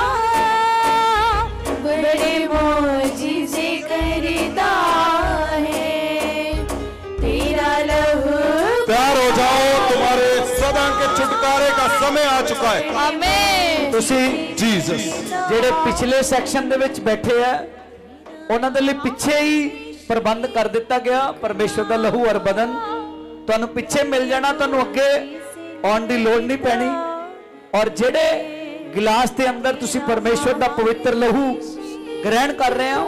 बड़े मौजिज़े करता है, तेरा लहू। तैयार हो जाओ, तुम्हारे सदा के छुटकारे का समय आ चुका है। आमीन। ਤੁਸੀਂ जीसस। ਜਿਹੜੇ ਪਿਛਲੇ ਸੈਕਸ਼ਨ ਦੇ ਵਿੱਚ ਬੈਠੇ ਆ ਉਹਨਾਂ ਦੇ ਲਈ ਪਿੱਛੇ ਹੀ ਪ੍ਰਬੰਧ ਕਰ ਦਿੱਤਾ ਗਿਆ। ਪਰਮੇਸ਼ਰ ਦਾ ਲਹੂ ਔਰ ਬਦਨ ਤੁਹਾਨੂੰ ਪਿੱਛੇ ਮਿਲ ਜਾਣਾ, ਤੁਹਾਨੂੰ ਅੱਗੇ ਆਉਣ ਦੀ ਲੋੜ ਨਹੀਂ ਪੈਣੀ। ਔਰ ਜਿਹੜੇ ਗਿਲਾਸ ਦੇ ਅੰਦਰ ਤੁਸੀਂ ਪਰਮੇਸ਼ਰ ਦਾ ਪਵਿੱਤਰ ਲਹੂ ਗ੍ਰਹਿਣ ਕਰ ਰਹੇ ਹੋ,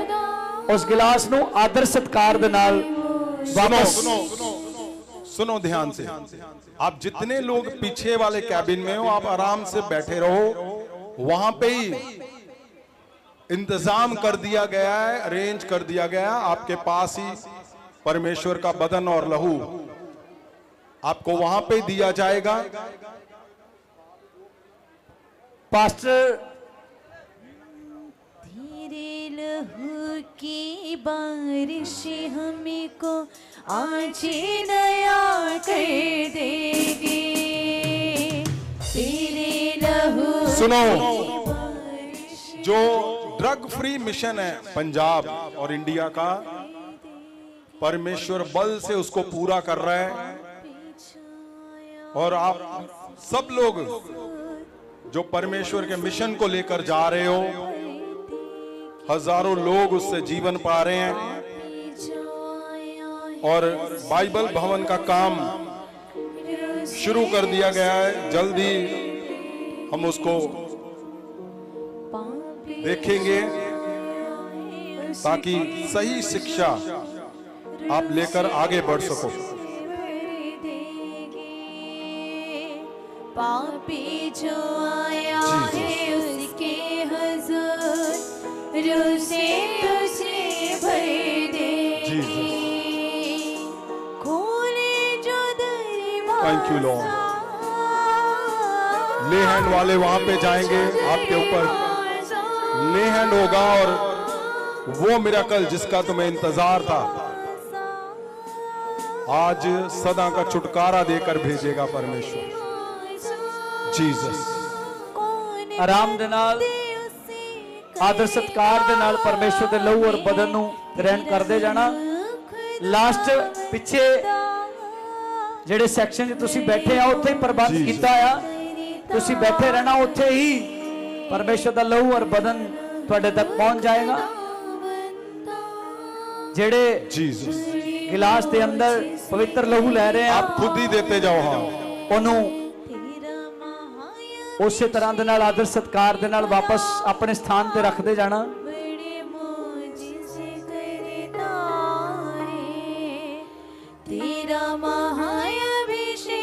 ਉਸ ਗਿਲਾਸ ਨੂੰ ਆਦਰ ਸਤਿਕਾਰ ਦੇ ਨਾਲ ਵਾਪਸ सुनो ध्यान से। आप जितने लोग पीछे वाले कैबिन में हो, आप आराम से बैठे रहो। वहां पे ही इंतजाम कर दिया गया है, अरेंज कर दिया गया है। आपके पास ही परमेश्वर का बदन और लहू आपको वहां पे दिया जाएगा। ਪਾਸਟਰ तेरे लहू की बारिश हमको आज नया कर देगी, तेरे लहू सुनो, की बारिश। जो ड्रग फ्री मिशन है पंजाब और इंडिया का, परमेश्वर बल से उसको पूरा कर रहा है। और आप सब लोग जो परमेश्वर के मिशन को लेकर जा रहे हो, हजारों लोग उससे जीवन पा रहे हैं। और बाइबल भवन का काम शुरू कर दिया गया है। जल्दी हम उसको देखेंगे ताकि सही शिक्षा आप लेकर आगे बढ़ सको। पापी जो आया है उसके हुजूर से उसे भर देगी, खोले जो दरवाजा। Thank you Lord. ले हैंड वाले वहां पे जाएंगे, आपके ऊपर ले हैंड होगा और वो मिरेकल जिसका तुम्हें इंतजार था आज सदा का छुटकारा देकर भेजेगा परमेश्वर। जीसस आराम दे नाल आदर सत्कार दे नाल परमेश्वर दे लहू और बदन नू ग्रहण करदे जाना। लास्ट पिछे जेडे सैक्शन च तुसी बैठे आ उत्थे ही प्रबंध कीता आ, तुसी बैठे रहना, उत्थे ही परमेश्वर दा लहू और बदन तुहाडे तक पहुंच जाएगा। जेडे जीसस गिलास के अंदर पवित्र लहू लै रहे हैं आप खुद ही देते जाओ। हाँ ओनू उस तरह दे नाल आदर सत्कार दे नाल वापस अपने स्थान ते रखते जाना। तेरा महाअभिषेक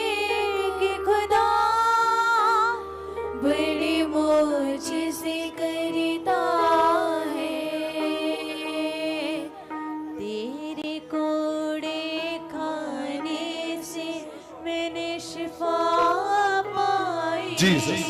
के खुदा बड़े मोजिज़े करता है। तेरे कोड़े खाने से मैंने शिफा पाई। जीसस